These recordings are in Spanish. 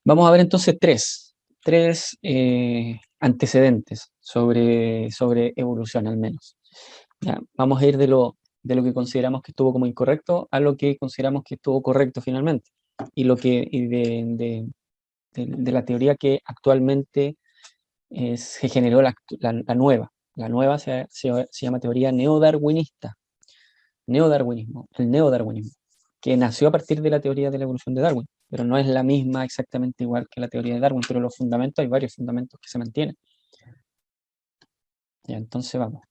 Vamos a ver entonces tres antecedentes sobre evolución al menos. ¿Ya? Vamos a ir de lo que consideramos que estuvo como incorrecto a lo que consideramos que estuvo correcto finalmente. Y de la teoría que actualmente se generó la nueva. La nueva se llama teoría neodarwinista. Neodarwinismo, el neodarwinismo, que nació a partir de la teoría de la evolución de Darwin, pero no es la misma exactamente igual que la teoría de Darwin, pero los fundamentos, hay varios fundamentos que se mantienen. Ya, entonces vamos.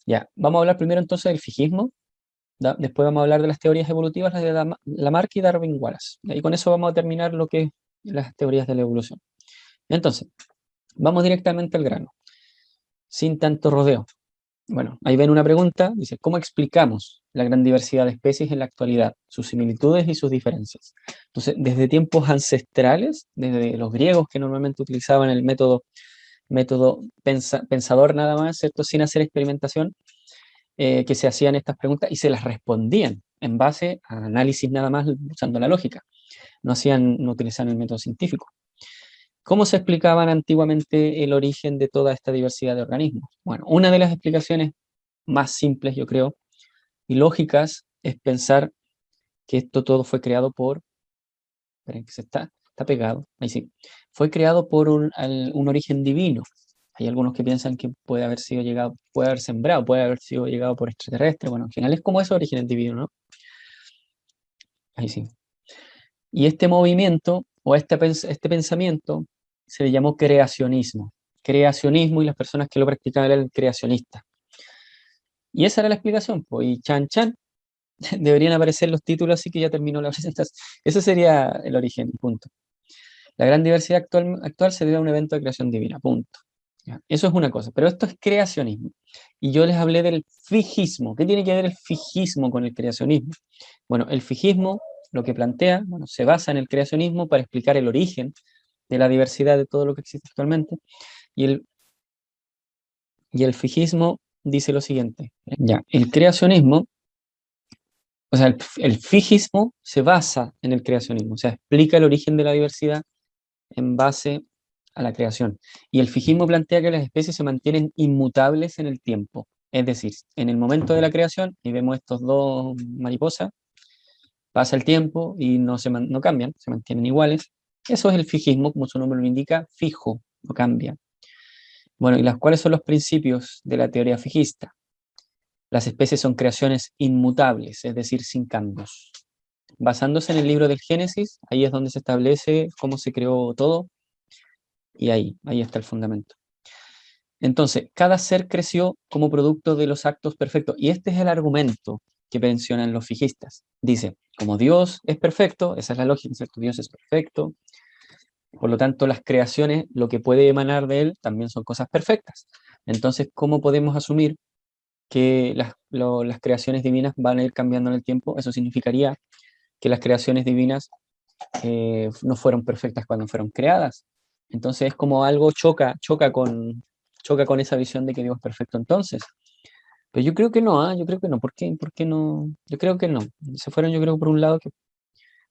Ya, vamos a hablar primero entonces del fijismo, después vamos a hablar de las teorías evolutivas, las de Lamarck y Darwin Wallace. Y con eso vamos a terminar lo que es las teorías de la evolución. Entonces, vamos directamente al grano, sin tanto rodeo. Bueno, ahí ven una pregunta, dice, ¿cómo explicamos la gran diversidad de especies en la actualidad, sus similitudes y sus diferencias? Entonces, desde tiempos ancestrales, desde los griegos que normalmente utilizaban el método pensador nada más, ¿cierto? Sin hacer experimentación, que se hacían estas preguntas y se las respondían en base a análisis nada más usando la lógica. No utilizaban el método científico. ¿Cómo se explicaban antiguamente el origen de toda esta diversidad de organismos? Bueno, una de las explicaciones más simples, yo creo, y lógicas, es pensar que esto todo fue creado por, esperen que está pegado, ahí sí, fue creado por un origen divino. Hay algunos que piensan que puede haber sido llegado, puede haber sembrado, puede haber sido llegado por extraterrestres. Bueno, al final es como esos orígenes divinos, ¿no? Ahí sí. Y este movimiento, o este pensamiento, se le llamó creacionismo. Creacionismo, y las personas que lo practicaban eran creacionistas. Y esa era la explicación, pues, y chan chan, deberían aparecer los títulos, así que ya terminó la presentación. Ese sería el origen, punto. La gran diversidad actual se debe a un evento de creación divina, punto. ¿Ya? Eso es una cosa, pero esto es creacionismo. Y yo les hablé del fijismo. ¿Qué tiene que ver el fijismo con el creacionismo? Bueno, el fijismo lo que plantea, bueno, se basa en el creacionismo para explicar el origen de la diversidad de todo lo que existe actualmente. Y el fijismo dice lo siguiente, ya, el creacionismo, o sea, el fijismo se basa en el creacionismo, o sea, explica el origen de la diversidad en base a la creación. Y el fijismo plantea que las especies se mantienen inmutables en el tiempo. Es decir, en el momento de la creación, y vemos estos dos mariposas, pasa el tiempo y no cambian, se mantienen iguales. Eso es el fijismo, como su nombre lo indica, fijo, no cambia. Bueno, ¿y cuáles son los principios de la teoría fijista? Las especies son creaciones inmutables, es decir, sin cambios. Basándose en el libro del Génesis, ahí es donde se establece cómo se creó todo, y ahí está el fundamento. Entonces, cada ser creció como producto de los actos perfectos, y este es el argumento que mencionan los fijistas. Dice, como Dios es perfecto, esa es la lógica, ¿cierto? Dios es perfecto, por lo tanto, las creaciones, lo que puede emanar de él, también son cosas perfectas. Entonces, ¿cómo podemos asumir que las creaciones divinas van a ir cambiando en el tiempo? Eso significaría que las creaciones divinas no fueron perfectas cuando fueron creadas. Entonces es como algo choca con esa visión de que Dios es perfecto entonces. Pero yo creo que no, yo creo que no. ¿Por qué? ¿Por qué no? Yo creo que no. Se fueron, yo creo, por un lado que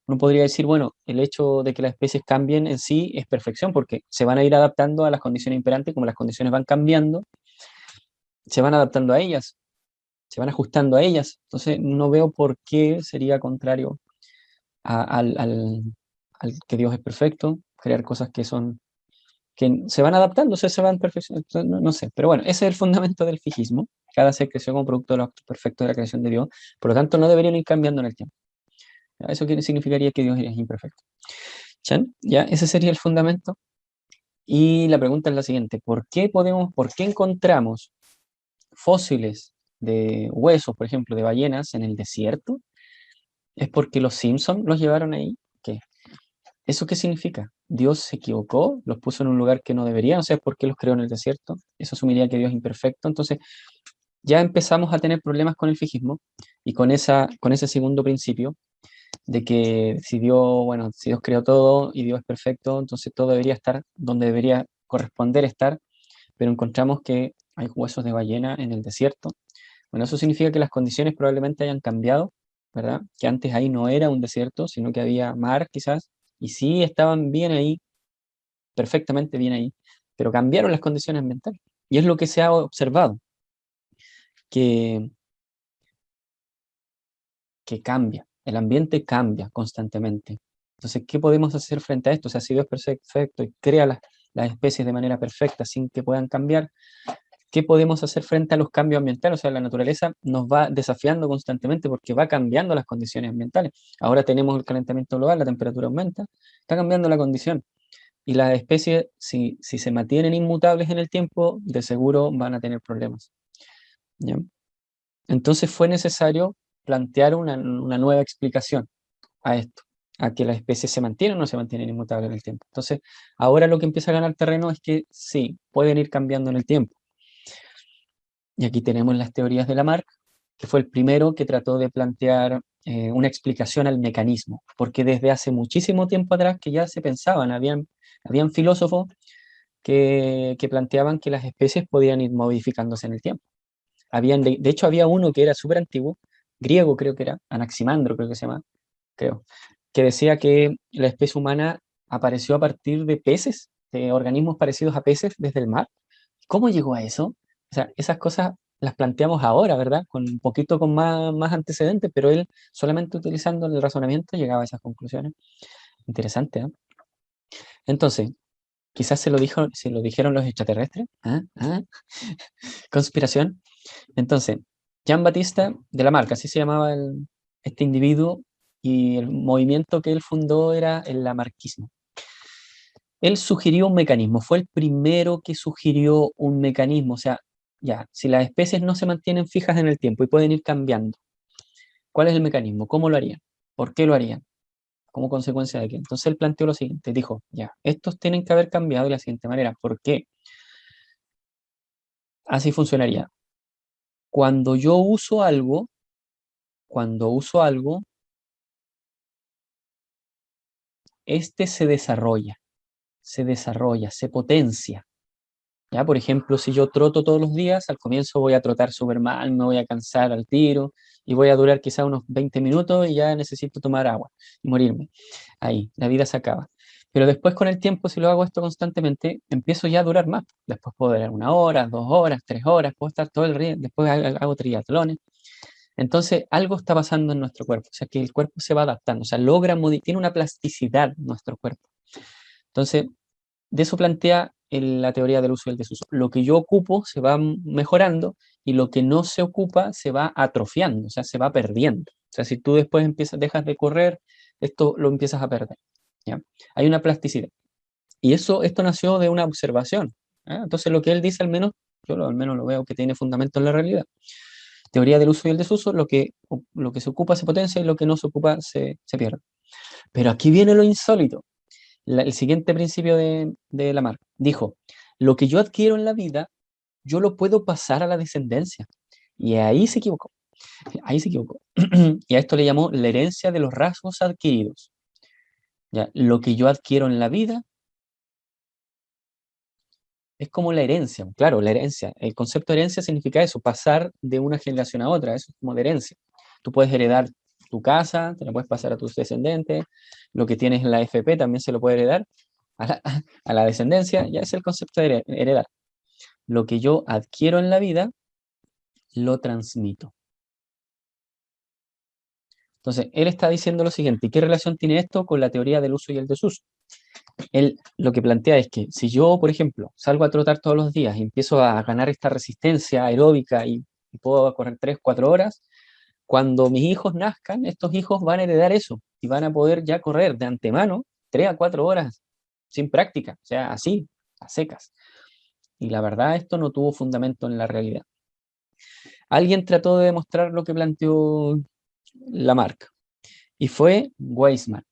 uno podría decir, bueno, el hecho de que las especies cambien en sí es perfección, porque se van a ir adaptando a las condiciones imperantes, como las condiciones van cambiando, se van adaptando a ellas, se van ajustando a ellas. Entonces no veo por qué sería contrario al que Dios es perfecto, crear cosas que se van adaptando, o sea, se van perfeccionando, no sé, pero bueno, ese es el fundamento del fijismo. Cada ser creció como producto de los actos perfectos de la creación de Dios, por lo tanto no deberían ir cambiando en el tiempo. Eso significaría que Dios es imperfecto. ¿Chan? Ya, ese sería el fundamento. Y la pregunta es la siguiente, por qué encontramos fósiles de huesos, por ejemplo, de ballenas en el desierto? ¿Es porque los Simpsons los llevaron ahí? ¿Qué? ¿Eso qué significa? ¿Dios se equivocó? ¿Los puso en un lugar que no debería? O sea, ¿por qué los creó en el desierto? Eso asumiría que Dios es imperfecto. Entonces, ya empezamos a tener problemas con el fijismo y con ese segundo principio de que si Dios creó todo y Dios es perfecto, entonces todo debería estar donde debería corresponder estar, pero encontramos que hay huesos de ballena en el desierto. Bueno, eso significa que las condiciones probablemente hayan cambiado, ¿verdad? Que antes ahí no era un desierto, sino que había mar quizás, y sí estaban bien ahí, perfectamente bien ahí, pero cambiaron las condiciones ambientales. Y es lo que se ha observado, que, que cambia, el ambiente cambia constantemente. Entonces, ¿qué podemos hacer frente a esto? O sea, si Dios es perfecto y crea las especies de manera perfecta sin que puedan cambiar, ¿qué podemos hacer frente a los cambios ambientales? O sea, la naturaleza nos va desafiando constantemente porque va cambiando las condiciones ambientales. Ahora tenemos el calentamiento global, la temperatura aumenta, está cambiando la condición. Y las especies, si se mantienen inmutables en el tiempo, de seguro van a tener problemas. ¿Ya? Entonces fue necesario plantear una nueva explicación a esto, a que las especies se mantienen o no se mantienen inmutables en el tiempo. Entonces, ahora lo que empieza a ganar terreno es que sí, pueden ir cambiando en el tiempo. Y aquí tenemos las teorías de Lamarck, que fue el primero que trató de plantear una explicación al mecanismo, porque desde hace muchísimo tiempo atrás que ya se pensaban, habían filósofos que planteaban que las especies podían ir modificándose en el tiempo. De hecho, había uno que era súper antiguo, griego creo que era, Anaximandro creo que se llama, creo, que decía que la especie humana apareció a partir de peces, de organismos parecidos a peces desde el mar. ¿Cómo llegó a eso? O sea, esas cosas las planteamos ahora, ¿verdad? Con un poquito con más antecedentes, pero él solamente utilizando el razonamiento llegaba a esas conclusiones. Interesante, ¿eh? Entonces, quizás se lo dijeron los extraterrestres. ¿Ah? ¿Ah? Conspiración. Entonces, Jean Baptista de Lamarck, así se llamaba este individuo, y el movimiento que él fundó era el lamarquismo. Él sugirió un mecanismo, fue el primero que sugirió un mecanismo, o sea, ya, si las especies no se mantienen fijas en el tiempo y pueden ir cambiando, ¿cuál es el mecanismo? ¿Cómo lo harían? ¿Por qué lo harían? ¿Como consecuencia de qué? Entonces él planteó lo siguiente, dijo, ya, estos tienen que haber cambiado de la siguiente manera. ¿Por qué? Así funcionaría. Cuando yo uso algo, cuando uso algo, este se desarrolla, se potencia. ¿Ya? Por ejemplo, si yo troto todos los días, al comienzo voy a trotar súper mal, me voy a cansar al tiro y voy a durar quizá unos 20 minutos y ya necesito tomar agua y morirme. Ahí, la vida se acaba. Pero después con el tiempo, si lo hago esto constantemente, empiezo ya a durar más. Después puedo durar 1 hora, 2 horas, 3 horas, puedo estar todo el día, después hago triatlones. Entonces, algo está pasando en nuestro cuerpo, o sea, que el cuerpo se va adaptando, o sea, tiene una plasticidad nuestro cuerpo. Entonces, de eso plantea la teoría del uso y el desuso. Lo que yo ocupo se va mejorando y lo que no se ocupa se va atrofiando, o sea, se va perdiendo. O sea, si tú después dejas de correr, esto lo empiezas a perder. ¿Ya? Hay una plasticidad. Y esto nació de una observación. ¿Ah? Entonces, lo que él dice, al menos, al menos lo veo que tiene fundamento en la realidad. Teoría del uso y el desuso, lo que se ocupa se potencia y lo que no se ocupa se pierde. Pero aquí viene lo insólito. El siguiente principio de Lamarck dijo, lo que yo adquiero en la vida, yo lo puedo pasar a la descendencia. Y ahí se equivocó, ahí se equivocó. Y a esto le llamó la herencia de los rasgos adquiridos. ¿Ya? Lo que yo adquiero en la vida es como la herencia, claro, la herencia. El concepto de herencia significa eso, pasar de una generación a otra, eso es como de herencia. Tú puedes heredar tu casa, te la puedes pasar a tus descendientes, lo que tienes en la FP también se lo puede heredar a la, a la descendencia, ya es el concepto de heredar. Lo que yo adquiero en la vida, lo transmito. Entonces, él está diciendo lo siguiente, ¿y qué relación tiene esto con la teoría del uso y el desuso? Él lo que plantea es que si yo, por ejemplo, salgo a trotar todos los días y empiezo a ganar esta resistencia aeróbica y puedo correr 3, 4 horas, cuando mis hijos nazcan, estos hijos van a heredar eso y van a poder ya correr de antemano 3 a 4 horas sin práctica, o sea, así, a secas. Y la verdad, esto no tuvo fundamento en la realidad. Alguien trató de demostrar lo que planteó Lamarck y fue Weismann.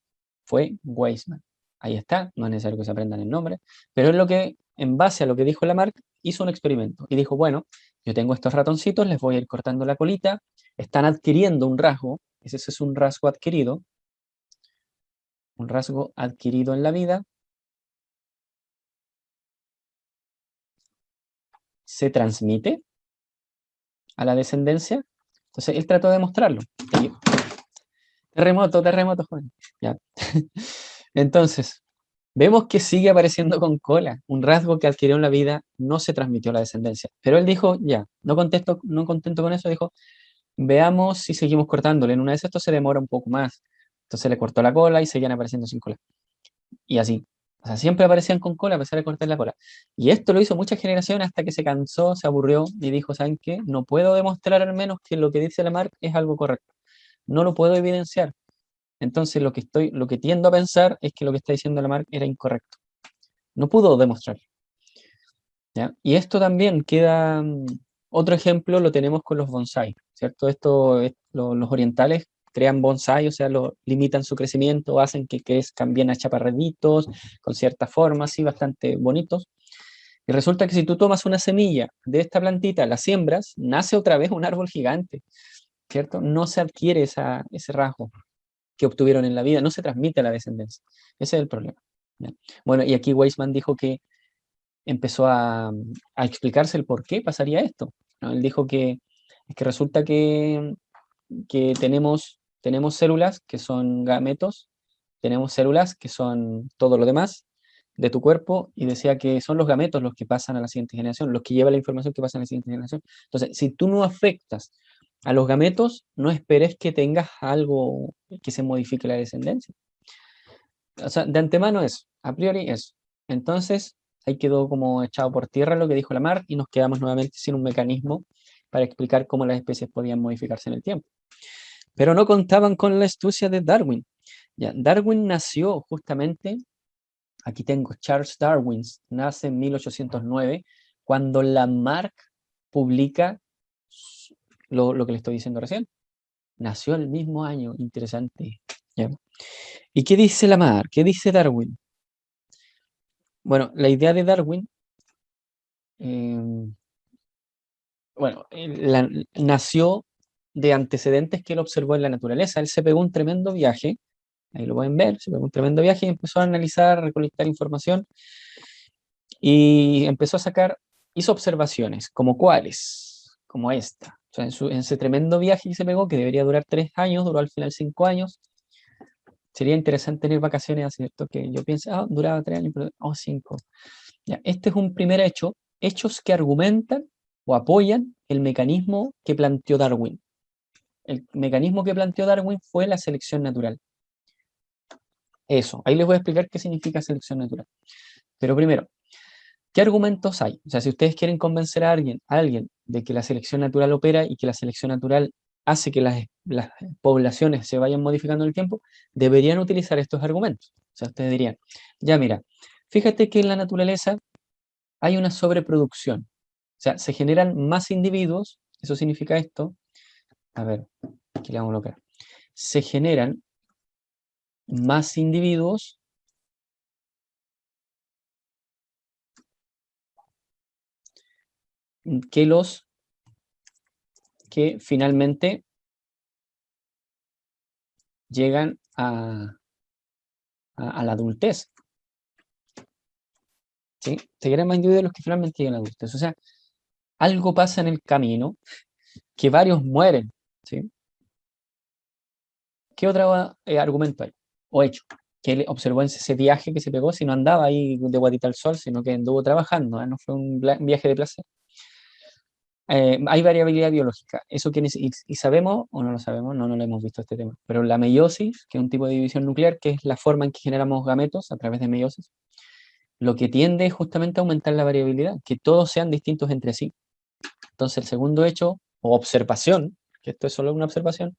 Fue Weismann. Ahí está, no es necesario que se aprendan el nombre, pero es lo que, en base a lo que dijo Lamarck, hizo un experimento y dijo, bueno, yo tengo estos ratoncitos, les voy a ir cortando la colita, están adquiriendo un rasgo, ese es un rasgo adquirido en la vida, se transmite a la descendencia. Entonces él trató de demostrarlo. Terremoto, joven. Ya. Entonces, vemos que sigue apareciendo con cola, un rasgo que adquirió en la vida, no se transmitió a la descendencia. Pero él dijo, ya, no contento con eso, dijo, veamos si seguimos cortándole. En una vez esto se demora un poco más. Entonces le cortó la cola y seguían apareciendo sin cola. Y así. O sea, siempre aparecían con cola a pesar de cortar la cola. Y esto lo hizo muchas generaciones hasta que se cansó, se aburrió y dijo, ¿saben qué? No puedo demostrar al menos que lo que dice Lamarck es algo correcto. No lo puedo evidenciar. Entonces lo que tiendo a pensar es que lo que está diciendo Lamarck era incorrecto. No pudo demostrar. ¿Ya? Y esto también queda, otro ejemplo lo tenemos con los bonsai, ¿cierto? Los orientales crean bonsai, o sea, limitan su crecimiento, hacen que crezcan bien achaparraditos, con cierta forma, así, bastante bonitos. Y resulta que si tú tomas una semilla de esta plantita, la siembras, nace otra vez un árbol gigante, ¿cierto? No se adquiere ese rasgo que obtuvieron en la vida, no se transmite a la descendencia. Ese es el problema. ¿Ya? Bueno, y aquí Weisman dijo que empezó a explicarse el por qué pasaría esto, ¿no? Él dijo que es que resulta que tenemos células que son gametos, tenemos células que son todo lo demás de tu cuerpo, y decía que son los gametos los que pasan a la siguiente generación, los que llevan la información que pasa a la siguiente generación. Entonces, si tú no afectas a los gametos, no esperes que tengas algo que se modifique la descendencia. O sea, de antemano es, a priori es. Entonces, ahí quedó como echado por tierra lo que dijo Lamarck y nos quedamos nuevamente sin un mecanismo para explicar cómo las especies podían modificarse en el tiempo. Pero no contaban con la astucia de Darwin. Ya, Darwin nació justamente, aquí tengo Charles Darwin, nace en 1809, cuando Lamarck publica lo que le estoy diciendo recién. Nació el mismo año, interesante. ¿Ya? ¿Y qué dice Lamarck? ¿Qué dice Darwin? Bueno, la idea de Darwin, bueno, nació de antecedentes que él observó en la naturaleza. Él se pegó un tremendo viaje, ahí lo pueden ver, se pegó un tremendo viaje y empezó a analizar, a recolectar información y empezó a sacar, hizo observaciones, como cuáles, como esta. O sea, en ese tremendo viaje que se pegó, que debería durar 3 años, duró al final 5 años. Sería interesante tener vacaciones, ¿cierto? Que yo piense, duraba 3 años, pero 5. Ya, este es un primer hecho, hechos que argumentan o apoyan el mecanismo que planteó Darwin. El mecanismo que planteó Darwin fue la selección natural. Eso, ahí les voy a explicar qué significa selección natural. Pero primero, ¿qué argumentos hay? O sea, si ustedes quieren convencer a alguien de que la selección natural opera y que la selección natural hace que las poblaciones se vayan modificando en el tiempo, deberían utilizar estos argumentos. O sea, ustedes dirían, ya mira, fíjate que en la naturaleza hay una sobreproducción. O sea, se generan más individuos, eso significa esto. A ver, aquí le vamos a colocar. Se generan más individuos que los que finalmente llegan a la adultez. ¿Sí? Se generan más individuos los que finalmente llegan a la adultez. O sea, algo pasa en el camino que varios mueren. ¿Sí? ¿Qué otro argumento hay? O hecho, que él observó en ese viaje que se pegó, si no andaba ahí de guatita al sol, sino que anduvo trabajando, no fue un viaje de placer. Hay variabilidad biológica. Eso y sabemos, o no lo sabemos, no lo hemos visto este tema, pero la meiosis, que es un tipo de división nuclear, que es la forma en que generamos gametos a través de meiosis, lo que tiende es justamente a aumentar la variabilidad, que todos sean distintos entre sí. Entonces, el segundo hecho, o observación, que esto es solo una observación,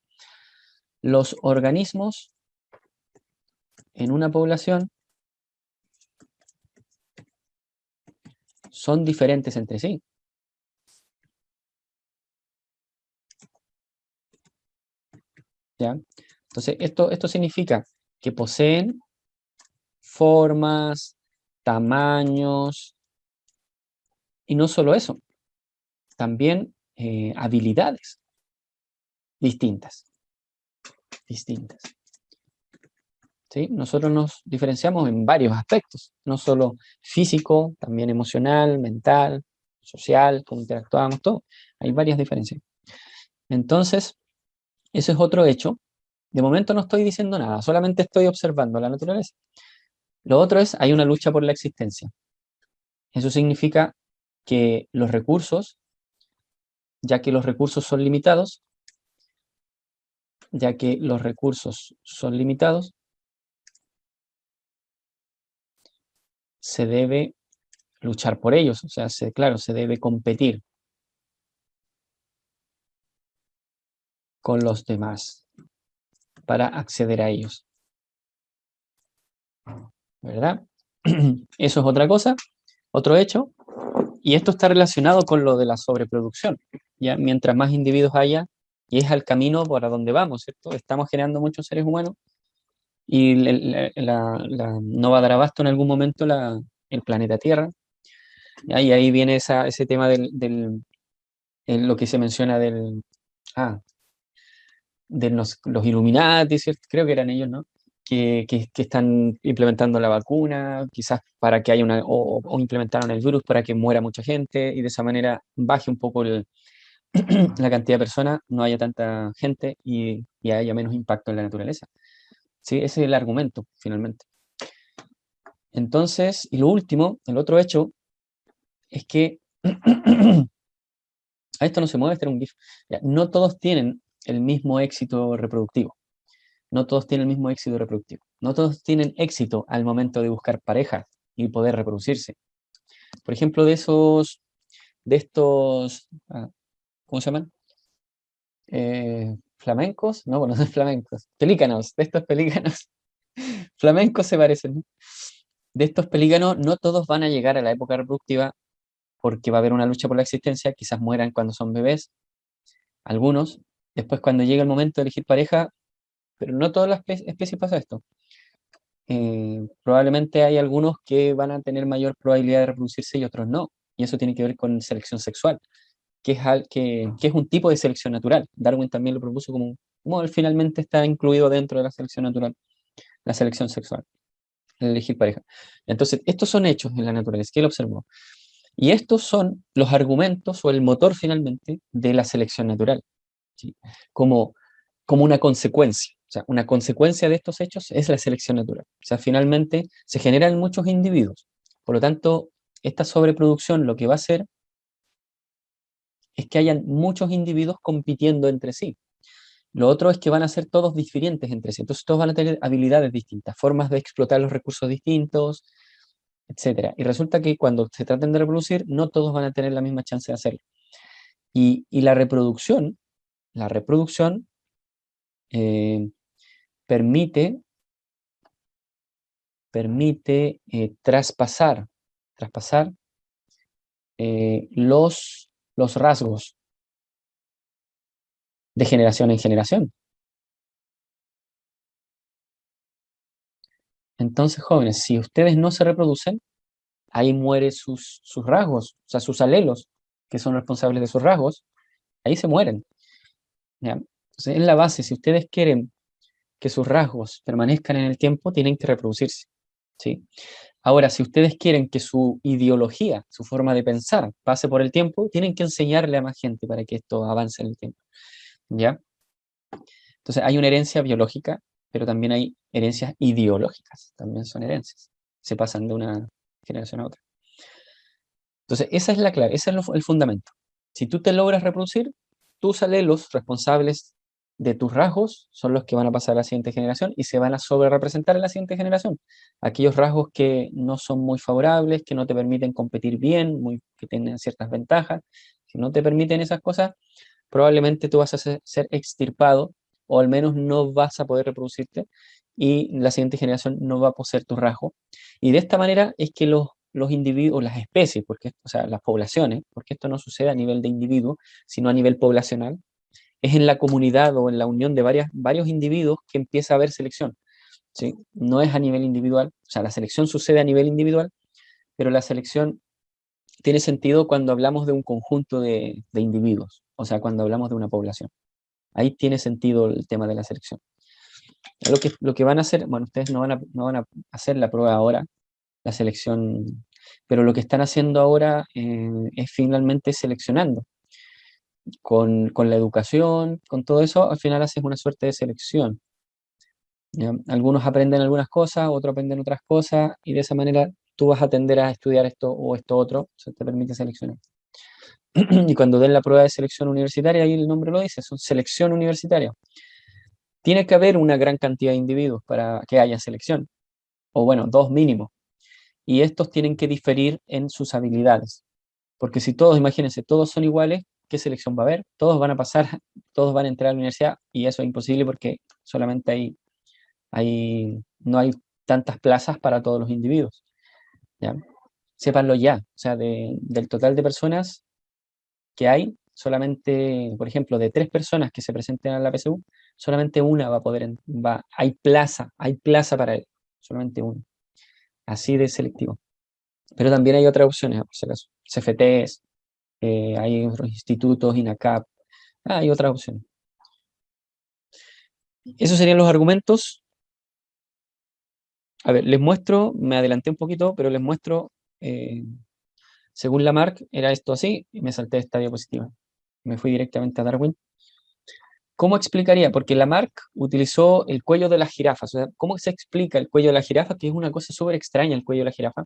los organismos en una población son diferentes entre sí. ¿Ya? Entonces, esto significa que poseen formas, tamaños, y no solo eso, también habilidades distintas. ¿Sí? Nosotros nos diferenciamos en varios aspectos, no solo físico, también emocional, mental, social, cómo interactuamos, todo. Hay varias diferencias. Entonces, eso es otro hecho, De momento no estoy diciendo nada, solamente estoy observando la naturaleza. Lo otro es, hay una lucha por la existencia. Eso significa que los recursos, ya que los recursos son limitados, se debe luchar por ellos, o sea, claro, se debe competir con los demás para acceder a ellos, ¿verdad? Eso es otra cosa, otro hecho, y esto está relacionado con lo de la sobreproducción, ¿ya? Mientras más individuos haya, y es al camino para donde vamos, ¿cierto? Estamos generando muchos seres humanos y no va a dar abasto en algún momento el planeta Tierra, ¿ya? Y ahí viene ese tema lo que se menciona de los Illuminati, ¿cierto? Creo que eran ellos, ¿no? Que están implementando la vacuna, quizás para que haya o implementaron el virus para que muera mucha gente y de esa manera baje un poco la cantidad de personas, no haya tanta gente y haya menos impacto en la naturaleza. Sí, ese es el argumento, finalmente. Entonces, y lo último, el otro hecho, es que a esto no se mueve, este era un GIF. Ya, no todos tienen el mismo éxito reproductivo. No todos tienen el mismo éxito reproductivo. No todos tienen éxito al momento de buscar pareja y poder reproducirse. Por ejemplo, de estos, ¿cómo se llaman? Flamencos, no, bueno, no son flamencos, pelícanos, de estos pelícanos, flamencos se parecen, ¿no? De estos pelícanos, no todos van a llegar a la época reproductiva porque va a haber una lucha por la existencia, quizás mueran cuando son bebés, algunos, después cuando llega el momento de elegir pareja, pero no todas las especies pasa esto. Probablemente hay algunos que van a tener mayor probabilidad de reproducirse y otros no, y eso tiene que ver con selección sexual, que es un tipo de selección natural. Darwin también lo propuso como él finalmente está incluido dentro de la selección natural, la selección sexual, el elegir pareja. Entonces, estos son hechos en la naturaleza que él observó. Y estos son los argumentos o el motor finalmente de la selección natural, ¿sí? Como una consecuencia. O sea, una consecuencia de estos hechos es la selección natural. O sea, finalmente se generan muchos individuos. Por lo tanto, esta sobreproducción lo que va a hacer es que hayan muchos individuos compitiendo entre sí. Lo otro es que van a ser todos diferentes entre sí. Entonces todos van a tener habilidades distintas, formas de explotar los recursos distintos, etcétera. Y resulta que cuando se traten de reproducir, no todos van a tener la misma chance de hacerlo. Y la reproducción eh, permite traspasar los rasgos de generación en generación. Entonces, jóvenes, si ustedes no se reproducen, ahí mueren sus rasgos, o sea, sus alelos, que son responsables de sus rasgos, ahí se mueren, ¿ya? Entonces, en la base, si ustedes quieren que sus rasgos permanezcan en el tiempo, tienen que reproducirse, ¿sí? Ahora, si ustedes quieren que su ideología, su forma de pensar, pase por el tiempo, tienen que enseñarle a más gente para que esto avance en el tiempo, ¿ya? Entonces, hay una herencia biológica, pero también hay herencias ideológicas, también son herencias, se pasan de una generación a otra. Entonces, esa es la clave, ese es el fundamento. Si tú te logras reproducir, tus alelos responsables de tus rasgos son los que van a pasar a la siguiente generación y se van a sobrerepresentar en la siguiente generación. Aquellos rasgos que no son muy favorables, que no te permiten competir bien, que tienen ciertas ventajas, si no te permiten esas cosas, probablemente tú vas a ser extirpado o al menos no vas a poder reproducirte y la siguiente generación no va a poseer tu rasgo. Y de esta manera es que los individuos, las especies, o sea, las poblaciones, porque esto no sucede a nivel de individuo, sino a nivel poblacional, es en la comunidad o en la unión de varios individuos que empieza a haber selección, ¿sí? No es a nivel individual, o sea, la selección sucede a nivel individual, pero la selección tiene sentido cuando hablamos de un conjunto de individuos, o sea, cuando hablamos de una población. Ahí tiene sentido el tema de la selección. Lo que van a hacer, bueno, ustedes no van a hacer la prueba ahora, la selección, pero lo que están haciendo ahora es finalmente seleccionando. Con la educación, con todo eso, al final haces una suerte de selección. ¿ya? Algunos aprenden algunas cosas, otros aprenden otras cosas, y de esa manera tú vas a tender a estudiar esto o esto otro, se te permite seleccionar. Y cuando den la prueba de selección universitaria, ahí el nombre lo dice, son selección universitaria. Tiene que haber una gran cantidad de individuos para que haya selección, o bueno, dos mínimos. Y estos tienen que diferir en sus habilidades. Porque si todos, imagínense, todos son iguales, ¿qué selección va a haber? Todos van a pasar, todos van a entrar a la universidad, y eso es imposible porque solamente no hay tantas plazas para todos los individuos. ¿Ya? Sépanlo ya. O sea, del total de personas que hay, solamente, por ejemplo, de 3 personas que se presenten a la PSU, solamente una va a poder, hay plaza para él, solamente una. Así de selectivo. Pero también hay otras opciones, por si acaso. CFTs, hay otros institutos, INACAP, hay otras opciones. Esos serían los argumentos. A ver, les muestro, me adelanté un poquito, pero les muestro, según Lamarck, era esto así, y me salté esta diapositiva. Me fui directamente a Darwin. ¿Cómo explicaría? Porque Lamarck utilizó el cuello de las jirafas. O sea, ¿cómo se explica el cuello de la jirafa? Que es una cosa súper extraña el cuello de la jirafa.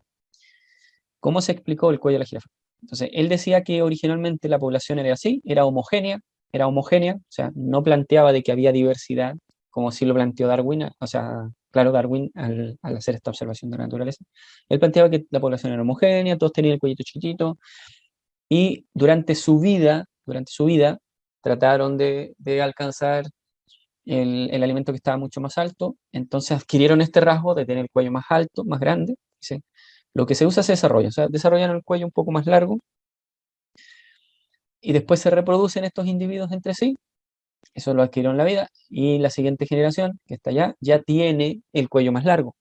¿Cómo se explicó el cuello de la jirafa? Entonces, él decía que originalmente la población era así, era homogénea, o sea, no planteaba de que había diversidad, como sí lo planteó Darwin, o sea, claro, Darwin al hacer esta observación de la naturaleza, él planteaba que la población era homogénea, todos tenían el cuellito chiquitito, y durante su vida, trataron de alcanzar el alimento que estaba mucho más alto, entonces adquirieron este rasgo de tener el cuello más alto, más grande, ¿sí? Lo que se usa se desarrolla, o sea, desarrollan el cuello un poco más largo y después se reproducen estos individuos entre sí, eso lo adquirieron en la vida, y la siguiente generación, que está allá, ya tiene el cuello más largo,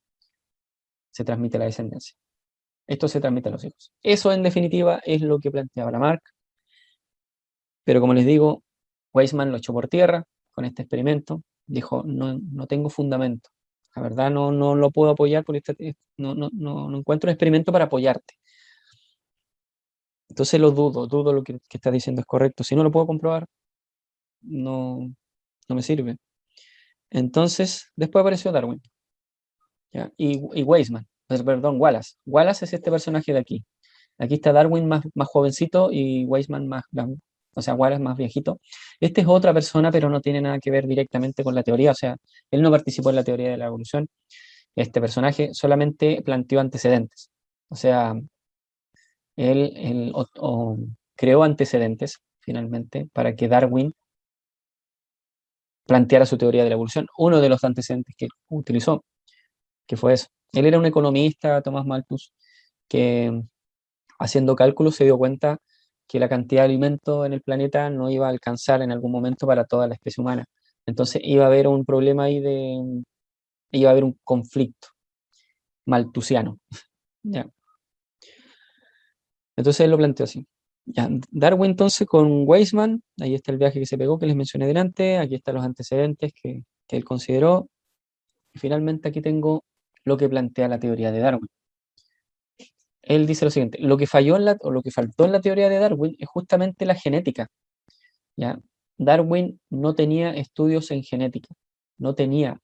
se transmite la descendencia. Esto se transmite a los hijos. Eso en definitiva es lo que planteaba Lamarck, pero como les digo, Weismann lo echó por tierra con este experimento, dijo, no tengo fundamento. La verdad no lo puedo apoyar porque no encuentro un experimento para apoyarte. Entonces dudo lo que estás diciendo es correcto. Si no lo puedo comprobar, no, no me sirve. Entonces, después apareció Darwin, ¿ya? Y Weismann, perdón, Wallace. Wallace es este personaje de aquí. Aquí está Darwin más jovencito y Weismann o sea, Wallace más viejito. Este es otra persona, pero no tiene nada que ver directamente con la teoría, o sea, él no participó en la teoría de la evolución. Este personaje solamente planteó antecedentes. O sea, él creó antecedentes, finalmente, para que Darwin planteara su teoría de la evolución. Uno de los antecedentes que utilizó, que fue eso. Él era un economista, Thomas Malthus, que haciendo cálculos se dio cuenta que la cantidad de alimento en el planeta no iba a alcanzar en algún momento para toda la especie humana. Entonces iba a haber un problema ahí iba a haber un conflicto malthusiano. ¿Ya? Entonces él lo planteó así. Ya, Darwin entonces con Weismann, ahí está el viaje que se pegó que les mencioné delante, aquí están los antecedentes que él consideró, y finalmente aquí tengo lo que plantea la teoría de Darwin. Él dice lo siguiente, lo que faltó en la teoría de Darwin es justamente la genética, ¿ya? Darwin no tenía estudios en genética, no tenía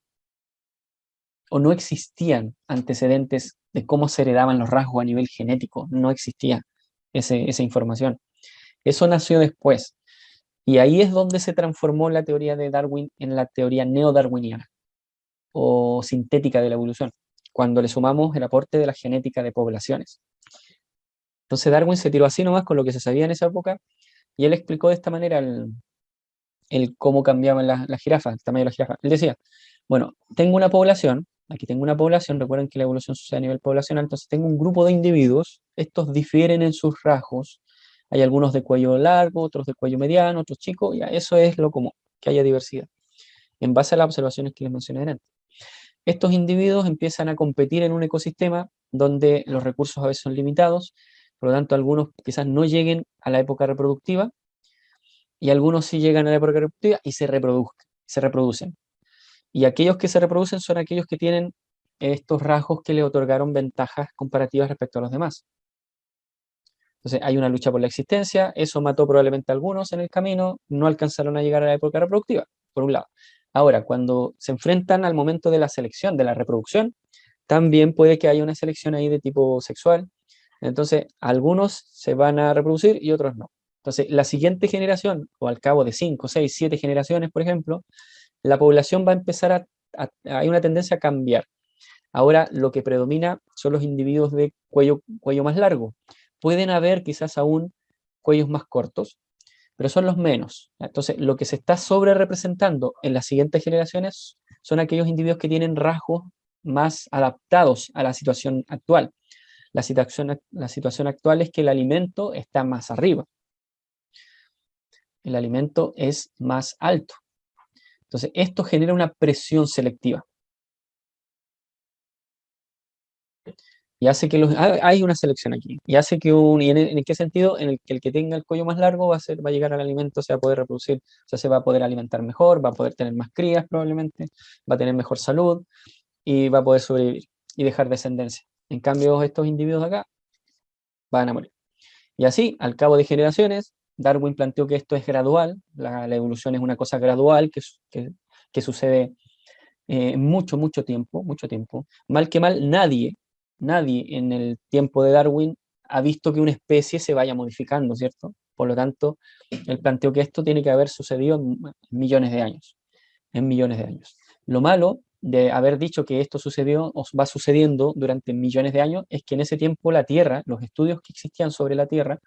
o no existían antecedentes de cómo se heredaban los rasgos a nivel genético, no existía esa información. Eso nació después. Y ahí es donde se transformó la teoría de Darwin en la teoría neodarwiniana o sintética de la evolución, cuando le sumamos el aporte de la genética de poblaciones. Entonces Darwin se tiró así nomás con lo que se sabía en esa época y él explicó de esta manera el cómo cambiaban las jirafas, el tamaño de la jirafa. Él decía, bueno, tengo una población, aquí tengo una población, recuerden que la evolución sucede a nivel poblacional, entonces tengo un grupo de individuos, estos difieren en sus rasgos, hay algunos de cuello largo, otros de cuello mediano, otros chicos, ya eso es lo común, que haya diversidad, en base a las observaciones que les mencioné antes. Estos individuos empiezan a competir en un ecosistema donde los recursos a veces son limitados, por lo tanto algunos quizás no lleguen a la época reproductiva y algunos sí llegan a la época reproductiva y se reproducen. Y aquellos que se reproducen son aquellos que tienen estos rasgos que le otorgaron ventajas comparativas respecto a los demás. Entonces hay una lucha por la existencia, eso mató probablemente a algunos en el camino, no alcanzaron a llegar a la época reproductiva, por un lado. Ahora, cuando se enfrentan al momento de la selección, de la reproducción, también puede que haya una selección ahí de tipo sexual. Entonces, algunos se van a reproducir y otros no. Entonces, la siguiente generación, o al cabo de 5, 6, 7 generaciones, por ejemplo, la población va a empezar hay una tendencia a cambiar. Ahora lo que predomina son los individuos de cuello más largo. Pueden haber quizás aún cuellos más cortos, pero son los menos. Entonces, lo que se está sobre representando en las siguientes generaciones son aquellos individuos que tienen rasgos más adaptados a la situación actual. La situación actual es que el alimento está más arriba. El alimento es más alto. Entonces, esto genera una presión selectiva. Y hace que hay una selección aquí. Y hace que ¿en qué sentido? En el que tenga el cuello más largo va a llegar al alimento, se va a poder reproducir, o sea, se va a poder alimentar mejor, va a poder tener más crías probablemente, va a tener mejor salud y va a poder sobrevivir y dejar descendencia. En cambio, estos individuos de acá van a morir. Y así, al cabo de generaciones, Darwin planteó que esto es gradual, la evolución es una cosa gradual que sucede mucho, mucho tiempo. Mal que mal, nadie en el tiempo de Darwin ha visto que una especie se vaya modificando, ¿cierto? Por lo tanto, él planteó que esto tiene que haber sucedido en millones de años, en millones de años. Lo malo de haber dicho que esto sucedió o va sucediendo durante millones de años es que en ese tiempo la Tierra, los estudios que existían sobre la Tierra,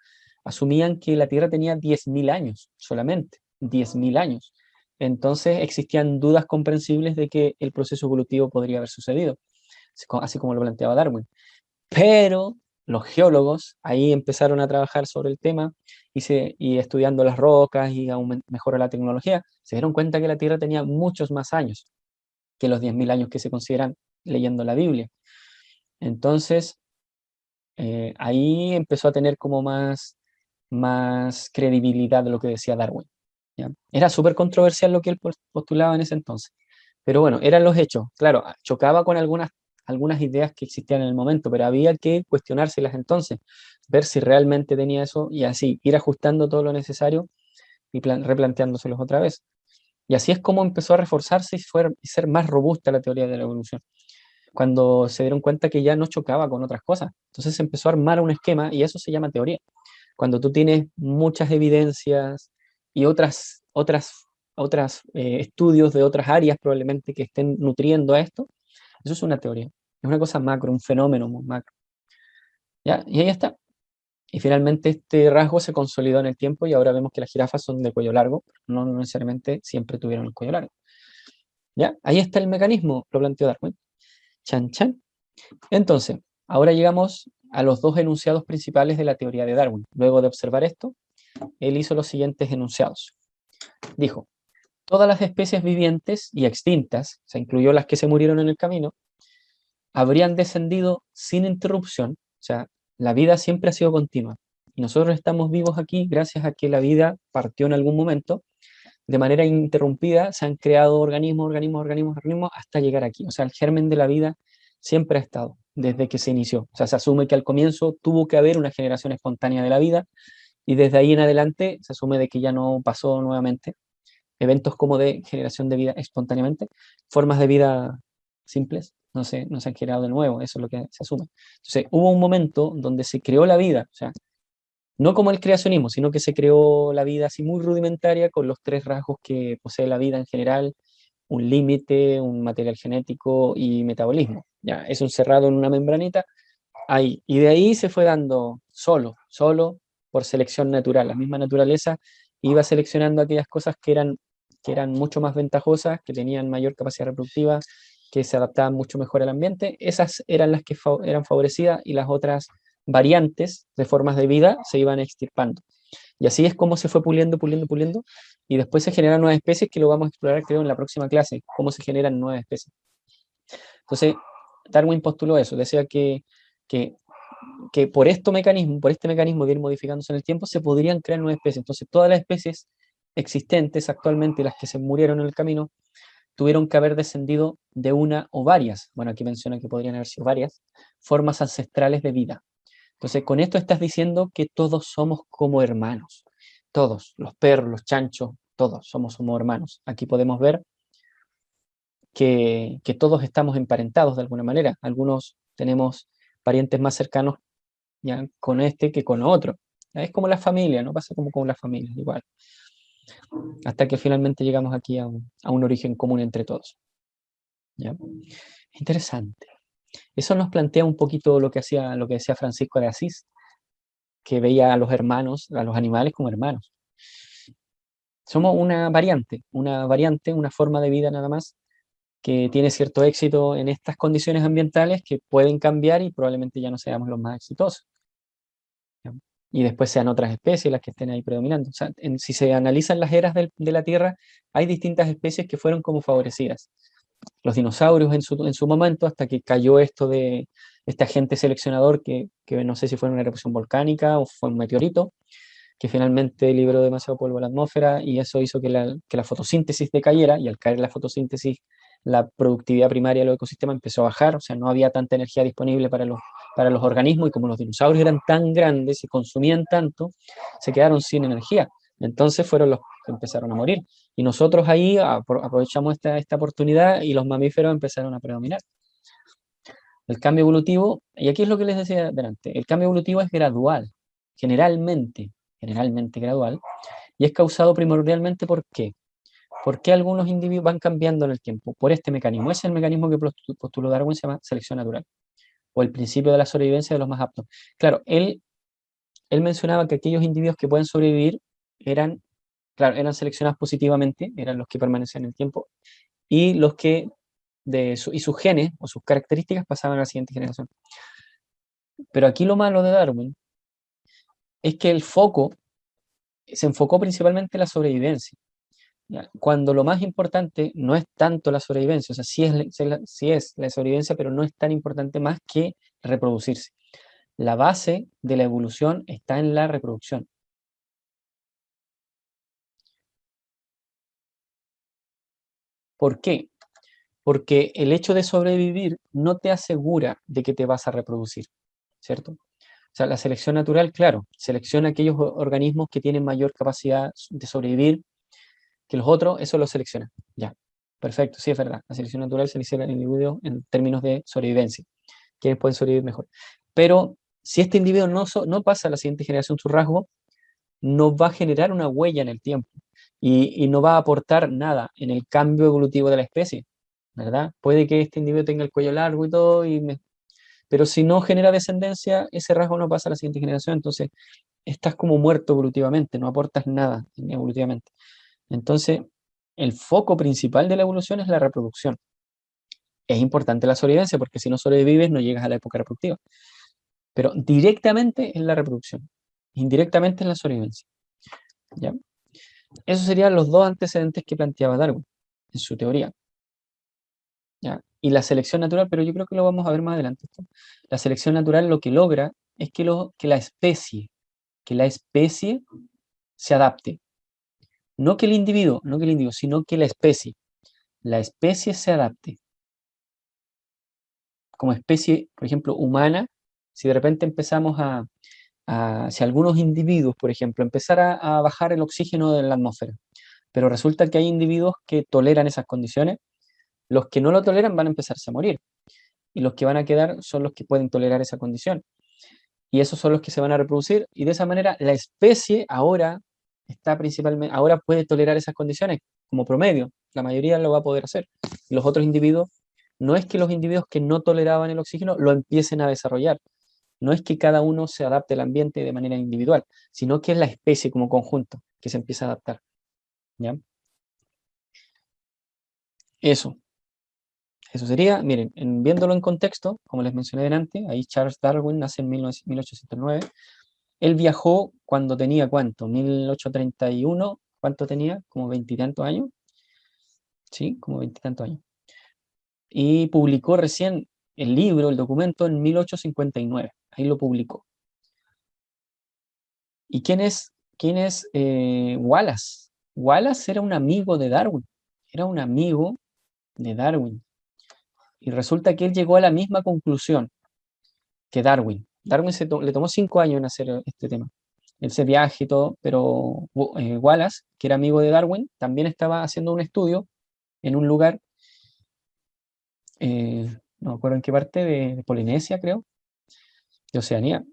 asumían que la Tierra tenía 10.000 años solamente, 10.000 años. Entonces existían dudas comprensibles de que el proceso evolutivo podría haber sucedido, así como lo planteaba Darwin. Pero los geólogos ahí empezaron a trabajar sobre el tema y estudiando las rocas y mejoró la tecnología, se dieron cuenta que la Tierra tenía muchos más años que los 10.000 años que se consideran leyendo la Biblia. Entonces, ahí empezó a tener como más credibilidad de lo que decía Darwin. ¿Ya? Era súper controversial lo que él postulaba en ese entonces. Pero bueno, eran los hechos. Claro, chocaba con algunas ideas que existían en el momento, pero había que cuestionárselas entonces, ver si realmente tenía eso y así, ir ajustando todo lo necesario y replanteándoselos otra vez. Y así es como empezó a reforzarse y ser más robusta la teoría de la evolución, cuando se dieron cuenta que ya no chocaba con otras cosas. Entonces se empezó a armar un esquema y eso se llama teoría. Cuando tú tienes muchas evidencias y otras estudios de otras áreas probablemente que estén nutriendo a esto, eso es una teoría. Es una cosa macro, un fenómeno macro. ¿Ya? Y ahí está. Y finalmente este rasgo se consolidó en el tiempo y ahora vemos que las jirafas son de cuello largo, no necesariamente siempre tuvieron el cuello largo. ¿Ya? Ahí está el mecanismo, lo planteó Darwin. Chan, chan. Entonces, ahora llegamos a los dos enunciados principales de la teoría de Darwin. Luego de observar esto, él hizo los siguientes enunciados. Dijo, todas las especies vivientes y extintas, se incluyó las que se murieron en el camino, habrían descendido sin interrupción, o sea, la vida siempre ha sido continua. Y nosotros estamos vivos aquí gracias a que la vida partió en algún momento, de manera ininterrumpida, se han creado organismos, hasta llegar aquí. O sea, el germen de la vida siempre ha estado, desde que se inició. O sea, se asume que al comienzo tuvo que haber una generación espontánea de la vida, y desde ahí en adelante se asume de que ya no pasó nuevamente. Eventos como de generación de vida espontáneamente, formas de vida simples, no se han generado de nuevo, eso es lo que se asume. Entonces, hubo un momento donde se creó la vida, o sea, no como el creacionismo, sino que se creó la vida así muy rudimentaria con los tres rasgos que posee la vida en general, un límite, un material genético y metabolismo. Ya, es un cerrado en una membranita, ahí. Y de ahí se fue dando solo por selección natural. La misma naturaleza iba seleccionando aquellas cosas que eran mucho más ventajosas, que tenían mayor capacidad reproductiva, que se adaptaban mucho mejor al ambiente. Esas eran las que eran favorecidas y las otras variantes de formas de vida se iban extirpando. Y así es como se fue puliendo, y después se generan nuevas especies que lo vamos a explorar, creo, en la próxima clase, cómo se generan nuevas especies. Entonces, Darwin postuló eso, decía que, que por este mecanismo de ir modificándose en el tiempo, se podrían crear nuevas especies. Entonces, todas las especies existentes actualmente, las que se murieron en el camino, tuvieron que haber descendido de una o varias, bueno, aquí menciona que podrían haber sido varias, formas ancestrales de vida. Entonces, con esto estás diciendo que todos somos como hermanos. Todos, los perros, los chanchos, todos somos como hermanos. Aquí podemos ver que todos estamos emparentados de alguna manera. Algunos tenemos parientes más cercanos ya con este que con otro. Es como la familia, ¿no? Pasa como con la familia, igual. Hasta que finalmente llegamos aquí a un origen común entre todos. ¿Ya? Interesante. Eso nos plantea un poquito lo que decía Francisco de Asís, que veía a los hermanos, a los animales como hermanos. Somos una variante, una forma de vida nada más, que tiene cierto éxito en estas condiciones ambientales que pueden cambiar y probablemente ya no seamos los más exitosos. ¿Ya? Y después sean otras especies las que estén ahí predominando. O sea, si se analizan las eras de la Tierra, hay distintas especies que fueron como favorecidas. Los dinosaurios en su momento, hasta que cayó esto de este agente seleccionador que no sé si fue una erupción volcánica o fue un meteorito, que finalmente liberó demasiado polvo a la atmósfera y eso hizo que la fotosíntesis decayera, y al caer la fotosíntesis, la productividad primaria de los ecosistemas empezó a bajar, o sea, no había tanta energía disponible para los organismos, y como los dinosaurios eran tan grandes y consumían tanto, se quedaron sin energía. Entonces fueron los que empezaron a morir. Y nosotros ahí aprovechamos esta oportunidad y los mamíferos empezaron a predominar. El cambio evolutivo, y aquí es lo que les decía delante, el cambio evolutivo es gradual, generalmente gradual, y es causado primordialmente ¿por qué? ¿Por qué algunos individuos van cambiando en el tiempo? Por este mecanismo. Ese es el mecanismo que postuló Darwin, se llama selección natural, o el principio de la sobrevivencia de los más aptos. Claro, él mencionaba que aquellos individuos que pueden sobrevivir eran, claro, eran seleccionados positivamente, eran los que permanecían en el tiempo, y los que y sus genes o sus características pasaban a la siguiente generación. Pero aquí lo malo de Darwin es que el foco se enfocó principalmente en la sobrevivencia, ¿ya? Cuando lo más importante no es tanto la sobrevivencia, o sea, sí es la sobrevivencia, pero no es tan importante más que reproducirse. La base de la evolución está en la reproducción. ¿Por qué? Porque el hecho de sobrevivir no te asegura de que te vas a reproducir, ¿cierto? O sea, la selección natural, claro, selecciona aquellos organismos que tienen mayor capacidad de sobrevivir que los otros, eso lo selecciona. Ya, perfecto, sí es verdad. La selección natural selecciona al individuo en términos de sobrevivencia, quienes pueden sobrevivir mejor. Pero si este individuo no pasa a la siguiente generación su rasgo, no va a generar una huella en el tiempo y no va a aportar nada en el cambio evolutivo de la especie, ¿verdad? Puede que este individuo tenga el cuello largo y todo, pero si no genera descendencia, ese rasgo no pasa a la siguiente generación, entonces estás como muerto evolutivamente, no aportas nada evolutivamente. Entonces, el foco principal de la evolución es la reproducción. Es importante la sobrevivencia porque si no sobrevives no llegas a la época reproductiva. Pero directamente es la reproducción, indirectamente es la sobrevivencia. ¿Ya? Esos serían los dos antecedentes que planteaba Darwin en su teoría. ¿Ya? Y la selección natural, pero yo creo que lo vamos a ver más adelante. La selección natural lo que logra es que la especie se adapte. No que el individuo, sino que la especie se adapte. Como especie, por ejemplo, humana, si de repente empezamos si algunos individuos, por ejemplo, empezara a bajar el oxígeno de la atmósfera, pero resulta que hay individuos que toleran esas condiciones, los que no lo toleran van a empezarse a morir, y los que van a quedar son los que pueden tolerar esa condición, y esos son los que se van a reproducir, y de esa manera la especie ahora puede tolerar esas condiciones como promedio, la mayoría lo va a poder hacer, y los otros individuos, no es que los individuos que no toleraban el oxígeno lo empiecen a desarrollar, no es que cada uno se adapte al ambiente de manera individual, sino que es la especie como conjunto que se empieza a adaptar, ¿ya? Eso, eso sería, miren, viéndolo en contexto, como les mencioné delante, ahí Charles Darwin nace en 1809, él viajó cuando tenía, ¿cuánto? 1831, ¿cuánto tenía? Como veintitantos años, ¿sí? Como veintitantos años. Y publicó recién el libro, el documento, en 1859, ahí lo publicó. ¿Y quién es Wallace? Wallace era un amigo de Darwin, era un amigo de Darwin. Y resulta que él llegó a la misma conclusión que Darwin. Darwin le tomó 5 años en hacer este tema, ese viaje y todo, pero Wallace, que era amigo de Darwin, también estaba haciendo un estudio en un lugar no me acuerdo en qué parte, de Polinesia, creo, de Oceanía,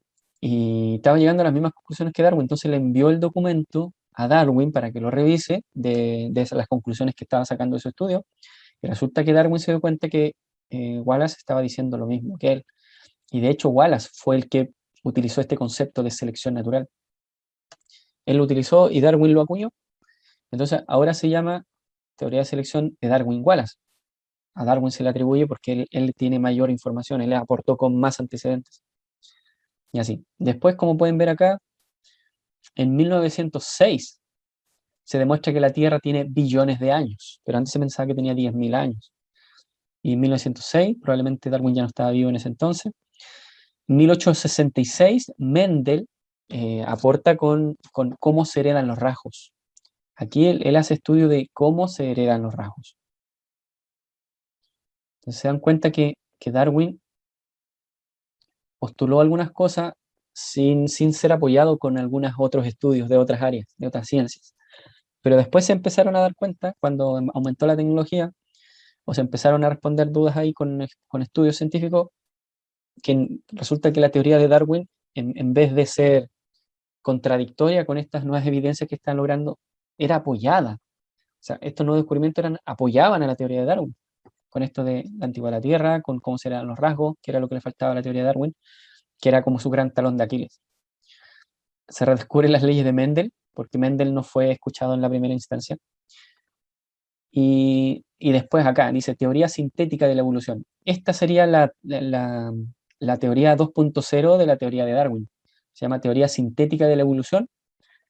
y estaba llegando a las mismas conclusiones que Darwin, entonces le envió el documento a Darwin para que lo revise de las conclusiones que estaba sacando de su estudio, y resulta que Darwin se dio cuenta que Wallace estaba diciendo lo mismo que él, y de hecho Wallace fue el que utilizó este concepto de selección natural. Él lo utilizó y Darwin lo acuñó, entonces ahora se llama teoría de selección de Darwin-Wallace. A Darwin se le atribuye porque él tiene mayor información, él aportó con más antecedentes. Y así. Después, como pueden ver acá, en 1906 se demuestra que la Tierra tiene billones de años, pero antes se pensaba que tenía 10.000 años. Y en 1906, probablemente Darwin ya no estaba vivo en ese entonces. En 1866, Mendel aporta con cómo se heredan los rasgos. Aquí él hace estudio de cómo se heredan los rasgos. Entonces se dan cuenta que Darwin postuló algunas cosas sin ser apoyado con algunos otros estudios de otras áreas, de otras ciencias. Pero después se empezaron a dar cuenta, cuando aumentó la tecnología, o se empezaron a responder dudas ahí con estudios científicos, que resulta que la teoría de Darwin, en vez de ser contradictoria con estas nuevas evidencias que están logrando, era apoyada. O sea, estos nuevos descubrimientos apoyaban a la teoría de Darwin, con esto de la antigua la Tierra, con cómo serán los rasgos, que era lo que le faltaba a la teoría de Darwin, que era como su gran talón de Aquiles. Se redescubren las leyes de Mendel, porque Mendel no fue escuchado en la primera instancia. Y después acá dice teoría sintética de la evolución. Esta sería la teoría 2.0 de la teoría de Darwin. Se llama teoría sintética de la evolución,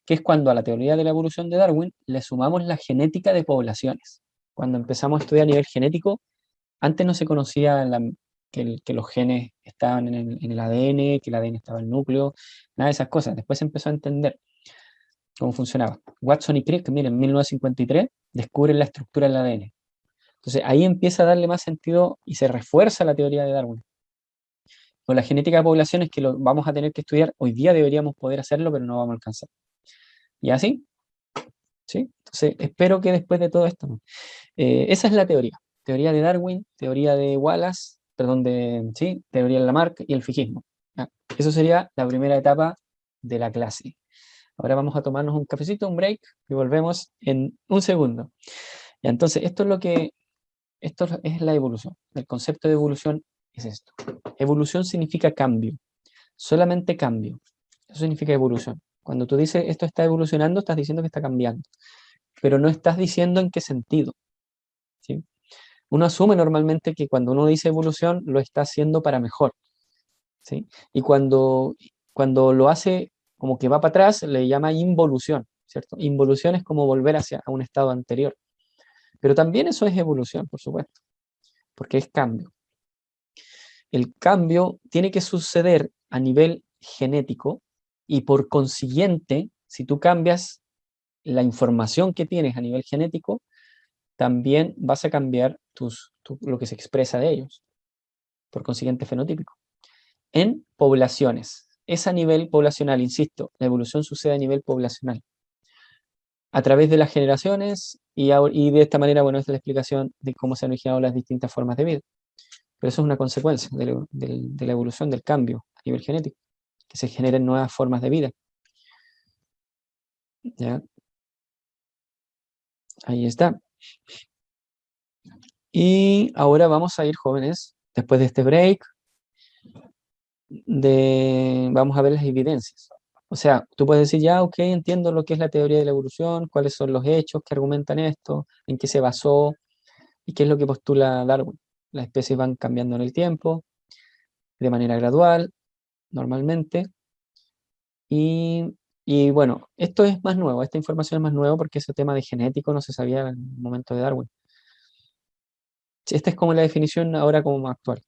que es cuando a la teoría de la evolución de Darwin le sumamos la genética de poblaciones. Cuando empezamos a estudiar a nivel genético, antes no se conocía que los genes estaban en el ADN, que el ADN estaba en el núcleo, nada de esas cosas. Después se empezó a entender cómo funcionaba. Watson y Crick, miren, en 1953 descubren la estructura del ADN. Entonces ahí empieza a darle más sentido y se refuerza la teoría de Darwin. Con la genética de poblaciones que lo vamos a tener que estudiar, hoy día deberíamos poder hacerlo, pero no vamos a alcanzar. ¿Y así? ¿Sí? Entonces espero que después de todo esto, esa es la teoría. Teoría de Darwin, teoría de Wallace, perdón, sí, teoría de Lamarck y el fijismo. ¿Ya? Eso sería la primera etapa de la clase. Ahora vamos a tomarnos un cafecito, un break, y volvemos en un segundo. Y entonces, esto es la evolución. El concepto de evolución es esto. Evolución significa cambio, solamente cambio. Eso significa evolución. Cuando tú dices esto está evolucionando, estás diciendo que está cambiando, pero no estás diciendo en qué sentido. ¿Sí? Uno asume normalmente que cuando uno dice evolución, lo está haciendo para mejor. ¿Sí? Y cuando lo hace como que va para atrás, le llama involución, ¿cierto? Involución es como volver hacia un estado anterior. Pero también eso es evolución, por supuesto, porque es cambio. El cambio tiene que suceder a nivel genético y por consiguiente, si tú cambias la información que tienes a nivel genético, también vas a cambiar lo que se expresa de ellos, por consiguiente fenotípico. En poblaciones, es a nivel poblacional, insisto, la evolución sucede a nivel poblacional, a través de las generaciones y de esta manera, bueno, esta es la explicación de cómo se han originado las distintas formas de vida. Pero eso es una consecuencia de la evolución, del cambio a nivel genético, que se generen nuevas formas de vida. ¿Ya? Ahí está. Y ahora vamos a ir, jóvenes, después de este break, vamos a ver las evidencias. O sea, tú puedes decir, ya, ok, entiendo lo que es la teoría de la evolución, cuáles son los hechos que argumentan esto, en qué se basó y qué es lo que postula Darwin. Las especies van cambiando en el tiempo, de manera gradual, normalmente. Y bueno, esto es más nuevo, esta información es más nueva porque ese tema de genético no se sabía en el momento de Darwin. Esta es como la definición ahora como más actual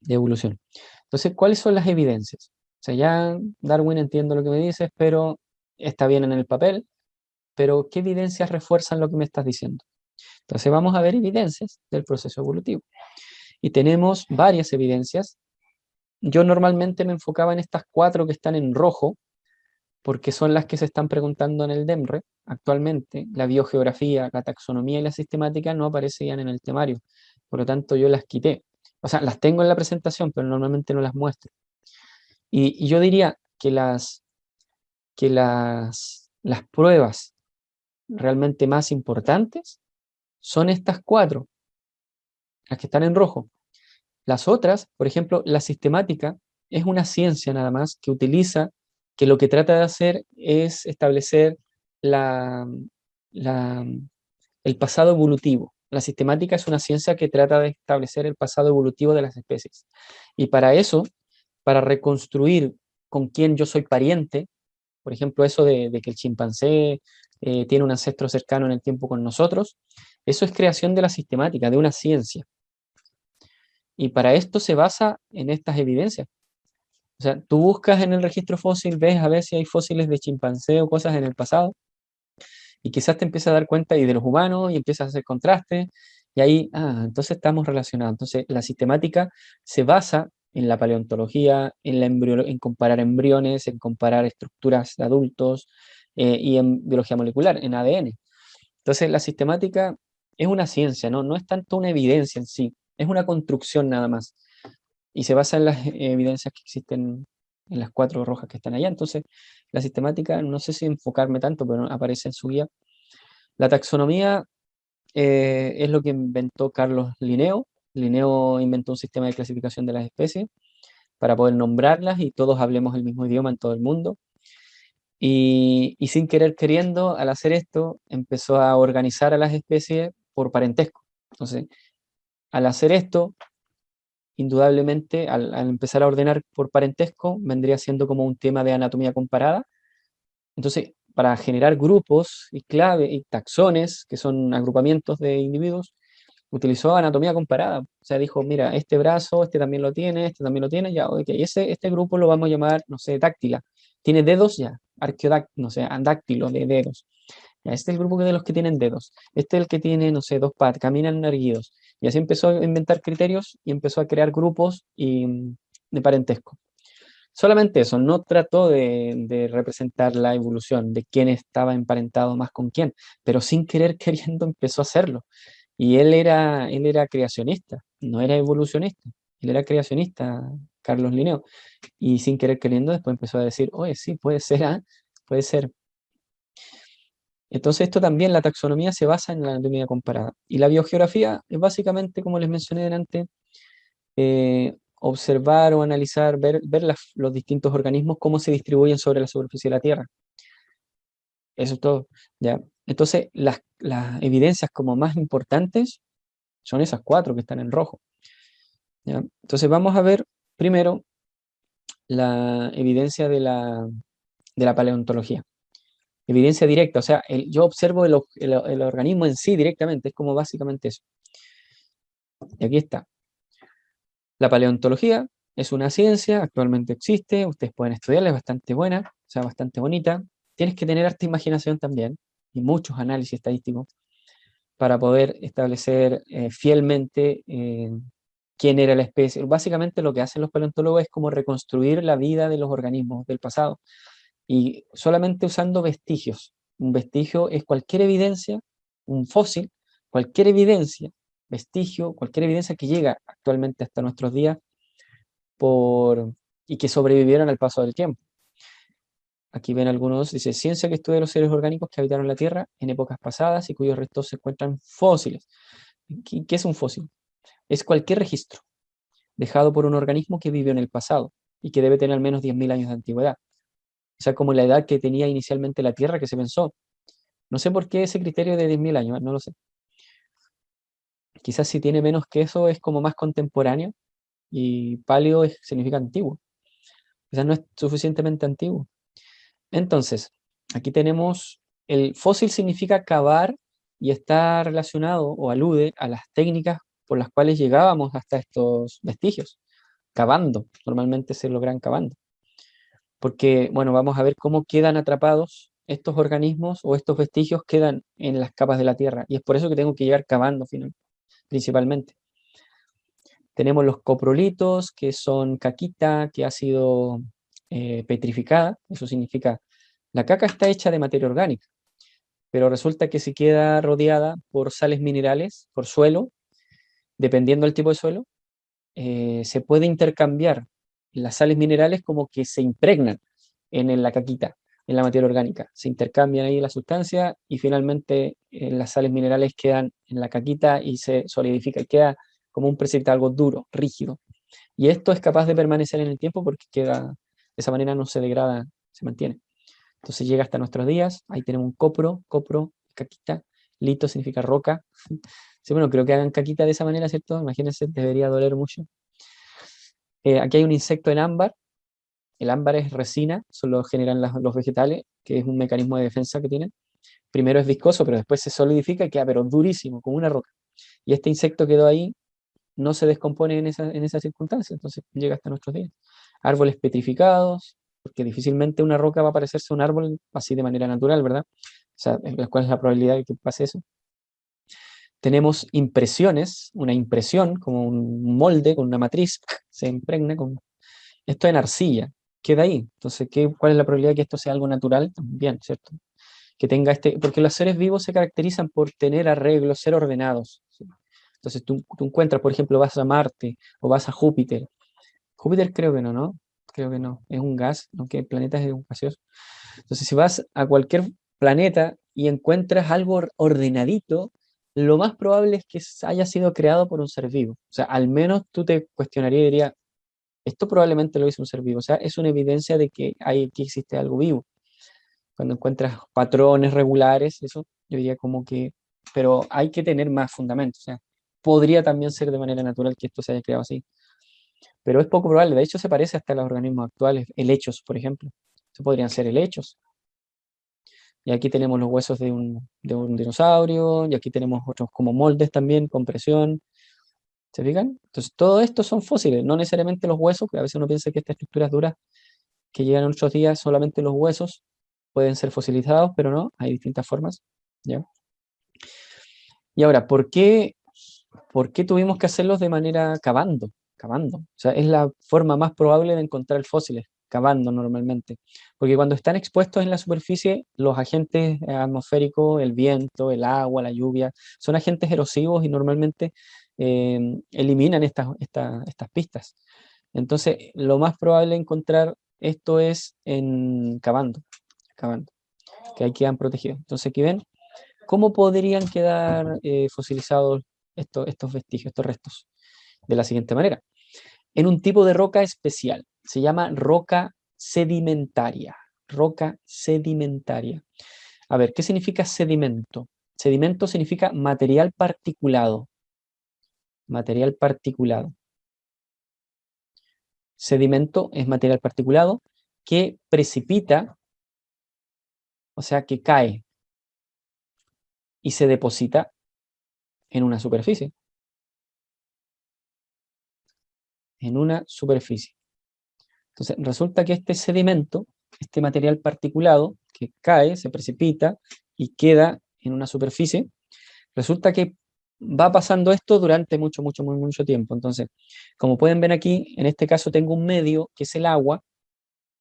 de evolución. Entonces, ¿cuáles son las evidencias? O sea, ya Darwin entiendo lo que me dices, pero está bien en el papel, pero ¿qué evidencias refuerzan lo que me estás diciendo? Entonces vamos a ver evidencias del proceso evolutivo. Y tenemos varias evidencias. Yo normalmente me enfocaba en estas 4 que están en rojo, porque son las que se están preguntando en el DEMRE actualmente. La biogeografía, la taxonomía y la sistemática no aparecían en el temario, por lo tanto yo las quité. O sea, las tengo en la presentación, pero normalmente no las muestro. Y yo diría que las pruebas realmente más importantes son estas 4, las que están en rojo. Las otras, por ejemplo, la sistemática, es una ciencia nada más que lo que trata de hacer es establecer la, la- el pasado evolutivo. La sistemática es una ciencia que trata de establecer el pasado evolutivo de las especies. Y para eso, para reconstruir con quién yo soy pariente, por ejemplo, eso de que el chimpancé tiene un ancestro cercano en el tiempo con nosotros, eso es creación de la sistemática, de una ciencia. Y para esto se basa en estas evidencias. O sea, tú buscas en el registro fósil, ves a ver si hay fósiles de chimpancé o cosas en el pasado, y quizás te empiezas a dar cuenta y de los humanos y empiezas a hacer contraste, y ahí, entonces estamos relacionados. Entonces, la sistemática se basa en la paleontología, en comparar embriones, en comparar estructuras de adultos, y en biología molecular, en ADN. Entonces, la sistemática es una ciencia, ¿no? No es tanto una evidencia en sí, es una construcción nada más. Y se basa en las evidencias que existen en las 4 rojas que están allá. Entonces, la sistemática, no sé si enfocarme tanto, pero aparece en su guía. La taxonomía es lo que inventó Carlos Linneo. Linneo inventó un sistema de clasificación de las especies para poder nombrarlas y todos hablemos el mismo idioma en todo el mundo. Y sin querer queriendo, al hacer esto, empezó a organizar a las especies por parentesco. Entonces, al hacer esto, indudablemente, al empezar a ordenar por parentesco, vendría siendo como un tema de anatomía comparada. Entonces, para generar grupos y clave y taxones, que son agrupamientos de individuos, utilizó anatomía comparada. O sea, dijo, mira, este brazo, este también lo tiene, ya, ok, este grupo lo vamos a llamar, no sé, dáctila. ¿Tiene dedos? Ya, arqueodáctilo, no sé, dáctilo de dedos. Ya, este es el grupo de los que tienen dedos. Este es el que tiene, no sé, 2 patas, caminan erguidos. Y así empezó a inventar criterios y empezó a crear grupos de parentesco. Solamente eso, no trató de representar la evolución, de quién estaba emparentado más con quién, pero sin querer queriendo empezó a hacerlo. Y él era creacionista, no era evolucionista. Él era creacionista, Carlos Linneo. Y sin querer queriendo después empezó a decir, oye, sí, puede ser, puede ser. Entonces esto también, la taxonomía se basa en la anatomía comparada. Y la biogeografía es básicamente, como les mencioné delante, observar o analizar, ver los distintos organismos, cómo se distribuyen sobre la superficie de la Tierra. Eso es todo. ¿Ya? Entonces, las evidencias como más importantes son esas 4 que están en rojo. ¿Ya? Entonces vamos a ver primero la evidencia de la paleontología. Evidencia directa, o sea, yo observo el organismo en sí directamente, es como básicamente eso. Y aquí está. La paleontología es una ciencia, actualmente existe, ustedes pueden estudiarla, es bastante buena, o sea, bastante bonita. Tienes que tener harta imaginación también y muchos análisis estadísticos para poder establecer fielmente quién era la especie. Básicamente lo que hacen los paleontólogos es como reconstruir la vida de los organismos del pasado y solamente usando vestigios. Un vestigio es cualquier evidencia, un fósil, cualquier evidencia, vestigio, cualquier evidencia que llega actualmente hasta nuestros días y que sobrevivieron al paso del tiempo. Aquí ven algunos, dice, ciencia que estudia los seres orgánicos que habitaron la Tierra en épocas pasadas y cuyos restos se encuentran fósiles. ¿Qué es un fósil? Es cualquier registro dejado por un organismo que vivió en el pasado y que debe tener al menos 10.000 años de antigüedad. O sea, como la edad que tenía inicialmente la Tierra que se pensó. No sé por qué ese criterio de 10.000 años, no lo sé. Quizás si tiene menos que eso es como más contemporáneo y paleo significa antiguo. Quizás no es suficientemente antiguo. Entonces, aquí tenemos, el fósil significa cavar y está relacionado o alude a las técnicas por las cuales llegábamos hasta estos vestigios, cavando, normalmente se logran cavando. Porque, bueno, vamos a ver cómo quedan atrapados estos organismos o estos vestigios quedan en las capas de la Tierra. Y es por eso que tengo que llegar cavando principalmente. Tenemos los coprolitos, que son caquita que ha sido petrificada. Eso significa, la caca está hecha de materia orgánica, pero resulta que se queda rodeada por sales minerales, por suelo, dependiendo del tipo de suelo, se puede intercambiar las sales minerales como que se impregnan en la caquita, en la materia orgánica. Se intercambian ahí la sustancia y finalmente las sales minerales quedan en la caquita y se solidifica y queda como un precipitado, algo duro, rígido. Y esto es capaz de permanecer en el tiempo porque queda, de esa manera no se degrada, se mantiene. Entonces llega hasta nuestros días, ahí tenemos un copro, caquita, lito significa roca. Sí, bueno, creo que hagan caquita de esa manera, ¿cierto? Imagínense, debería doler mucho. Aquí hay un insecto en ámbar. El ámbar es resina, solo generan los vegetales, que es un mecanismo de defensa que tienen. Primero es viscoso, pero después se solidifica y queda pero durísimo, como una roca. Y este insecto quedó ahí, no se descompone en esa circunstancia, entonces llega hasta nuestros días. Árboles petrificados, porque difícilmente una roca va a parecerse a un árbol así de manera natural, ¿verdad? O sea, ¿cuál es la probabilidad de que pase eso? Tenemos impresiones, una impresión, como un molde con una matriz, se impregna con... Esto en arcilla, queda ahí. Entonces, ¿cuál es la probabilidad de que esto sea algo natural? También, ¿cierto? Que tenga porque los seres vivos se caracterizan por tener arreglos, ser ordenados. ¿Sí? Entonces, tú encuentras, por ejemplo, vas a Marte o vas a Júpiter. Júpiter creo que no, ¿no? Creo que no. Es un gas, aunque el planeta es un gaseoso. Entonces, si vas a cualquier planeta y encuentras algo ordenadito, lo más probable es que haya sido creado por un ser vivo. O sea, al menos tú te cuestionarías y dirías, esto probablemente lo hizo un ser vivo. O sea, es una evidencia de que aquí existe algo vivo. Cuando encuentras patrones regulares, eso, yo diría como que, pero hay que tener más fundamentos. O sea, podría también ser de manera natural que esto se haya creado así. Pero es poco probable. De hecho, se parece hasta a los organismos actuales. Helechos, por ejemplo. Se podrían ser helechos. Y aquí tenemos los huesos de un dinosaurio, y aquí tenemos otros como moldes también, con presión. ¿Se fijan? Entonces, todo esto son fósiles, no necesariamente los huesos, que a veces uno piensa que estas estructuras duras que llegan a nuestros días, solamente los huesos pueden ser fosilizados, pero no, hay distintas formas. ¿Ya? Y ahora, ¿por qué tuvimos que hacerlos de manera cavando? Cavando. O sea, es la forma más probable de encontrar fósiles, cavando normalmente. Porque cuando están expuestos en la superficie, los agentes atmosféricos, el viento, el agua, la lluvia, son agentes erosivos y normalmente eliminan estas pistas. Entonces, lo más probable encontrar esto es en cavando, que ahí quedan protegidos. Entonces, aquí ven, ¿cómo podrían quedar fosilizados estos vestigios, estos restos? De la siguiente manera, en un tipo de roca especial, se llama roca sedimentaria. Roca sedimentaria. A ver, ¿qué significa sedimento? Sedimento significa material particulado. Material particulado. Sedimento es material particulado que precipita, o sea, que cae y se deposita en una superficie. En una superficie. Entonces, resulta que este sedimento, este material particulado que cae, se precipita y queda en una superficie, resulta que va pasando esto durante mucho, mucho, muy, mucho tiempo. Entonces, como pueden ver aquí, en este caso tengo un medio que es el agua,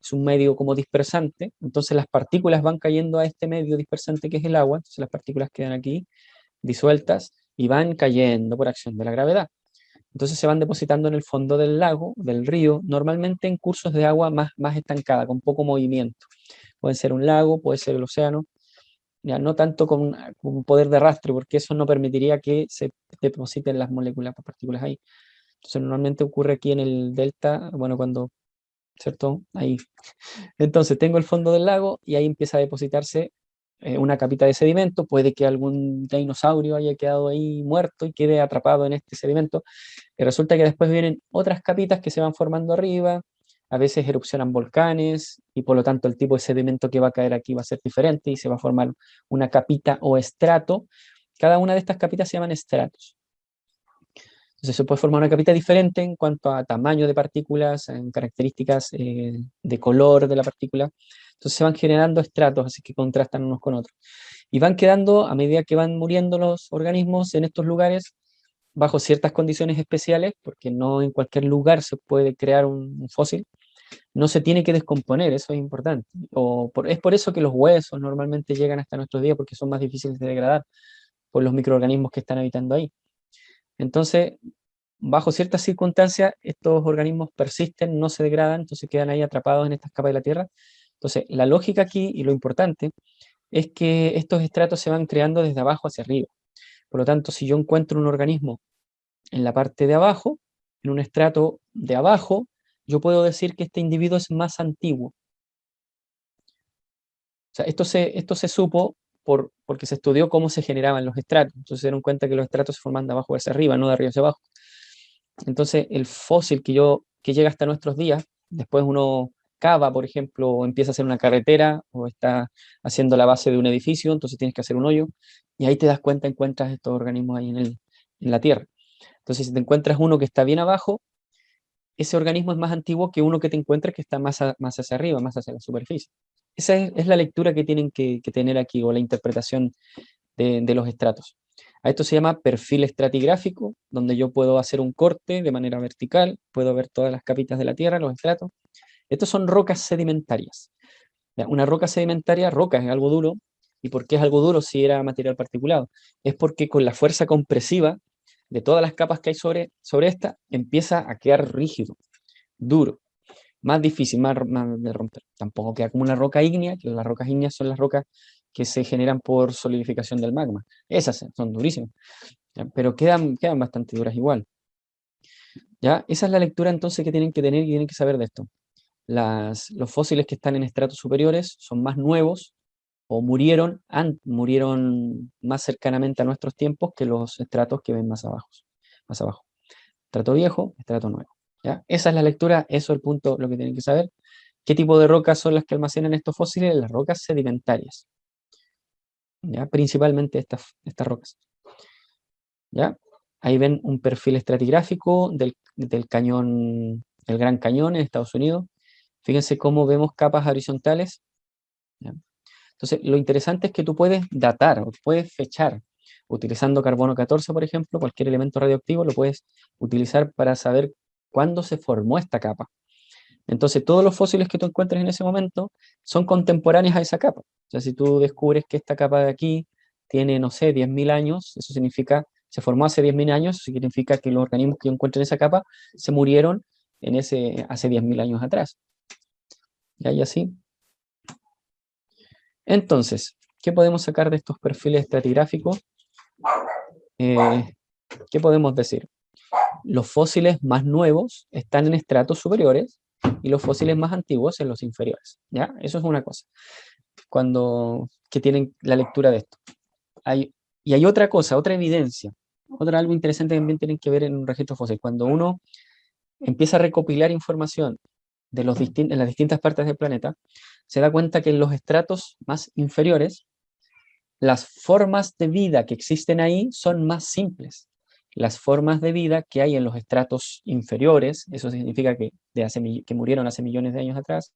es un medio como dispersante, entonces las partículas van cayendo a este medio dispersante que es el agua, entonces las partículas quedan aquí disueltas y van cayendo por acción de la gravedad. Entonces se van depositando en el fondo del lago, del río, normalmente en cursos de agua más estancada, con poco movimiento. Puede ser un lago, puede ser el océano, ya, no tanto con un poder de arrastre, porque eso no permitiría que se depositen las moléculas, las partículas ahí. Entonces normalmente ocurre aquí en el delta, bueno, cuando, ¿cierto? Ahí. Entonces tengo el fondo del lago y ahí empieza a depositarse una capita de sedimento, puede que algún dinosaurio haya quedado ahí muerto y quede atrapado en este sedimento, y resulta que después vienen otras capitas que se van formando arriba, a veces erupcionan volcanes y por lo tanto el tipo de sedimento que va a caer aquí va a ser diferente y se va a formar una capita o estrato. Cada una de estas capitas se llaman estratos. Entonces se puede formar una capita diferente en cuanto a tamaño de partículas, en características de color de la partícula. Entonces se van generando estratos, así que contrastan unos con otros. Y van quedando, a medida que van muriendo los organismos en estos lugares, bajo ciertas condiciones especiales, porque no en cualquier lugar se puede crear un fósil, no se tiene que descomponer, eso es importante. Es por eso que los huesos normalmente llegan hasta nuestros días, porque son más difíciles de degradar por los microorganismos que están habitando ahí. Entonces, bajo ciertas circunstancias, estos organismos persisten, no se degradan, entonces quedan ahí atrapados en estas capas de la Tierra. Entonces, la lógica aquí y lo importante es que estos estratos se van creando desde abajo hacia arriba. Por lo tanto, si yo encuentro un organismo en la parte de abajo, en un estrato de abajo, yo puedo decir que este individuo es más antiguo. O sea, esto se supo porque se estudió cómo se generaban los estratos. Entonces se dieron cuenta que los estratos se forman de abajo hacia arriba, no de arriba hacia abajo. Entonces el fósil que llega hasta nuestros días, después uno cava, por ejemplo, o empieza a hacer una carretera, o está haciendo la base de un edificio, entonces tienes que hacer un hoyo, y ahí te das cuenta, encuentras estos organismos ahí en la Tierra. Entonces, si te encuentras uno que está bien abajo, ese organismo es más antiguo que uno que te encuentras que está más hacia arriba, más hacia la superficie. Esa es la lectura que tienen que tener aquí, o la interpretación de los estratos. A esto se llama perfil estratigráfico, donde yo puedo hacer un corte de manera vertical, puedo ver todas las capitas de la Tierra, los estratos. Estos son rocas sedimentarias. Ya, una roca sedimentaria, roca es algo duro. ¿Y por qué es algo duro si era material particulado? Es porque con la fuerza compresiva de todas las capas que hay sobre esta, empieza a quedar rígido, duro, más difícil, más de romper. Tampoco queda como una roca ígnea, que las rocas ígneas son las rocas que se generan por solidificación del magma. Esas son durísimas, ¿ya? Pero quedan bastante duras igual. ¿Ya? Esa es la lectura entonces que tienen que tener y tienen que saber de esto. Los fósiles que están en estratos superiores son más nuevos o murieron más cercanamente a nuestros tiempos que los estratos que ven más abajo. Más abajo. Estrato viejo, estrato nuevo. ¿Ya? Esa es la lectura, eso es el punto, lo que tienen que saber. ¿Qué tipo de rocas son las que almacenan estos fósiles? Las rocas sedimentarias. ¿Ya? Principalmente estas rocas. ¿Ya? Ahí ven un perfil estratigráfico del cañón, el Gran Cañón en Estados Unidos. Fíjense cómo vemos capas horizontales. ¿Ya? Entonces, lo interesante es que tú puedes datar, o puedes fechar, utilizando carbono 14, por ejemplo, cualquier elemento radioactivo lo puedes utilizar para saber cuándo se formó esta capa. Entonces, todos los fósiles que tú encuentres en ese momento son contemporáneos a esa capa. O sea, si tú descubres que esta capa de aquí tiene, no sé, 10.000 años, eso significa, se formó hace 10.000 años, eso significa que los organismos que yo encuentro en esa capa se murieron hace 10.000 años atrás. Y así. Entonces, ¿qué podemos sacar de estos perfiles estratigráficos? ¿Qué podemos decir? Los fósiles más nuevos están en estratos superiores y los fósiles más antiguos en los inferiores. ¿Ya? Eso es una cosa. Que tienen la lectura de esto. Y hay otra cosa, otra evidencia, algo interesante que también tienen que ver en un registro fósil. Cuando uno empieza a recopilar información en las distintas partes del planeta, se da cuenta que en los estratos más inferiores, las formas de vida que existen ahí son más simples. Las formas de vida que hay en los estratos inferiores, eso significa que murieron hace millones de años atrás.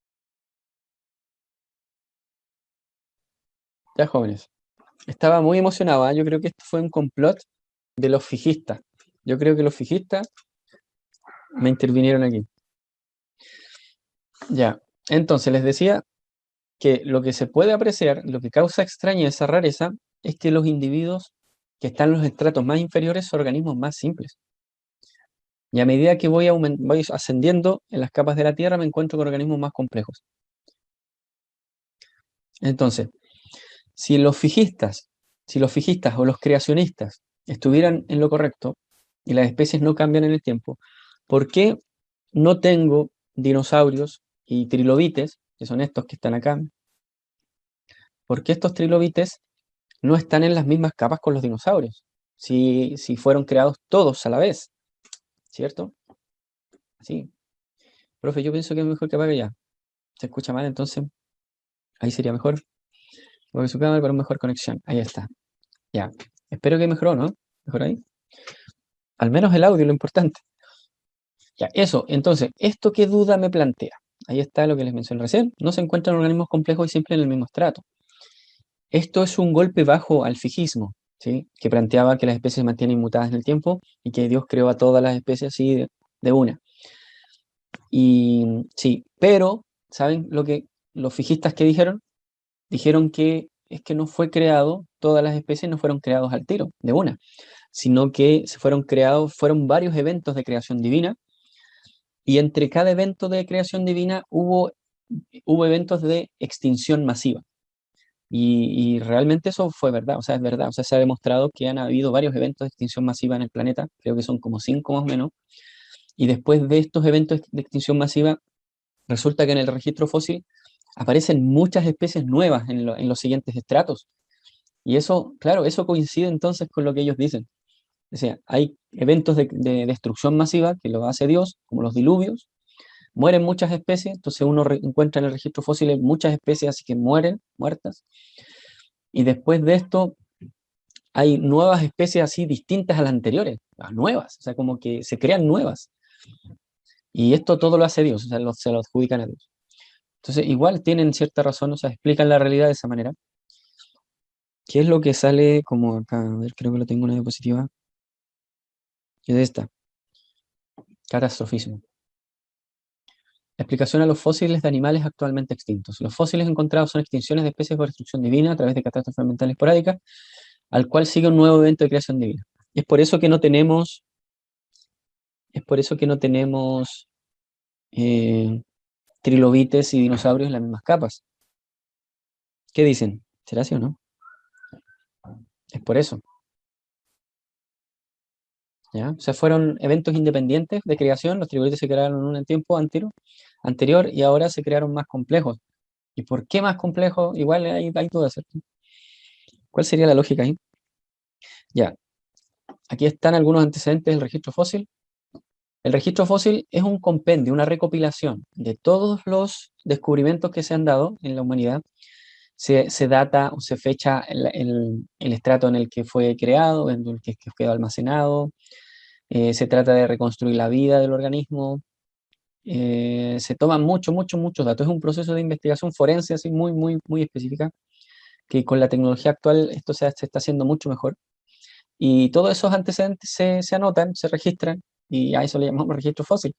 Ya, jóvenes, estaba muy emocionado, ¿eh? Yo creo que esto fue un complot de los fijistas. Yo creo que los fijistas me intervinieron aquí. Ya, entonces les decía que lo que se puede apreciar, lo que causa extrañeza, rareza, es que los individuos que están en los estratos más inferiores son organismos más simples. Y a medida que voy ascendiendo en las capas de la Tierra, me encuentro con organismos más complejos. Entonces, si los fijistas o los creacionistas estuvieran en lo correcto y las especies no cambian en el tiempo, ¿por qué no tengo dinosaurios y trilobites, que son estos que están acá? ¿Por qué estos trilobites no están en las mismas capas con los dinosaurios? Si fueron creados todos a la vez, ¿cierto? Sí. Profe, yo pienso que es mejor que apague ya. Se escucha mal, entonces ahí sería mejor. Porque su cámara para una mejor conexión. Ahí está. Ya. Espero que mejoró, ¿no? ¿Mejor ahí? Al menos el audio, lo importante. Ya, eso. Entonces, ¿esto qué duda me plantea? Ahí está lo que les mencioné recién. No se encuentran organismos complejos y simples en el mismo estrato. Esto es un golpe bajo al fijismo, ¿sí? Que planteaba que las especies se mantienen inmutadas en el tiempo y que Dios creó a todas las especies así de una. Y sí, pero, ¿saben lo que los fijistas que dijeron? Dijeron que es que no fue creado, todas las especies no fueron creados al tiro, de una. sino que fueron varios eventos de creación divina, y entre cada evento de creación divina hubo eventos de extinción masiva. Y realmente eso fue verdad, o sea, es verdad. O sea, se ha demostrado que han habido varios eventos de extinción masiva en el planeta, creo que son como 5 más o menos, y después de estos eventos de extinción masiva, resulta que en el registro fósil aparecen muchas especies nuevas en los siguientes estratos. Y eso, claro, eso coincide entonces con lo que ellos dicen. O sea, hay eventos de destrucción masiva que lo hace Dios, como los diluvios, mueren muchas especies, entonces uno encuentra en el registro fósil muchas especies así que muertas, y después de esto hay nuevas especies así distintas a las anteriores, las nuevas, o sea, como que se crean nuevas. Y esto todo lo hace Dios, o sea, se lo adjudican a Dios. Entonces, igual tienen cierta razón, o sea, explican la realidad de esa manera. ¿Qué es lo que sale como acá? A ver, creo que lo tengo en una diapositiva. Es esta, catastrofismo. Explicación a los fósiles de animales actualmente extintos. Los fósiles encontrados son extinciones de especies por destrucción divina a través de catástrofes ambientales esporádicas, al cual sigue un nuevo evento de creación divina. Es por eso que no tenemos, eh, trilobites y dinosaurios en las mismas capas. ¿Qué dicen? ¿Será así o no? Es por eso. ¿Ya? O sea, fueron eventos independientes de creación, los trilobites se crearon en un tiempo anterior y ahora se crearon más complejos. ¿Y por qué más complejos? Igual hay dudas, ¿cierto? ¿Cuál sería la lógica ahí? Ya, aquí están algunos antecedentes del registro fósil. El registro fósil es un compendio, una recopilación de todos los descubrimientos que se han dado en la humanidad. Se data o se fecha el estrato en el que fue creado, en el que quedó almacenado. Se trata de reconstruir la vida del organismo. Se toman muchos datos. Es un proceso de investigación forense así muy específica, que con la tecnología actual esto se está haciendo mucho mejor. Y todos esos antecedentes se anotan, se registran, y a eso le llamamos registro fósil.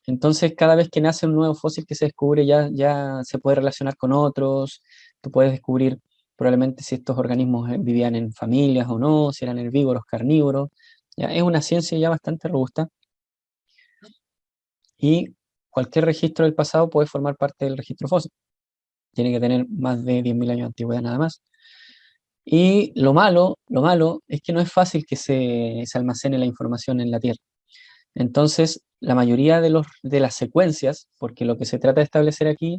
Entonces, cada vez que nace un nuevo fósil que se descubre, ya se puede relacionar con otros. Tú puedes descubrir probablemente si estos organismos vivían en familias o no, si eran herbívoros, carnívoros. Ya, es una ciencia ya bastante robusta, y cualquier registro del pasado puede formar parte del registro fósil. Tiene que tener más de 10.000 años de antigüedad nada más. Y lo malo es que no es fácil que se almacene la información en la Tierra. Entonces, la mayoría de las secuencias, porque lo que se trata de establecer aquí,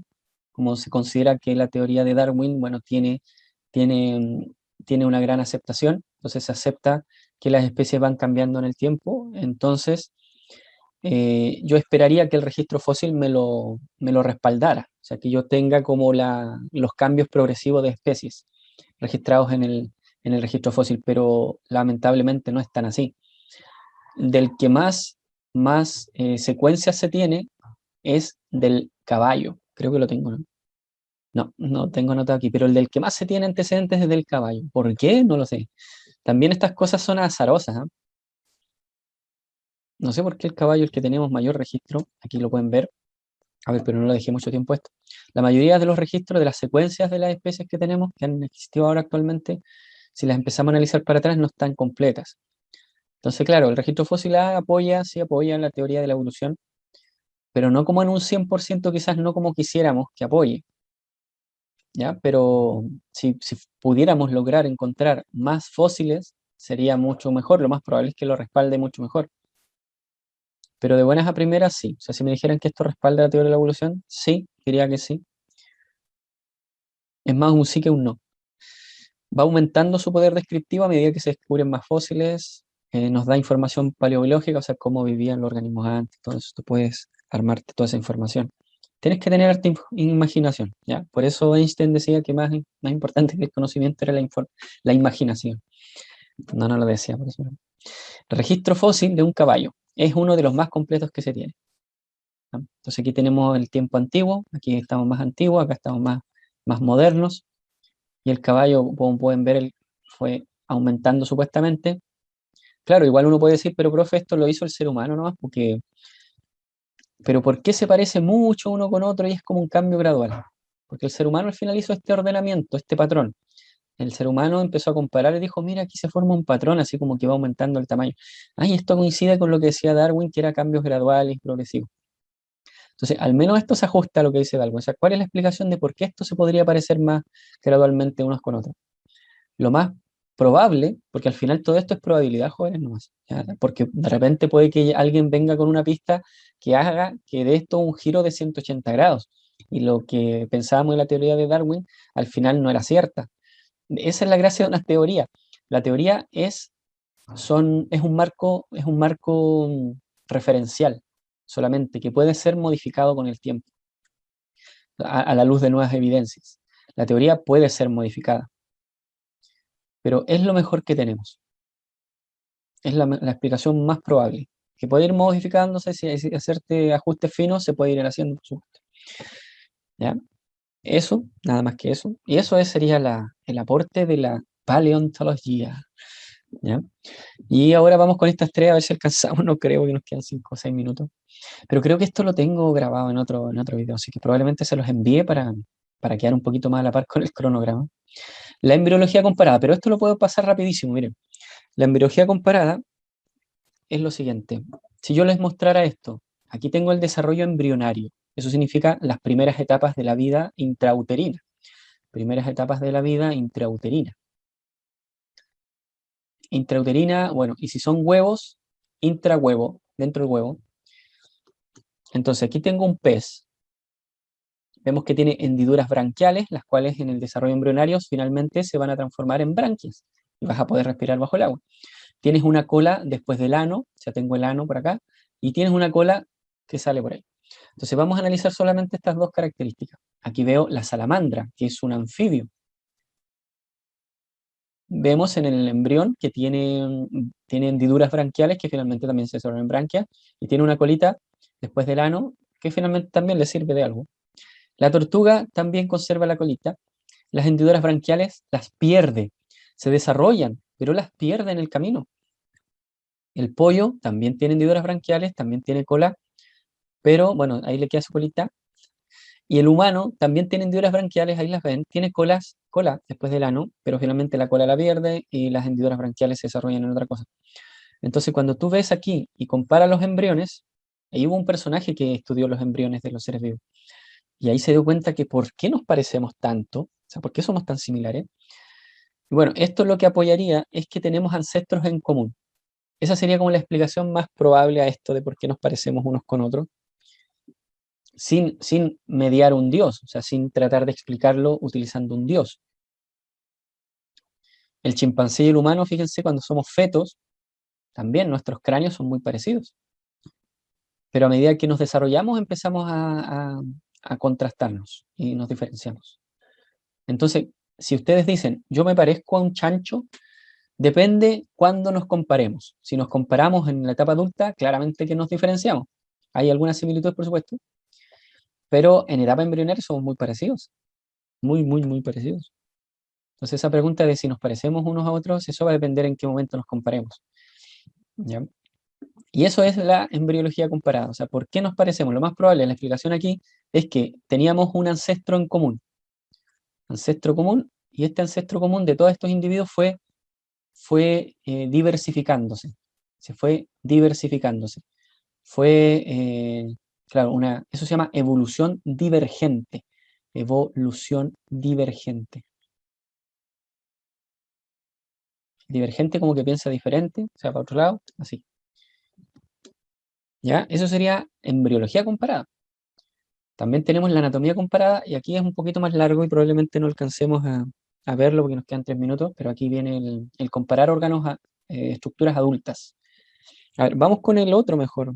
como se considera que la teoría de Darwin, bueno, tiene, tiene una gran aceptación, entonces se acepta que las especies van cambiando en el tiempo. Entonces, yo esperaría que el registro fósil me lo respaldara, o sea, que yo tenga como los cambios progresivos de especies registrados en el registro fósil, pero lamentablemente no es tan así. Del que más secuencias se tiene es del caballo, creo que lo tengo, ¿no? No tengo anotado aquí, pero el del que más se tiene antecedentes es del caballo. ¿Por qué? No lo sé. También estas cosas son azarosas, ¿ah? No sé por qué el caballo, el que tenemos mayor registro, aquí lo pueden ver. A ver, pero no lo dejé mucho tiempo esto. La mayoría de los registros de las secuencias de las especies que tenemos, que han existido ahora actualmente, si las empezamos a analizar para atrás, no están completas. Entonces, claro, el registro fósil sí apoya la teoría de la evolución, pero no como en un 100%, quizás no como quisiéramos que apoye, ¿ya? Pero si pudiéramos lograr encontrar más fósiles, sería mucho mejor, lo más probable es que lo respalde mucho mejor. Pero de buenas a primeras, sí. O sea, si me dijeran que esto respalda la teoría de la evolución, sí, diría que sí. Es más un sí que un no. Va aumentando su poder descriptivo a medida que se descubren más fósiles. Nos da información paleobiológica, o sea, cómo vivían los organismos antes, todo eso. Tú puedes armarte toda esa información. Tienes que tener harta imaginación, ¿ya? Por eso Einstein decía que más importante que el conocimiento era la imaginación. No lo decía, por eso. Registro fósil de un caballo. Es uno de los más completos que se tiene, ¿no? Entonces aquí tenemos el tiempo antiguo, aquí estamos más antiguos, acá estamos más modernos, y el caballo, como pueden ver, fue aumentando supuestamente. Claro, igual uno puede decir, pero profe, esto lo hizo el ser humano nomás, pero ¿por qué se parece mucho uno con otro y es como un cambio gradual? Porque el ser humano al final hizo este ordenamiento, este patrón. el ser humano empezó a comparar y dijo, mira, aquí se forma un patrón, así como que va aumentando el tamaño. Ay, esto coincide con lo que decía Darwin, que era cambios graduales y progresivos. Entonces, al menos esto se ajusta a lo que dice Darwin. O sea, ¿cuál es la explicación de por qué esto se podría parecer más gradualmente unos con otros? Lo más probable, porque al final todo esto es probabilidad, jóvenes, nomás, ¿ya? Porque de repente puede que alguien venga con una pista que haga que de esto un giro de 180 grados. Y lo que pensábamos en la teoría de Darwin, al final no era cierta. Esa es la gracia de una teoría. La teoría es un marco referencial solamente, que puede ser modificado con el tiempo, a la luz de nuevas evidencias. La teoría puede ser modificada, pero es lo mejor que tenemos. Es la explicación más probable. Que puede ir modificándose, si hacerte ajustes finos, se puede ir haciendo, por supuesto. ¿Ya? Eso, nada más que eso. Y eso sería el aporte de la paleontología. ¿Ya? Y ahora vamos con estas tres, a ver si alcanzamos. No creo que nos quedan 5 o 6 minutos. Pero creo que esto lo tengo grabado en otro video, así que probablemente se los envíe para quedar un poquito más a la par con el cronograma. La embriología comparada, pero esto lo puedo pasar rapidísimo, miren. La embriología comparada es lo siguiente. Si yo les mostrara esto, aquí tengo el desarrollo embrionario. Eso significa las primeras etapas de la vida intrauterina. Primeras etapas de la vida intrauterina. Intrauterina, bueno, y si son huevos, intrahuevo, dentro del huevo. Entonces aquí tengo un pez. Vemos que tiene hendiduras branquiales, las cuales en el desarrollo embrionario finalmente se van a transformar en branquias y vas a poder respirar bajo el agua. Tienes una cola después del ano, ya tengo el ano por acá, y tienes una cola que sale por ahí. Entonces vamos a analizar solamente estas dos características. Aquí veo la salamandra, que es un anfibio. Vemos en el embrión que tiene hendiduras branquiales que finalmente también se desarrollan en branquias y tiene una colita después del ano que finalmente también le sirve de algo. La tortuga también conserva la colita. Las hendiduras branquiales las pierde, se desarrollan, pero las pierde en el camino. El pollo también tiene hendiduras branquiales, también tiene cola, pero bueno, ahí le queda su colita. Y el humano también tiene hendiduras branquiales, ahí las ven, tiene cola después del ano, pero finalmente la cola la pierde y las hendiduras branquiales se desarrollan en otra cosa. Entonces, cuando tú ves aquí y comparas los embriones, ahí hubo un personaje que estudió los embriones de los seres vivos. Y ahí se dio cuenta que por qué nos parecemos tanto, o sea, por qué somos tan similares. Y bueno, esto lo que apoyaría es que tenemos ancestros en común. Esa sería como la explicación más probable a esto de por qué nos parecemos unos con otros, sin mediar un dios, o sea, sin tratar de explicarlo utilizando un dios. El chimpancé y el humano, fíjense, cuando somos fetos, también nuestros cráneos son muy parecidos. Pero a medida que nos desarrollamos empezamos a contrastarnos y nos diferenciamos. Entonces, si ustedes dicen, yo me parezco a un chancho, depende cuándo nos comparemos. Si nos comparamos en la etapa adulta, claramente que nos diferenciamos. Hay algunas similitudes, por supuesto, pero en etapa embrionaria somos muy parecidos. Muy, muy, muy parecidos. Entonces, esa pregunta de si nos parecemos unos a otros, eso va a depender en qué momento nos comparemos. ¿Ya? Y eso es la embriología comparada. O sea, ¿por qué nos parecemos? Lo más probable, la explicación aquí, es que teníamos un ancestro en común. Ancestro común, y este ancestro común de todos estos individuos fue diversificándose. Se fue diversificándose. Fue, claro, eso se llama evolución divergente. Evolución divergente. Divergente como que piensa diferente, o sea, para otro lado, así. ¿Ya? Eso sería embriología comparada. También tenemos la anatomía comparada, y aquí es un poquito más largo y probablemente no alcancemos a verlo porque nos quedan 3 minutos, pero aquí viene el comparar órganos a estructuras adultas. A ver, vamos con el otro mejor,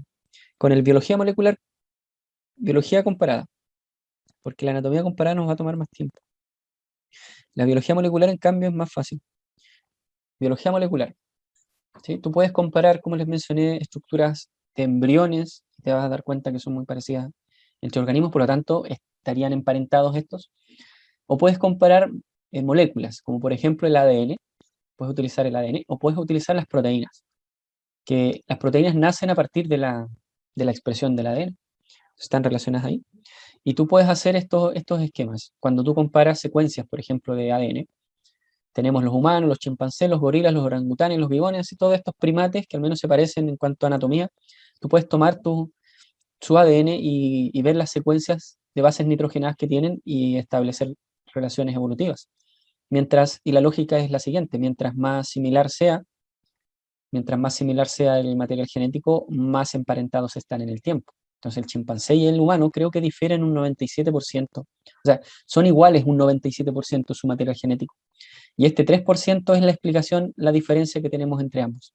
con el biología molecular, biología comparada, porque la anatomía comparada nos va a tomar más tiempo. La biología molecular, en cambio, es más fácil. Biología molecular, ¿sí? Tú puedes comparar, como les mencioné, estructuras de embriones, y te vas a dar cuenta que son muy parecidas entre organismos, por lo tanto, estarían emparentados estos. O puedes comparar moléculas, como por ejemplo el ADN, puedes utilizar el ADN, o puedes utilizar las proteínas, que las proteínas nacen a partir de la expresión del ADN, están relacionadas ahí. Y tú puedes hacer estos esquemas. Cuando tú comparas secuencias, por ejemplo, de ADN, Tenemos los humanos, los chimpancés, los gorilas, los orangutanes, los bigones y todos estos primates que al menos se parecen en cuanto a anatomía. Tú puedes tomar su ADN y ver las secuencias de bases nitrogenadas que tienen y establecer relaciones evolutivas. Y la lógica es la siguiente: mientras más similar sea el material genético, más emparentados están en el tiempo. Entonces el chimpancé y el humano creo que difieren un 97%. O sea, son iguales un 97% su material genético. Y este 3% es la explicación, la diferencia que tenemos entre ambos.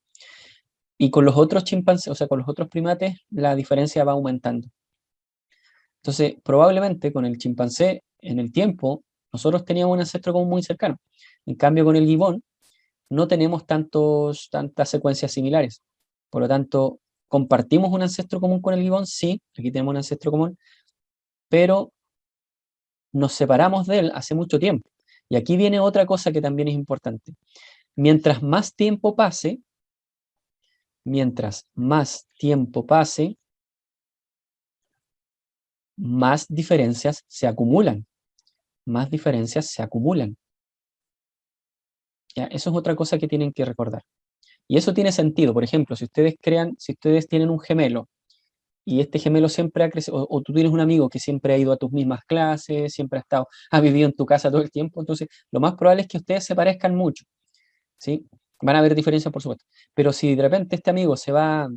Y con los otros chimpancés, o sea, con los otros primates, la diferencia va aumentando. Entonces, probablemente con el chimpancé, en el tiempo, nosotros teníamos un ancestro común muy cercano. En cambio, con el gibón, no tenemos tantas secuencias similares. Por lo tanto, ¿compartimos un ancestro común con el gibón? Sí, aquí tenemos un ancestro común, pero nos separamos de él hace mucho tiempo. Y aquí viene otra cosa que también es importante. Mientras más tiempo pase, más diferencias se acumulan. Más diferencias se acumulan. ¿Ya? Eso es otra cosa que tienen que recordar. Y eso tiene sentido. Por ejemplo, si ustedes tienen un gemelo y este gemelo siempre ha crecido, o tú tienes un amigo que siempre ha ido a tus mismas clases, ha vivido en tu casa todo el tiempo, entonces lo más probable es que ustedes se parezcan mucho, ¿sí? Van a haber diferencias, por supuesto. Pero si de repente este amigo se va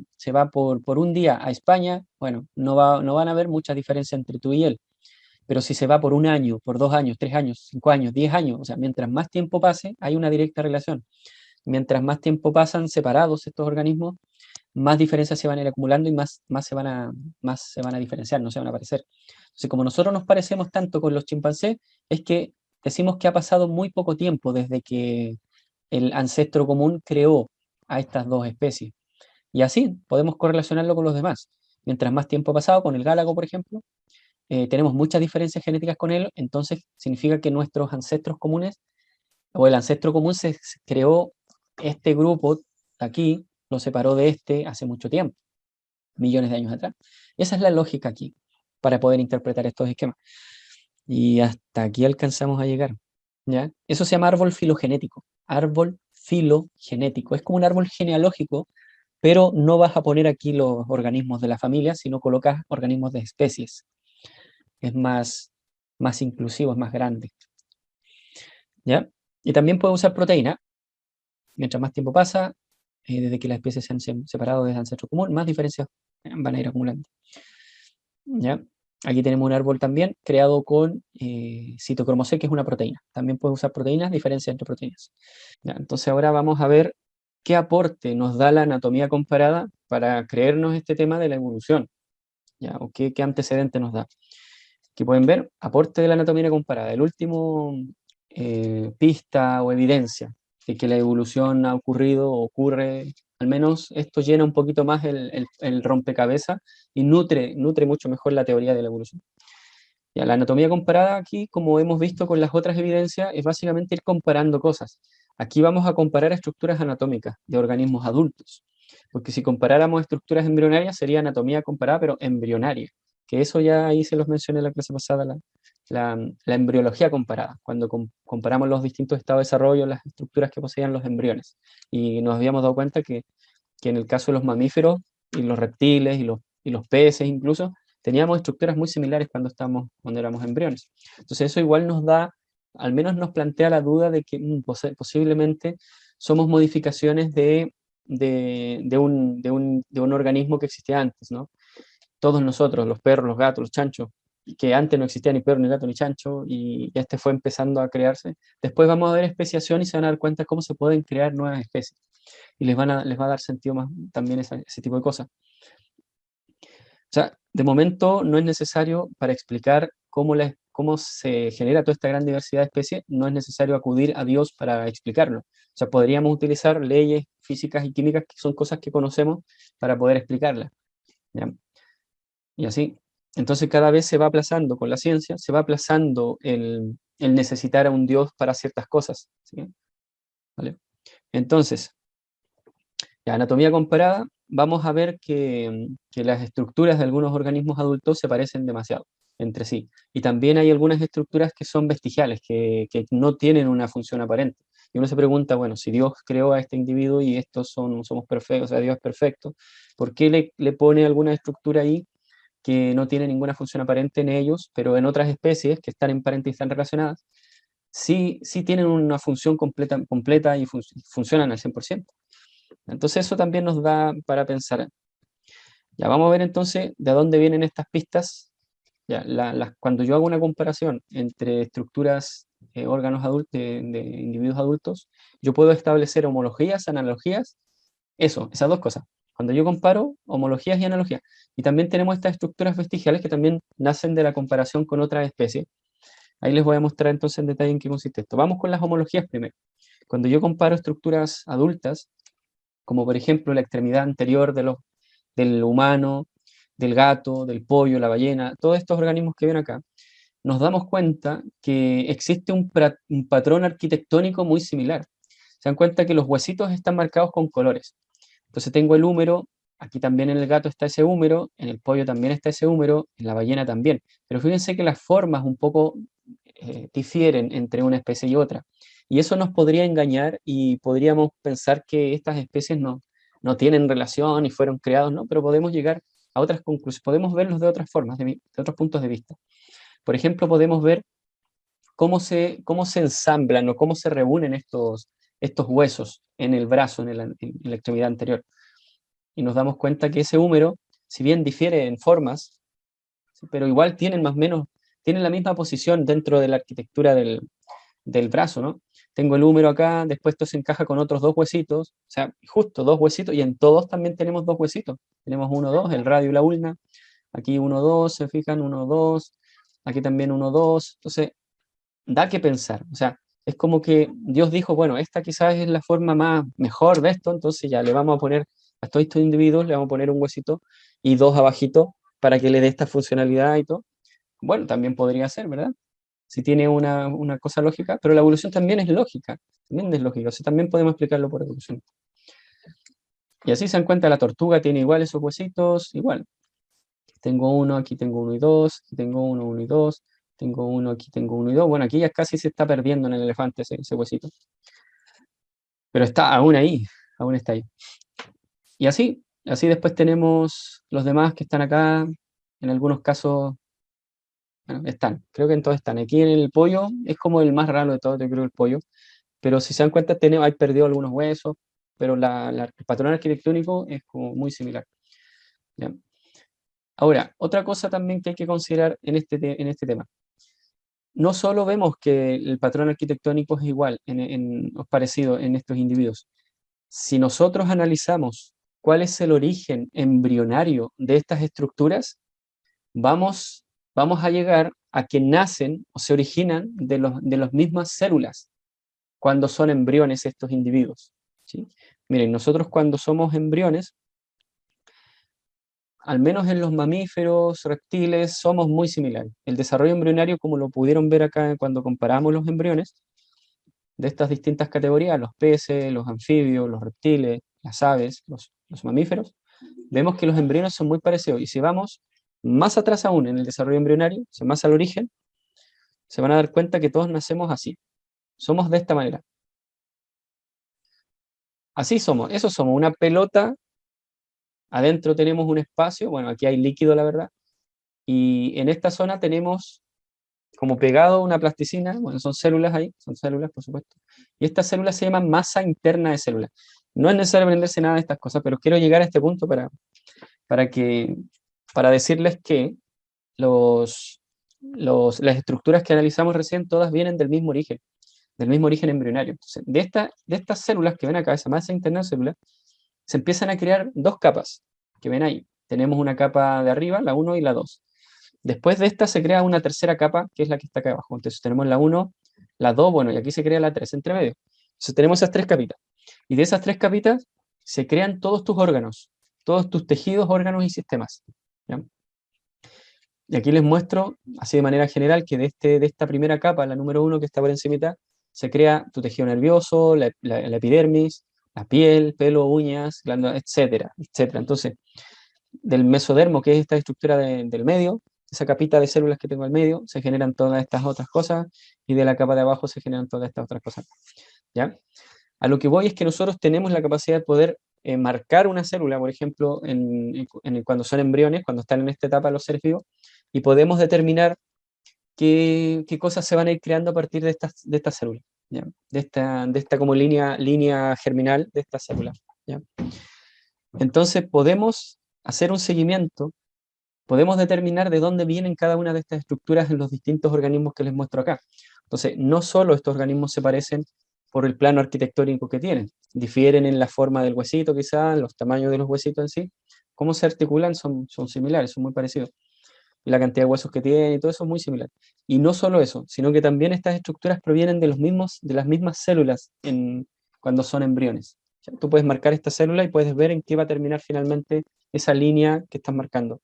por un día a España, bueno, no van a haber muchas diferencias entre tú y él. Pero si se va por un año, por 2 años, 3 años, 5 años, 10 años, o sea, mientras más tiempo pase, hay una directa relación. Mientras más tiempo pasan separados estos organismos, más diferencias se van a ir acumulando y más se van a diferenciar, no se van a parecer. Entonces, como nosotros nos parecemos tanto con los chimpancés, es que decimos que ha pasado muy poco tiempo desde que el ancestro común creó a estas dos especies. Y así podemos correlacionarlo con los demás. Mientras más tiempo ha pasado, con el gálago, por ejemplo, tenemos muchas diferencias genéticas con él, entonces significa que nuestros ancestros comunes, o el ancestro común se creó este grupo aquí, lo separó de este hace mucho tiempo, millones de años atrás. Esa es la lógica aquí, para poder interpretar estos esquemas. Y hasta aquí alcanzamos a llegar, ¿ya? Eso se llama árbol filogenético. Árbol filogenético. Es como un árbol genealógico, pero no vas a poner aquí los organismos de la familia, sino colocas organismos de especies. Es más inclusivo, es más grande, ¿ya? Y también puede usar proteína. Mientras más tiempo pasa, desde que las especies se han separado desde el ancestro común, más diferencias van a ir acumulando, ¿ya? Aquí tenemos un árbol también creado con citocromo C, que es una proteína. También puede usar proteínas, diferencias entre proteínas. ¿Ya? Entonces ahora vamos a ver qué aporte nos da la anatomía comparada para creernos este tema de la evolución, ¿ya? O qué antecedente nos da. Aquí pueden ver, aporte de la anatomía comparada, el último pista o evidencia de que la evolución ha ocurrido o ocurre. Al menos esto llena un poquito más el rompecabezas y nutre mucho mejor la teoría de la evolución. Ya, la anatomía comparada aquí, como hemos visto con las otras evidencias, es básicamente ir comparando cosas. Aquí vamos a comparar estructuras anatómicas de organismos adultos, porque si comparáramos estructuras embrionarias sería anatomía comparada, pero embrionaria, que eso ya ahí se los mencioné en la clase pasada, la embriología comparada, cuando comparamos los distintos estados de desarrollo, las estructuras que poseían los embriones. Y nos habíamos dado cuenta que en el caso de los mamíferos y los reptiles y los peces incluso, teníamos estructuras muy similares cuando éramos embriones. Entonces eso igual nos da, al menos nos plantea la duda de que posiblemente somos modificaciones de un organismo que existía antes, ¿no? Todos nosotros, los perros, los gatos, los chanchos, que antes no existía ni perro, ni gato, ni chancho, y este fue empezando a crearse. Después vamos a ver especiación y se van a dar cuenta cómo se pueden crear nuevas especies. Y les va a dar sentido más también ese tipo de cosas. O sea, de momento no es necesario para explicar cómo se genera toda esta gran diversidad de especies, no es necesario acudir a Dios para explicarlo. O sea, podríamos utilizar leyes físicas y químicas que son cosas que conocemos para poder explicarlas, ¿ya? Y así. Entonces cada vez se va aplazando con la ciencia, se va aplazando el necesitar a un Dios para ciertas cosas, ¿sí? ¿Vale? Entonces, la anatomía comparada, vamos a ver que las estructuras de algunos organismos adultos se parecen demasiado entre sí. Y también hay algunas estructuras que son vestigiales, que no tienen una función aparente. Y uno se pregunta, bueno, si Dios creó a este individuo y estos somos perfectos, o sea, Dios es perfecto, ¿por qué le pone alguna estructura ahí que no tiene ninguna función aparente en ellos, pero en otras especies que están emparentadas y están relacionadas, sí tienen una función completa y funcionan al 100%? Entonces eso también nos da para pensar. Ya vamos a ver entonces de dónde vienen estas pistas. Ya, cuando yo hago una comparación entre estructuras, órganos adultos, de individuos adultos, yo puedo establecer homologías, analogías, esas dos cosas. Cuando yo comparo homologías y analogías. Y también tenemos estas estructuras vestigiales que también nacen de la comparación con otras especies. Ahí les voy a mostrar entonces en detalle en qué consiste esto. Vamos con las homologías primero. Cuando yo comparo estructuras adultas, como por ejemplo la extremidad anterior del humano, del gato, del pollo, la ballena, todos estos organismos que ven acá, nos damos cuenta que existe un patrón arquitectónico muy similar. Se dan cuenta que los huesitos están marcados con colores. Entonces tengo el húmero, aquí también en el gato está ese húmero, en el pollo también está ese húmero, en la ballena también. Pero fíjense que las formas un poco difieren entre una especie y otra. Y eso nos podría engañar y podríamos pensar que estas especies no tienen relación y fueron creados, ¿no? Pero podemos llegar a otras conclusiones, podemos verlos de otras formas, de otros puntos de vista. Por ejemplo, podemos ver cómo se ensamblan o cómo se reúnen estos huesos en el brazo, en la extremidad anterior. Y nos damos cuenta que ese húmero, si bien difiere en formas, pero igual tienen la misma posición dentro de la arquitectura del brazo, ¿no? Tengo el húmero acá, después esto se encaja con otros dos huesitos, o sea, justo dos huesitos, y en todos también tenemos dos huesitos. Tenemos uno, dos, el radio y la ulna. Aquí uno, dos, se fijan, uno, dos. Aquí también uno, dos. Entonces, da que pensar. O sea, es como que Dios dijo, bueno, esta quizás es la forma mejor de esto, entonces ya le vamos a poner a todos estos individuos, le vamos a poner un huesito y dos abajito para que le dé esta funcionalidad y todo. Bueno, también podría ser, ¿verdad? Si tiene una cosa lógica, pero la evolución también es lógica, o sea, también podemos explicarlo por evolución. Y así se dan cuenta, la tortuga tiene igual esos huesitos, igual. Tengo uno, aquí tengo uno y dos, aquí tengo uno, uno y dos, tengo uno, aquí tengo uno y dos. Bueno, aquí ya casi se está perdiendo en el elefante ese huesito. Pero está aún ahí, aún está ahí. Y así después tenemos los demás que están acá, en algunos casos, bueno, están, creo que en todos están. Aquí en el pollo es como el más raro de todos, yo creo, el pollo. Pero si se dan cuenta, hay perdido algunos huesos, pero el patrón arquitectónico es como muy similar. ¿Ya? Ahora, otra cosa también que hay que considerar en este tema. No solo vemos que el patrón arquitectónico es igual, o parecido en estos individuos. Si nosotros analizamos cuál es el origen embrionario de estas estructuras, vamos a llegar a que nacen o se originan de las mismas células cuando son embriones estos individuos, ¿sí? Miren, nosotros cuando somos embriones, al menos en los mamíferos, reptiles, somos muy similares. El desarrollo embrionario, como lo pudieron ver acá cuando comparamos los embriones de estas distintas categorías, los peces, los anfibios, los reptiles, las aves, los mamíferos, vemos que los embriones son muy parecidos. Y si vamos más atrás aún en el desarrollo embrionario, o sea, más al origen, se van a dar cuenta que todos nacemos así. Somos de esta manera. Así somos, eso somos, una pelota, adentro tenemos un espacio, bueno, aquí hay líquido, la verdad, y en esta zona tenemos como pegado una plasticina, bueno, son células ahí, son células, por supuesto, y estas células se llaman masa interna de células. No es necesario aprenderse nada de estas cosas, pero quiero llegar a este punto para decirles que las estructuras que analizamos recién, todas vienen del mismo origen embrionario. Entonces, de estas células que ven acá, esa masa interna de células, se empiezan a crear dos capas que ven ahí. Tenemos una capa de arriba, la 1 y la 2. Después de esta se crea una tercera capa, que es la que está acá abajo. Entonces tenemos la 1, la 2, bueno, y aquí se crea la 3 entre medio. Entonces tenemos esas tres capitas. Y de esas tres capitas se crean todos tus órganos, todos tus tejidos, órganos y sistemas. ¿Ya? Y aquí les muestro, así de manera general, que de esta primera capa, la número 1 que está por encimita, se crea tu tejido nervioso, la epidermis, la piel, pelo, uñas, glándulas, etcétera, etcétera. Entonces, del mesodermo, que es esta estructura del medio, esa capita de células que tengo al medio, se generan todas estas otras cosas, y de la capa de abajo se generan todas estas otras cosas, ¿ya? A lo que voy es que nosotros tenemos la capacidad de poder marcar una célula, por ejemplo, cuando son embriones, cuando están en esta etapa los seres vivos, y podemos determinar qué cosas se van a ir creando a partir de estas células, ¿ya? De esta como línea germinal de estas células, ¿ya? Entonces podemos hacer un seguimiento, podemos determinar de dónde vienen cada una de estas estructuras en los distintos organismos que les muestro acá. Entonces, no solo estos organismos se parecen por el plano arquitectónico que tienen, difieren en la forma del huesito quizás, los tamaños de los huesitos en sí, cómo se articulan son similares, son muy parecidos. Y la cantidad de huesos que tienen y todo eso es muy similar. Y no solo eso, sino que también estas estructuras provienen de las mismas células cuando son embriones. ¿Ya? Tú puedes marcar esta célula y puedes ver en qué va a terminar finalmente esa línea que estás marcando.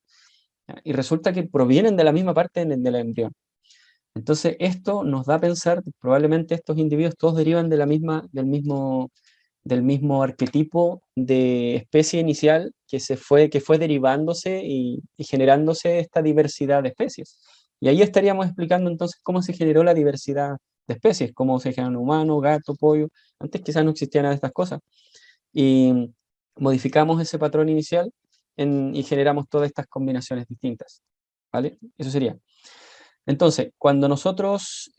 ¿Ya? Y resulta que provienen de la misma parte del embrión. Entonces, esto nos da a pensar que probablemente estos individuos todos derivan del mismo arquetipo de especie inicial que fue derivándose y generándose esta diversidad de especies. Y ahí estaríamos explicando entonces cómo se generó la diversidad de especies, cómo se generan humano, gato, pollo. Antes quizás no existían nada de estas cosas. Y modificamos ese patrón inicial y generamos todas estas combinaciones distintas. ¿Vale? Eso sería. Entonces, cuando nosotros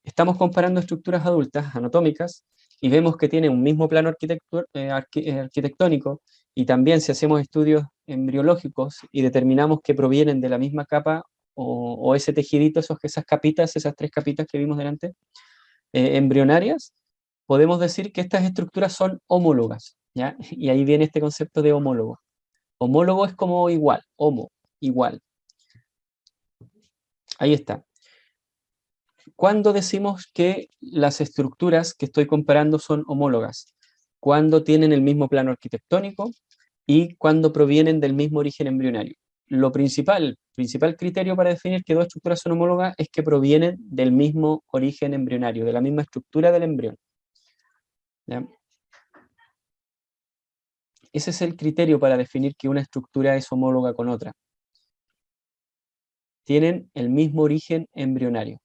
estamos comparando estructuras adultas, anatómicas, y vemos que tienen un mismo plano arquitectónico, y también si hacemos estudios embriológicos y determinamos que provienen de la misma capa o ese tejidito, esas capitas, esas tres capitas que vimos delante, embrionarias, podemos decir que estas estructuras son homólogas, ¿ya? Y ahí viene este concepto de homólogo. Homólogo es como igual, homo, igual. Ahí está. ¿Cuándo decimos que las estructuras que estoy comparando son homólogas? Cuando tienen el mismo plano arquitectónico y cuando provienen del mismo origen embrionario. El principal criterio para definir que dos estructuras son homólogas es que provienen del mismo origen embrionario, de la misma estructura del embrión. ¿Ya? Ese es el criterio para definir que una estructura es homóloga con otra. Tienen el mismo origen embrionario.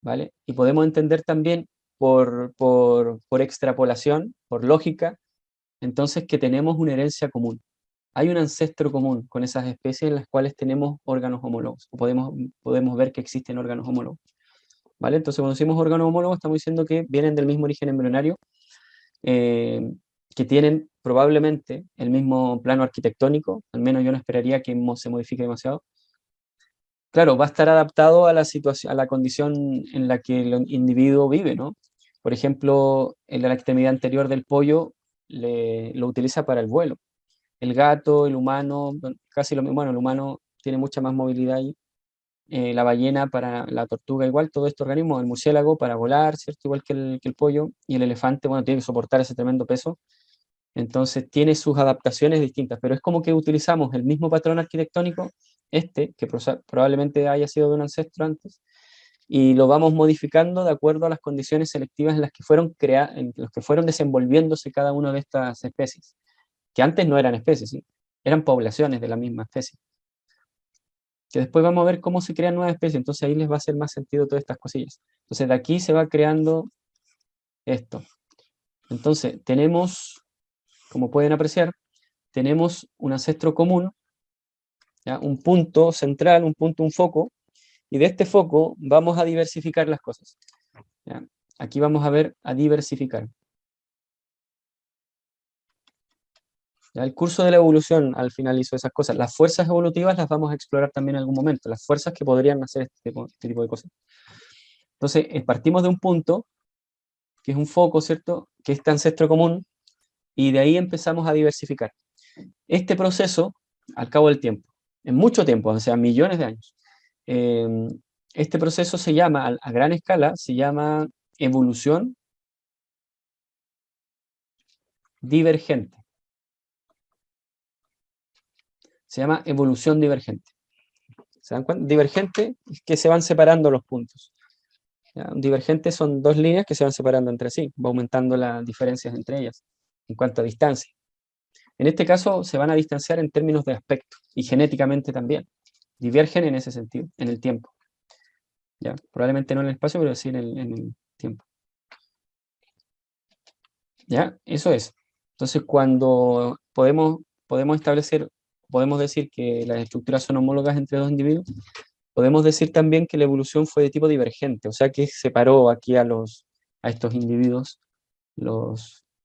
¿Vale? Y podemos entender también por extrapolación, por lógica, entonces que tenemos una herencia común. Hay un ancestro común con esas especies en las cuales tenemos órganos homólogos, o podemos ver que existen órganos homólogos. ¿Vale? Entonces cuando decimos órganos homólogos estamos diciendo que vienen del mismo origen embrionario, que tienen probablemente el mismo plano arquitectónico, al menos yo no esperaría que se modifique demasiado. Claro, va a estar adaptado a la situación, a la condición en la que el individuo vive, ¿no? Por ejemplo, la extremidad anterior del pollo lo utiliza para el vuelo. El gato, el humano, casi lo mismo. Bueno, el humano tiene mucha más movilidad ahí. La ballena para la tortuga igual, todo este organismo, el murciélago para volar, ¿cierto? Igual que el pollo. Y el elefante, bueno, tiene que soportar ese tremendo peso. Entonces tiene sus adaptaciones distintas, pero es como que utilizamos el mismo patrón arquitectónico, que probablemente haya sido de un ancestro antes, y lo vamos modificando de acuerdo a las condiciones selectivas en las que en las que fueron desenvolviéndose cada una de estas especies, que antes no eran especies, ¿sí? Eran poblaciones de la misma especie. Que después vamos a ver cómo se crean nuevas especies, entonces ahí les va a hacer más sentido todas estas cosillas. Entonces de aquí se va creando esto. Entonces tenemos, como pueden apreciar, tenemos un ancestro común, ¿ya? Un punto central, un foco, y de este foco vamos a diversificar las cosas. ¿Ya? Aquí vamos a ver a diversificar. ¿Ya? El curso de la evolución al final hizo esas cosas. Las fuerzas evolutivas las vamos a explorar también en algún momento, las fuerzas que podrían hacer este tipo de cosas. Entonces, partimos de un punto, que es un foco, ¿cierto? Que es este ancestro común, y de ahí empezamos a diversificar. Este proceso, al cabo del tiempo, en mucho tiempo, o sea, millones de años, este proceso se llama, a gran escala, se llama evolución divergente. Se llama evolución divergente. ¿Se dan cuenta? Divergente es que se van separando los puntos. ¿Ya? Divergentes son dos líneas que se van separando entre sí, va aumentando las diferencias entre ellas en cuanto a distancia. En este caso se van a distanciar en términos de aspecto y genéticamente también. divergen en ese sentido, en el tiempo. ¿Ya? Probablemente no en el espacio, pero sí en el tiempo. ¿Ya? Eso es. Entonces, cuando podemos establecer, podemos decir que las estructuras son homólogas entre dos individuos, podemos decir también que la evolución fue de tipo divergente, o sea que separó aquí a estos individuos,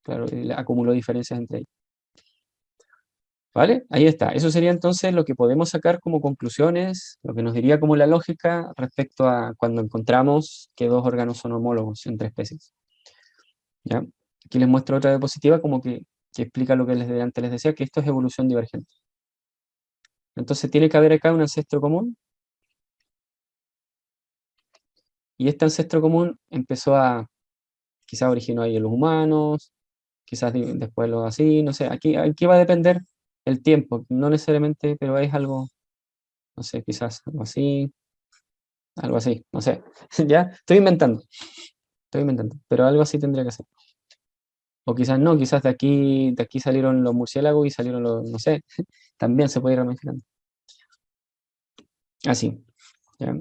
claro, acumuló diferencias entre ellos. ¿Vale? Ahí está. Eso sería entonces lo que podemos sacar como conclusiones, lo que nos diría como la lógica respecto a cuando encontramos que dos órganos son homólogos entre especies. ¿Ya? Aquí les muestro otra diapositiva como que explica lo que antes les decía, que esto es evolución divergente. Entonces tiene que haber acá un ancestro común, y este ancestro común empezó quizás originó ahí en los humanos, quizás después los así, no sé, aquí va a depender el tiempo, no necesariamente, pero es algo, no sé, quizás algo así, no sé, ya, estoy inventando, pero algo así tendría que ser. O quizás no, quizás de aquí salieron los murciélagos y salieron no sé, también se puede ir ramificando. Así, ¿ya?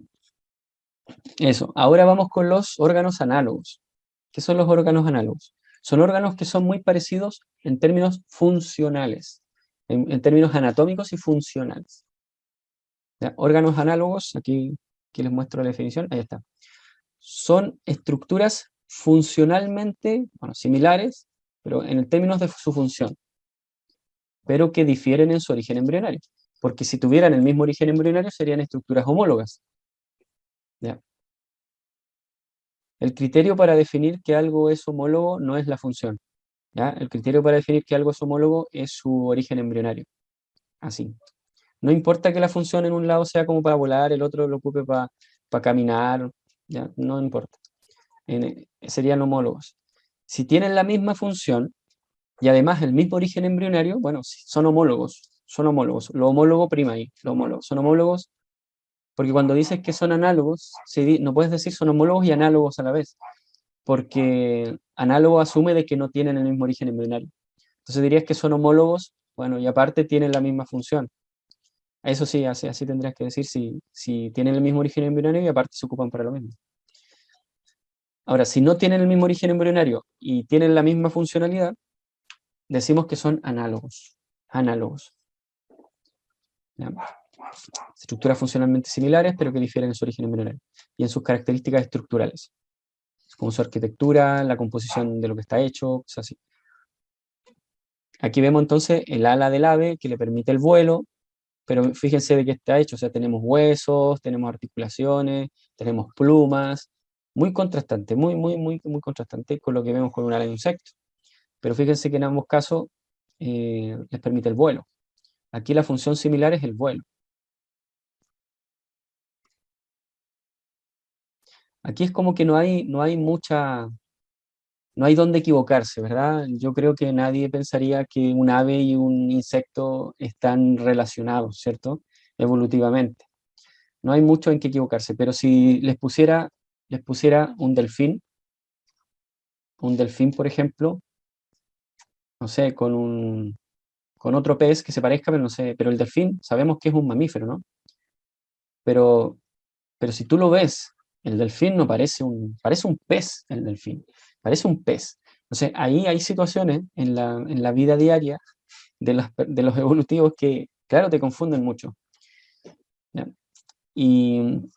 Eso. Ahora vamos con los órganos análogos. ¿Qué son los órganos análogos? Son órganos que son muy parecidos en términos funcionales, en términos anatómicos y funcionales. ¿Ya? Órganos análogos, aquí les muestro la definición, ahí está. Son estructuras funcionalmente, bueno, similares, pero en términos de su función, pero que difieren en su origen embrionario. Porque si tuvieran el mismo origen embrionario serían estructuras homólogas. ¿Ya? El criterio para definir que algo es homólogo no es la función. ¿Ya? El criterio para definir que algo es homólogo es su origen embrionario. Así. No importa que la función en un lado sea como para volar, el otro lo ocupe para caminar, ¿ya? No importa. Serían homólogos. Si tienen la misma función y además el mismo origen embrionario, bueno, son homólogos. Son homólogos. Lo homólogo prima ahí. Lo homólogo. Son homólogos porque cuando dices que son análogos, no puedes decir son homólogos y análogos a la vez, porque análogo asume de que no tienen el mismo origen embrionario. Entonces dirías que son homólogos, bueno, y aparte tienen la misma función. Eso sí, así tendrías que decir si tienen el mismo origen embrionario y aparte se ocupan para lo mismo. Ahora, si no tienen el mismo origen embrionario y tienen la misma funcionalidad, decimos que son análogos. Análogos. ¿Ya? Estructuras funcionalmente similares, pero que difieren en su origen embrionario y en sus características estructurales, como su arquitectura, la composición de lo que está hecho, cosas así. Aquí vemos entonces el ala del ave que le permite el vuelo, pero fíjense de qué está hecho, o sea, tenemos huesos, tenemos articulaciones, tenemos plumas, muy contrastante, muy contrastante con lo que vemos con un ala de insecto. Pero fíjense que en ambos casos les permite el vuelo. Aquí la función similar es el vuelo. Aquí es como que no hay mucha, no hay dónde equivocarse, ¿verdad? Yo creo que nadie pensaría que un ave y un insecto están relacionados, ¿cierto? Evolutivamente. No hay mucho en qué equivocarse, pero si les pusiera un delfín, por ejemplo, no sé, con otro pez que se parezca, pero no sé, pero el delfín sabemos que es un mamífero, ¿no? Pero, pero si tú lo ves, el delfín no parece un pez, el delfín, parece un pez. Entonces, ahí hay situaciones en la vida diaria de los evolutivos que, claro, te confunden mucho. ¿Ya? ¿Y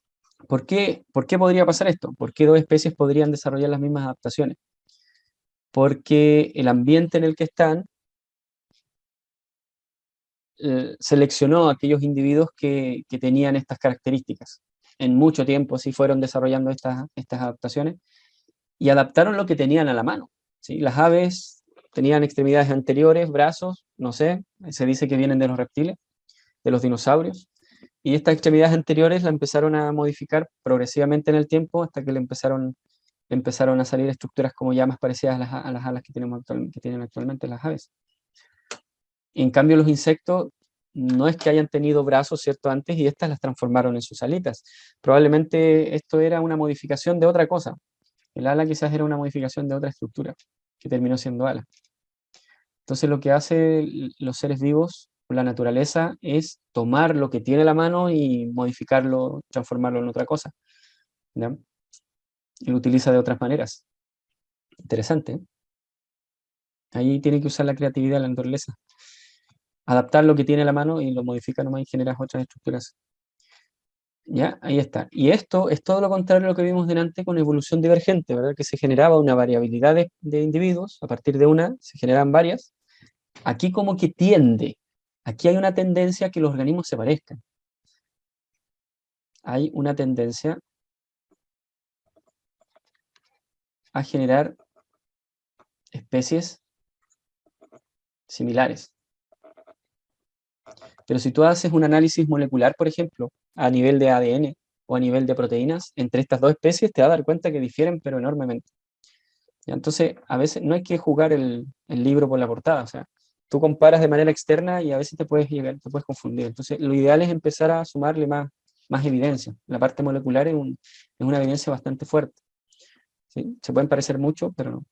por qué podría pasar esto? ¿Por qué dos especies podrían desarrollar las mismas adaptaciones? Porque el ambiente en el que están seleccionó a aquellos individuos que tenían estas características. En mucho tiempo sí fueron desarrollando estas adaptaciones y adaptaron lo que tenían a la mano. ¿Sí? Las aves tenían extremidades anteriores, brazos, no sé, se dice que vienen de los reptiles, de los dinosaurios, y estas extremidades anteriores la empezaron a modificar progresivamente en el tiempo hasta que empezaron a salir estructuras como ya más parecidas a las alas que tienen actualmente las aves. En cambio, los insectos no es que hayan tenido brazos, ¿cierto? Antes y estas las transformaron en sus alitas. Probablemente esto era una modificación de otra cosa. El ala quizás era una modificación de otra estructura que terminó siendo ala. Entonces lo que hacen los seres vivos con la naturaleza es tomar lo que tiene la mano y modificarlo, transformarlo en otra cosa, ¿ya? Y lo utiliza de otras maneras. Interesante, ¿eh? Ahí tiene que usar la creatividad de la naturaleza. Adaptar lo que tiene la mano y lo modifica nomás y genera otras estructuras. ¿Ya? Ahí está. Y esto es todo lo contrario a lo que vimos delante con evolución divergente, ¿verdad? Que se generaba una variabilidad de individuos, a partir de una se generan varias. Aquí como que tiende, aquí hay una tendencia a que los organismos se parezcan. Hay una tendencia a generar especies similares. Pero si tú haces un análisis molecular, por ejemplo, a nivel de ADN o a nivel de proteínas, entre estas dos especies te vas a dar cuenta que difieren, pero enormemente. ¿Ya? Entonces, a veces no hay que jugar el libro por la portada, o sea, tú comparas de manera externa y a veces te puedes llegar, te puedes confundir. Entonces, lo ideal es empezar a sumarle más evidencia. La parte molecular es una evidencia bastante fuerte, ¿sí? Se pueden parecer mucho, pero no.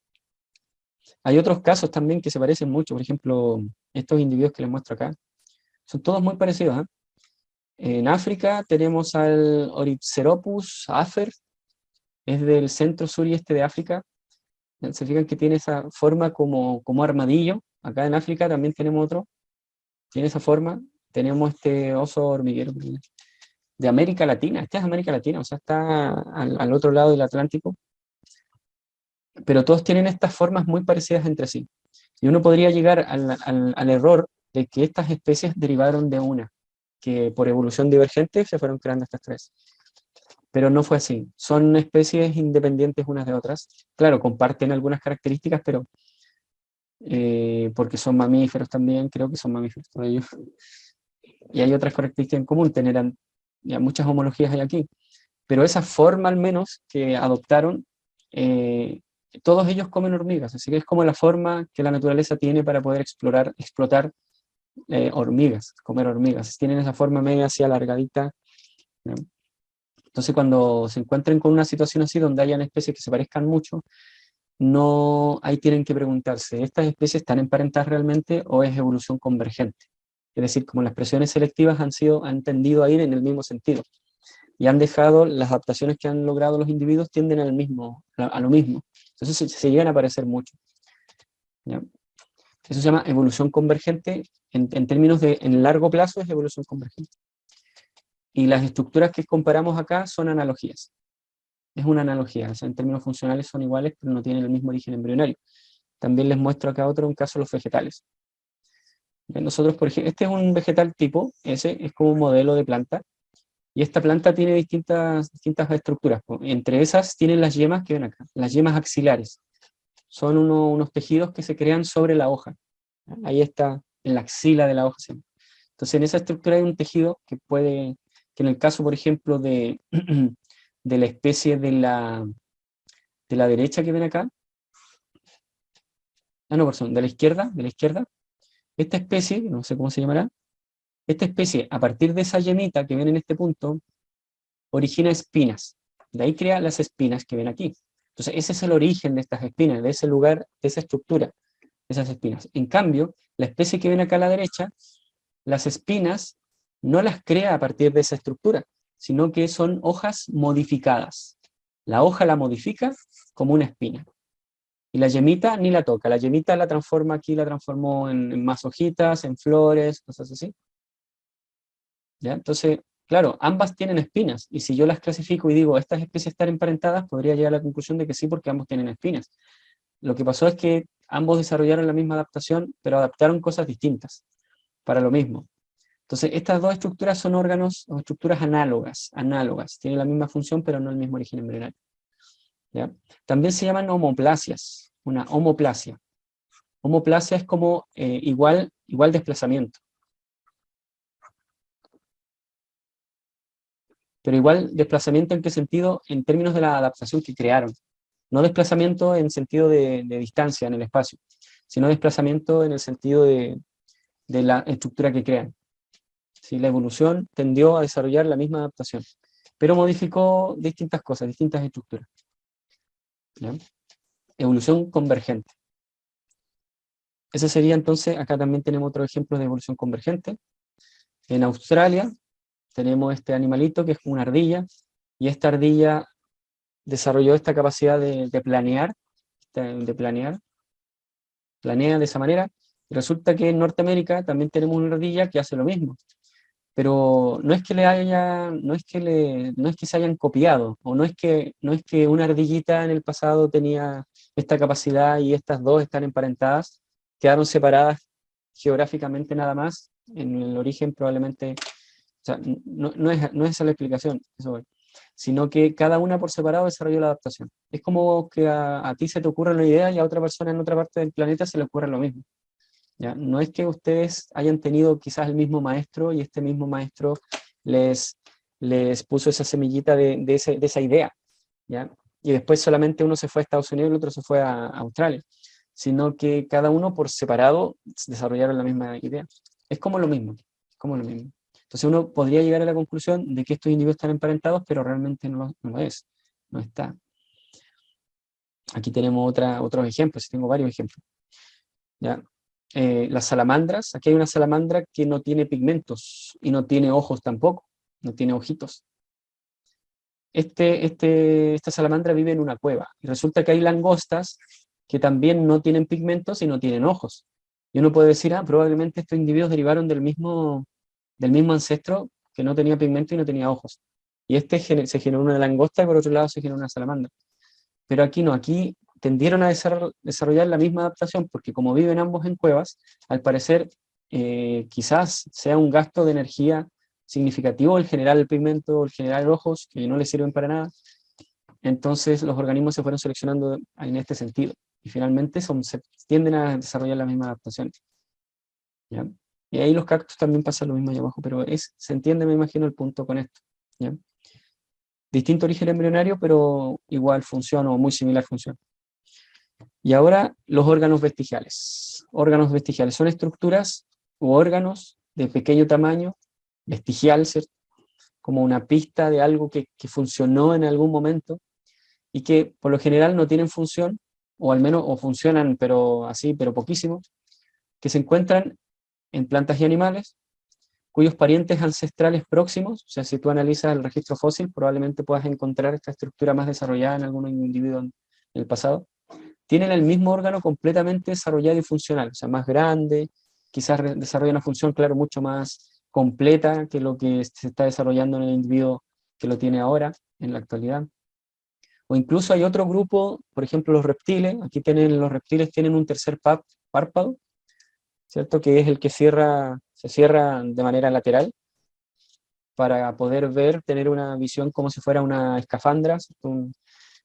Hay otros casos también que se parecen mucho, por ejemplo, estos individuos que les muestro acá, son todos muy parecidos, ¿eh? En África tenemos al Orypteropus afer, es del centro sur y este de África. Se fijan que tiene esa forma como armadillo. Acá en África también tenemos otro, tiene esa forma. Tenemos este oso hormiguero de América Latina, este es América Latina, o sea, está al otro lado del Atlántico, pero todos tienen estas formas muy parecidas entre sí. Y uno podría llegar al error de que estas especies derivaron de una, que por evolución divergente se fueron creando estas tres. Pero no fue así. Son especies independientes unas de otras. Claro, comparten algunas características, pero porque son mamíferos también, creo que son mamíferos todos ellos. Y hay otras características en común, tener ya muchas homologías hay aquí. Pero esa forma al menos que adoptaron, eh, todos ellos comen hormigas, así que es como la forma que la naturaleza tiene para poder explotar hormigas, comer hormigas. Tienen esa forma media así alargadita, ¿no? Entonces, cuando se encuentren con una situación así, donde hayan especies que se parezcan mucho, no, ahí tienen que preguntarse, ¿estas especies están emparentadas realmente o es evolución convergente? Es decir, como las presiones selectivas han tendido a ir en el mismo sentido y han dejado, las adaptaciones que han logrado los individuos tienden a lo mismo. Entonces se llegan a parecer mucho, ¿ya? Eso se llama evolución convergente, en términos de, en largo plazo es evolución convergente. Y las estructuras que comparamos acá son analogías. Es una analogía, o sea, en términos funcionales son iguales, pero no tienen el mismo origen embrionario. También les muestro acá otro, un caso de los vegetales. Nosotros, por ejemplo, este es un vegetal tipo, ese es como un modelo de planta, y esta planta tiene distintas estructuras. Entre esas tienen las yemas que ven acá, las yemas axilares. Son unos tejidos que se crean sobre la hoja. Ahí está, en la axila de la hoja. ¿Sí? Entonces, en esa estructura hay un tejido que en el caso, por ejemplo, de la especie de la derecha que ven acá, no, perdón, de la izquierda, esta especie, no sé cómo se llamará, esta especie, a partir de esa yemita que ven en este punto, origina espinas. De ahí crea las espinas que ven aquí. Entonces, ese es el origen de estas espinas, de ese lugar, de esa estructura, de esas espinas. En cambio, la especie que ven acá a la derecha, las espinas no las crea a partir de esa estructura, sino que son hojas modificadas. La hoja la modifica como una espina. Y la yemita ni la toca. La yemita la transforma aquí, la transformó en más hojitas, en flores, cosas así. ¿Ya? Entonces, claro, ambas tienen espinas. Y si yo las clasifico y digo, estas especies están emparentadas, podría llegar a la conclusión de que sí, porque ambos tienen espinas. Lo que pasó es que ambos desarrollaron la misma adaptación, pero adaptaron cosas distintas para lo mismo. Entonces, estas dos estructuras son órganos o estructuras análogas. Tienen la misma función, pero no el mismo origen embrionario. ¿Ya? También se llaman homoplasias, una homoplasia. Homoplasia es como igual desplazamiento. Pero igual desplazamiento en qué sentido, en términos de la adaptación que crearon. No desplazamiento en sentido de distancia en el espacio, sino desplazamiento en el sentido de la estructura que crean. ¿Sí? La evolución tendió a desarrollar la misma adaptación, pero modificó distintas cosas, distintas estructuras. ¿Ya? Evolución convergente. Ese sería entonces, acá también tenemos otro ejemplo de evolución convergente. En Australia tenemos este animalito que es una ardilla, y esta ardilla desarrolló esta capacidad de planear, planea de esa manera, y resulta que en Norteamérica también tenemos una ardilla que hace lo mismo, pero no es que no es que se hayan copiado, o no es que una ardillita en el pasado tenía esta capacidad y estas dos están emparentadas, quedaron separadas geográficamente nada más, en el origen probablemente, o sea, no es esa la explicación, eso voy, sino que cada una por separado desarrolló la adaptación. Es como que a ti se te ocurre una idea y a otra persona en otra parte del planeta se le ocurre lo mismo. ¿Ya? No es que ustedes hayan tenido quizás el mismo maestro y este mismo maestro les, les puso esa semillita de esa idea, ¿ya? Y después solamente uno se fue a Estados Unidos y el otro se fue a Australia, sino que cada uno por separado desarrollaron la misma idea. Es como lo mismo, es como lo mismo. Entonces uno podría llegar a la conclusión de que estos individuos están emparentados, pero realmente no lo es, no está. Aquí tenemos otros ejemplos, tengo varios ejemplos. ¿Ya? Las salamandras, aquí hay una salamandra que no tiene pigmentos y no tiene ojos tampoco, no tiene ojitos. Esta salamandra vive en una cueva y resulta que hay langostas que también no tienen pigmentos y no tienen ojos. Y uno puede decir, probablemente estos individuos derivaron del mismo ancestro que no tenía pigmento y no tenía ojos. Y se generó una langosta y por otro lado se generó una salamandra. Pero aquí no, aquí tendieron a desarrollar la misma adaptación porque como viven ambos en cuevas, al parecer quizás sea un gasto de energía significativo el generar el pigmento o el generar ojos que no les sirven para nada. Entonces los organismos se fueron seleccionando en este sentido y finalmente tienden a desarrollar la misma adaptación. ¿Ya? Y ahí los cactus también pasa lo mismo allá abajo, pero se entiende, me imagino, el punto con esto. ¿Ya? Distinto origen embrionario, pero igual función o muy similar función. Y ahora los órganos vestigiales. Órganos vestigiales son estructuras u órganos de pequeño tamaño, vestigial, ¿cierto? Como una pista de algo que funcionó en algún momento y que por lo general no tienen función, o al menos o funcionan pero poquísimo, que se encuentran en plantas y animales, cuyos parientes ancestrales próximos, o sea, si tú analizas el registro fósil, probablemente puedas encontrar esta estructura más desarrollada en algún individuo en el pasado, tienen el mismo órgano completamente desarrollado y funcional, o sea, más grande, quizás desarrolla una función, claro, mucho más completa que lo que se está desarrollando en el individuo que lo tiene ahora, en la actualidad. O incluso hay otro grupo, por ejemplo, los reptiles, los reptiles tienen un tercer párpado, ¿cierto? Que es el que se cierra de manera lateral para poder ver, tener una visión como si fuera una escafandra,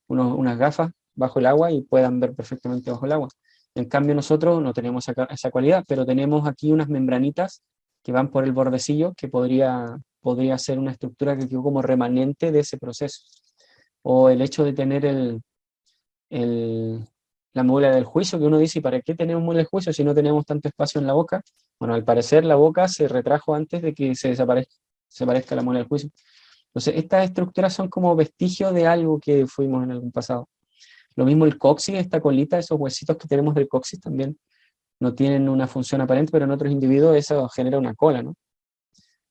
unas gafas bajo el agua y puedan ver perfectamente bajo el agua. En cambio nosotros no tenemos esa cualidad, pero tenemos aquí unas membranitas que van por el bordecillo que podría ser una estructura que quedó como remanente de ese proceso. O el hecho de tener la muela del juicio, que uno dice, ¿y para qué tenemos muela del juicio si no tenemos tanto espacio en la boca? Bueno, al parecer la boca se retrajo antes de que se desaparezca la muela del juicio. Entonces, estas estructuras son como vestigios de algo que fuimos en algún pasado. Lo mismo el coxis, esta colita, esos huesitos que tenemos del coxis también no tienen una función aparente, pero en otros individuos eso genera una cola, ¿no?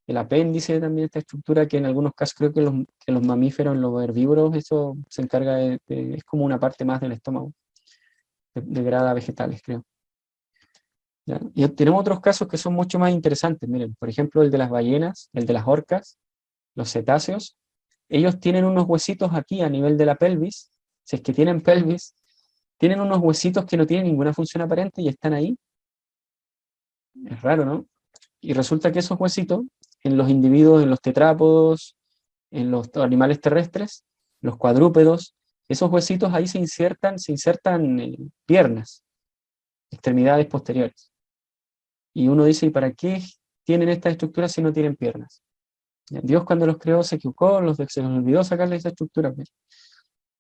El apéndice también, esta estructura que en algunos casos creo que los mamíferos, en los herbívoros, eso se encarga es como una parte más del estómago, degrada vegetales, creo. ¿Ya? Y tenemos otros casos que son mucho más interesantes, miren, por ejemplo el de las ballenas, el de las orcas, los cetáceos, ellos tienen unos huesitos aquí a nivel de la pelvis, si es que tienen pelvis, tienen unos huesitos que no tienen ninguna función aparente y están ahí. Es raro, ¿no? Y resulta que esos huesitos, en los individuos, en los tetrápodos, en los animales terrestres, los cuadrúpedos, esos huesitos ahí se insertan piernas, extremidades posteriores. Y uno dice, ¿y para qué tienen estas estructuras si no tienen piernas? Dios cuando los creó se equivocó, se los olvidó sacarle esa estructura.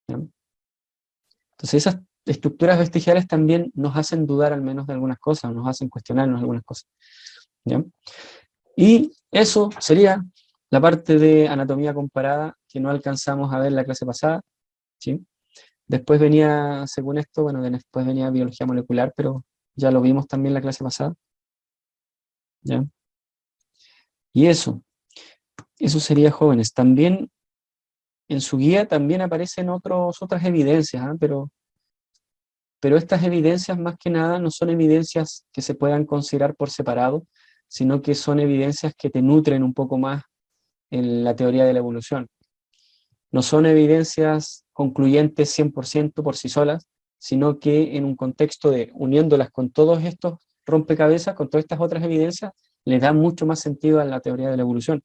¿Ya? Entonces esas estructuras vestigiales también nos hacen dudar al menos de algunas cosas, nos hacen cuestionarnos algunas cosas. ¿Ya? Y eso sería la parte de anatomía comparada que no alcanzamos a ver la clase pasada. ¿Sí? Después venía, según esto, bueno, después venía biología molecular, pero ya lo vimos también la clase pasada. ¿Ya? Y eso sería jóvenes. También en su guía también aparecen otras evidencias, ¿ah? Pero estas evidencias más que nada no son evidencias que se puedan considerar por separado, sino que son evidencias que te nutren un poco más en la teoría de la evolución. No son evidencias concluyentes 100% por sí solas, sino que en un contexto de uniéndolas con todos estos rompecabezas, con todas estas otras evidencias, le da mucho más sentido a la teoría de la evolución.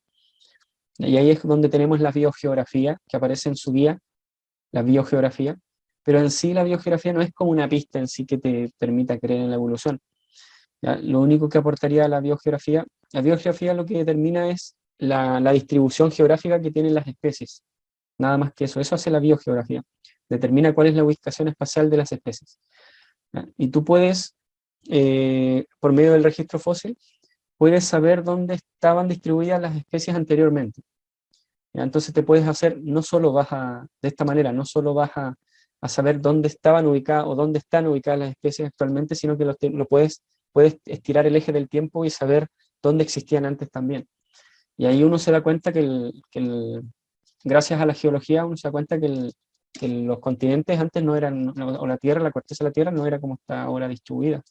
Y ahí es donde tenemos la biogeografía, que aparece en su guía, la biogeografía, pero en sí la biogeografía no es como una pista en sí que te permita creer en la evolución. ¿Ya? Lo único que aportaría la biogeografía lo que determina es la distribución geográfica que tienen las especies. Nada más que eso hace la biogeografía. Determina cuál es la ubicación espacial de las especies. ¿Ya? Y tú puedes, por medio del registro fósil, puedes saber dónde estaban distribuidas las especies anteriormente. ¿Ya? Entonces te puedes hacer, no solo de esta manera, no solo vas a saber dónde estaban ubicadas o dónde están ubicadas las especies actualmente, sino que puedes estirar el eje del tiempo y saber dónde existían antes también. Y ahí uno se da cuenta gracias a la geología, uno se da cuenta que los continentes antes no eran, o la Tierra, la corteza de la Tierra no era como está ahora distribuida.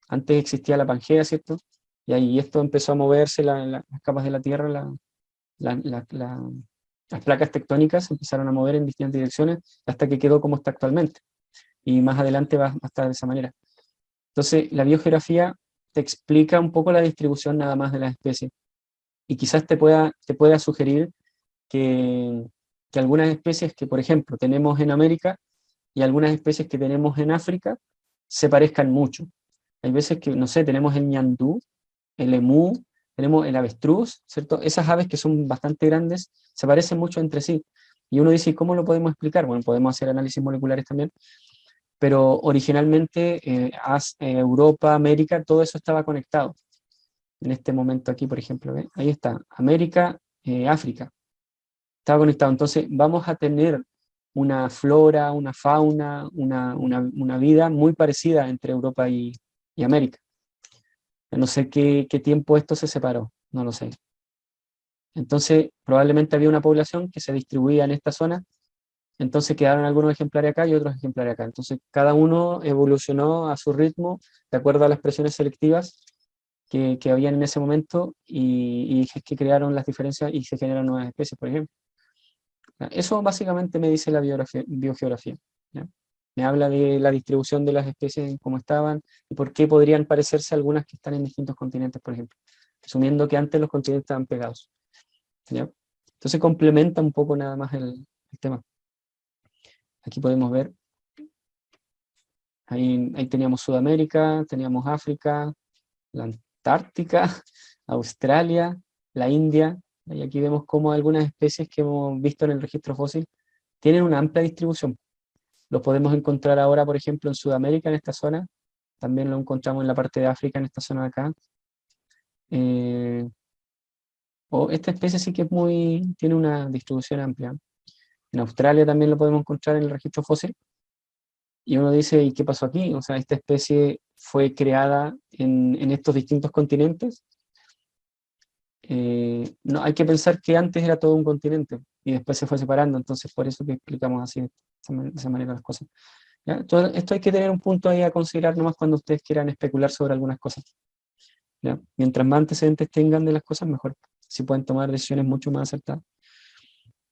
Antes existía la Pangea, ¿cierto? Y ahí esto empezó a moverse, las capas de la Tierra, la- la- la- las placas tectónicas se empezaron a mover en distintas direcciones hasta que quedó como está actualmente. Y más adelante va a estar de esa manera. Entonces, la biogeografía te explica un poco la distribución nada más de las especies. Y quizás te pueda sugerir que, que algunas especies que, por ejemplo, tenemos en América y algunas especies que tenemos en África se parezcan mucho. Hay veces que, no sé, tenemos el ñandú, el emú, tenemos el avestruz, ¿cierto? Esas aves que son bastante grandes se parecen mucho entre sí. Y uno dice, ¿cómo lo podemos explicar? Bueno, podemos hacer análisis moleculares también, pero originalmente Europa, América, todo eso estaba conectado. En este momento aquí, por ejemplo, ¿ve? Ahí está, América, África, estaba conectado. Entonces vamos a tener una flora, una fauna, una vida muy parecida entre Europa y América. No sé qué tiempo esto se separó, no lo sé. Entonces, probablemente había una población que se distribuía en esta zona, entonces quedaron algunos ejemplares acá y otros ejemplares acá. Entonces, cada uno evolucionó a su ritmo, de acuerdo a las presiones selectivas que habían en ese momento y es que crearon las diferencias y se generaron nuevas especies, por ejemplo. Eso básicamente me dice la biogeografía. ¿Ya? Me habla de la distribución de las especies, cómo estaban y por qué podrían parecerse algunas que están en distintos continentes, por ejemplo, asumiendo que antes los continentes estaban pegados. ¿Ya? Entonces complementa un poco nada más el tema. Aquí podemos ver, ahí teníamos Sudamérica, teníamos África, la Antártica, Australia, la India, y aquí vemos cómo algunas especies que hemos visto en el registro fósil tienen una amplia distribución. Los podemos encontrar ahora, por ejemplo, en Sudamérica, en esta zona, también lo encontramos en la parte de África, en esta zona de acá. Esta especie sí que tiene una distribución amplia. En Australia también lo podemos encontrar en el registro fósil. Y uno dice, ¿y qué pasó aquí? O sea, esta especie fue creada en estos distintos continentes. No, hay que pensar que antes era todo un continente y después se fue separando, entonces por eso que explicamos así, de esa manera las cosas. ¿Ya? Esto hay que tener un punto ahí a considerar nomás cuando ustedes quieran especular sobre algunas cosas. ¿Ya? Mientras más antecedentes tengan de las cosas, mejor. Si pueden tomar decisiones mucho más acertadas.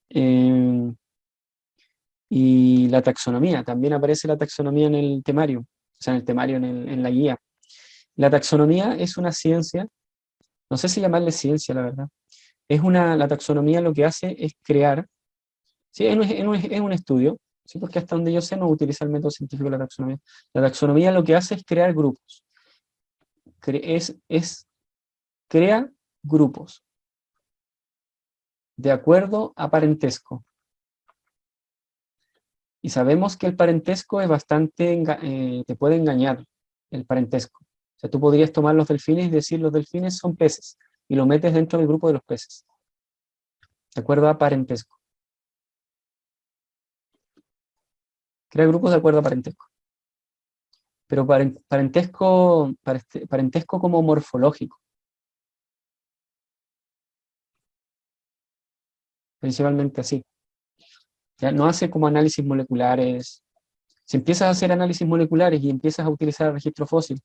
Eh, y la taxonomía, también aparece la taxonomía en el temario, o sea, en el temario, en la guía. La taxonomía es una ciencia, no sé si llamarle ciencia, la verdad. La taxonomía lo que hace es crear, sí, es un estudio, sí, porque hasta donde yo sé no utiliza el método científico de la taxonomía. La taxonomía lo que hace es crear grupos. Crea grupos de acuerdo a parentesco. Y sabemos que el parentesco es te puede engañar el parentesco. O sea, tú podrías tomar los delfines y decir los delfines son peces y lo metes dentro del grupo de los peces, de acuerdo a parentesco. Crea grupos de acuerdo a parentesco. pero parentesco como morfológico, principalmente así. ¿Ya? No hace como análisis moleculares. Si empiezas a hacer análisis moleculares y empiezas a utilizar el registro fósil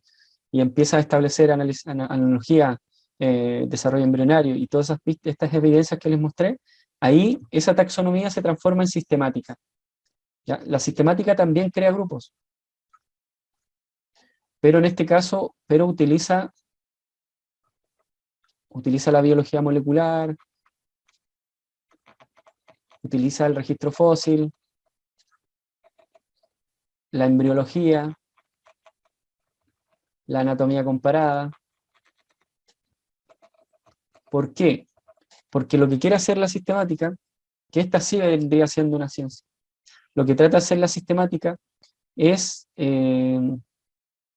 y empiezas a establecer analogía, desarrollo embrionario y todas estas evidencias que les mostré, ahí esa taxonomía se transforma en sistemática. ¿Ya? La sistemática también crea grupos, pero en este caso, utiliza la biología molecular, utiliza el registro fósil, la embriología, la anatomía comparada. ¿Por qué? Porque lo que quiere hacer la sistemática, que esta sí vendría siendo una ciencia, lo que trata de hacer la sistemática es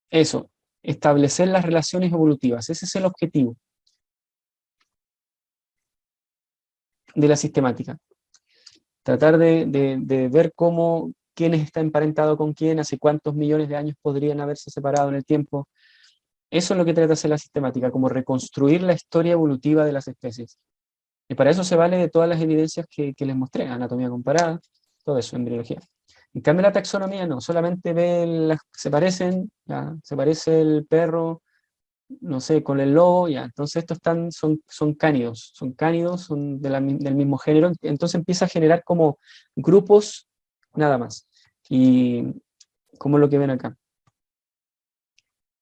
eso, establecer las relaciones evolutivas. Ese es el objetivo de la sistemática. Tratar de ver quién está emparentado con quién, hace cuántos millones de años podrían haberse separado en el tiempo. Eso es lo que trata de hacer la sistemática, como reconstruir la historia evolutiva de las especies. Y para eso se vale de todas las evidencias que les mostré, anatomía comparada, todo eso, embriología. En cambio la taxonomía no, solamente se parecen, ya, se parece el perro, no sé, con el lobo, ya, entonces estos son cánidos, son del mismo género, entonces empieza a generar como grupos, nada más. Y como lo que ven acá,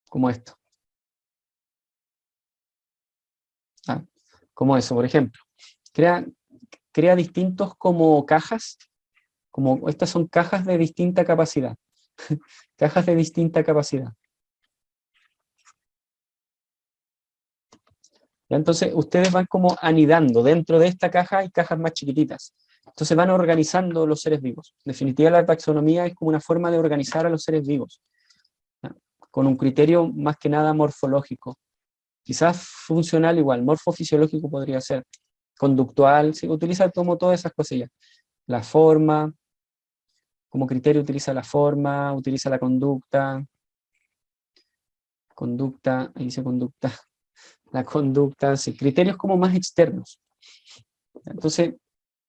como esto. Ah, como eso, por ejemplo. Crea distintos como cajas, como estas son cajas de distinta capacidad. Cajas de distinta capacidad. ¿Ya? Entonces ustedes van como anidando. Dentro de esta caja hay cajas más chiquititas. Entonces van organizando los seres vivos. En definitiva, la taxonomía es como una forma de organizar a los seres vivos, ¿ya? Con un criterio más que nada morfológico. Quizás funcional igual, morfofisiológico podría ser. Conductual, se utiliza como todas esas cosillas. La forma, como criterio utiliza la forma, utiliza la conducta, ahí dice conducta, la conducta, sí, criterios como más externos. Entonces,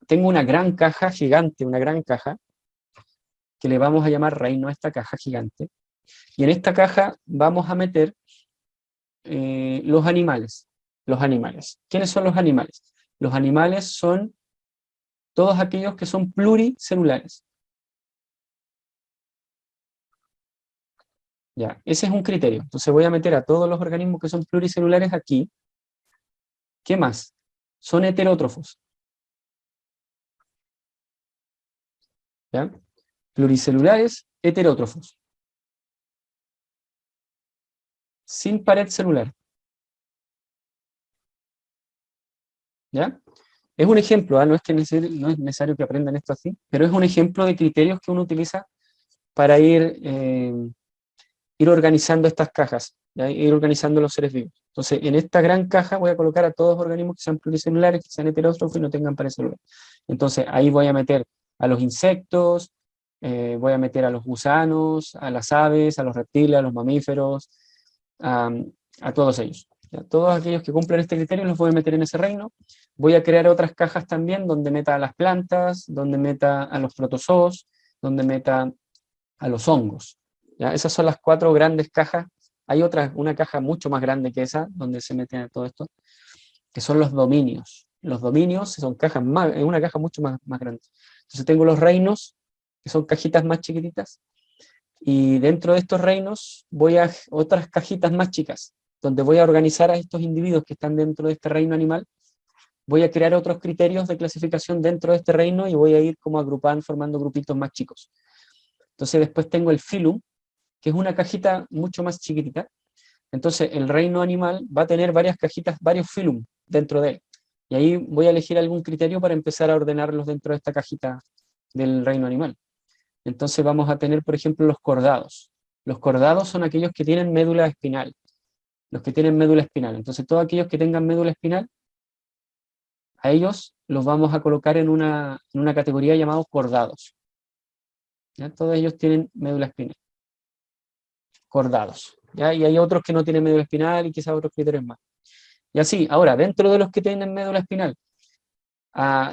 tengo una gran caja gigante, una gran caja, que le vamos a llamar reino a esta caja gigante, y en esta caja vamos a meter los animales. Los animales. ¿Quiénes son los animales? Los animales son todos aquellos que son pluricelulares. Ya, ese es un criterio. Entonces voy a meter a todos los organismos que son pluricelulares aquí. ¿Qué más? Son heterótrofos. ¿Ya? Pluricelulares, heterótrofos. Sin pared celular. ¿Ya? Es un ejemplo, ¿eh? No es necesario que aprendan esto así, pero es un ejemplo de criterios que uno utiliza para ir organizando estas cajas, ¿ya? Ir organizando los seres vivos. Entonces, en esta gran caja voy a colocar a todos los organismos que sean pluricelulares, que sean heterótrofos y no tengan pared celular. Entonces, ahí voy a meter a los insectos, voy a meter a los gusanos, a las aves, a los reptiles, a los mamíferos, a, a todos ellos. ¿Ya? Todos aquellos que cumplen este criterio los voy a meter en ese reino. Voy a crear otras cajas también donde meta a las plantas, donde meta a los protozoos, donde meta a los hongos. ¿Ya? Esas son las 4 grandes cajas. Hay una caja mucho más grande que esa, donde se mete todo esto, que son los dominios. Los dominios son es una caja mucho más grande. Entonces tengo los reinos, que son cajitas más chiquititas, y dentro de estos reinos voy a otras cajitas más chicas, donde voy a organizar a estos individuos que están dentro de este reino animal. Voy a crear otros criterios de clasificación dentro de este reino y voy a ir como agrupando, formando grupitos más chicos. Entonces después tengo el filum, que es una cajita mucho más chiquitita. Entonces el reino animal va a tener varias cajitas, varios filum dentro de él. Y ahí voy a elegir algún criterio para empezar a ordenarlos dentro de esta cajita del reino animal. Entonces vamos a tener, por ejemplo, los cordados. Los cordados son aquellos que tienen médula espinal. Los que tienen médula espinal. Entonces todos aquellos que tengan médula espinal, a ellos los vamos a colocar en una categoría llamada cordados. ¿Ya? Todos ellos tienen médula espinal. cordados, ¿ya? Y hay otros que no tienen médula espinal y quizás otros criterios más. Y así, ahora, dentro de los que tienen médula espinal,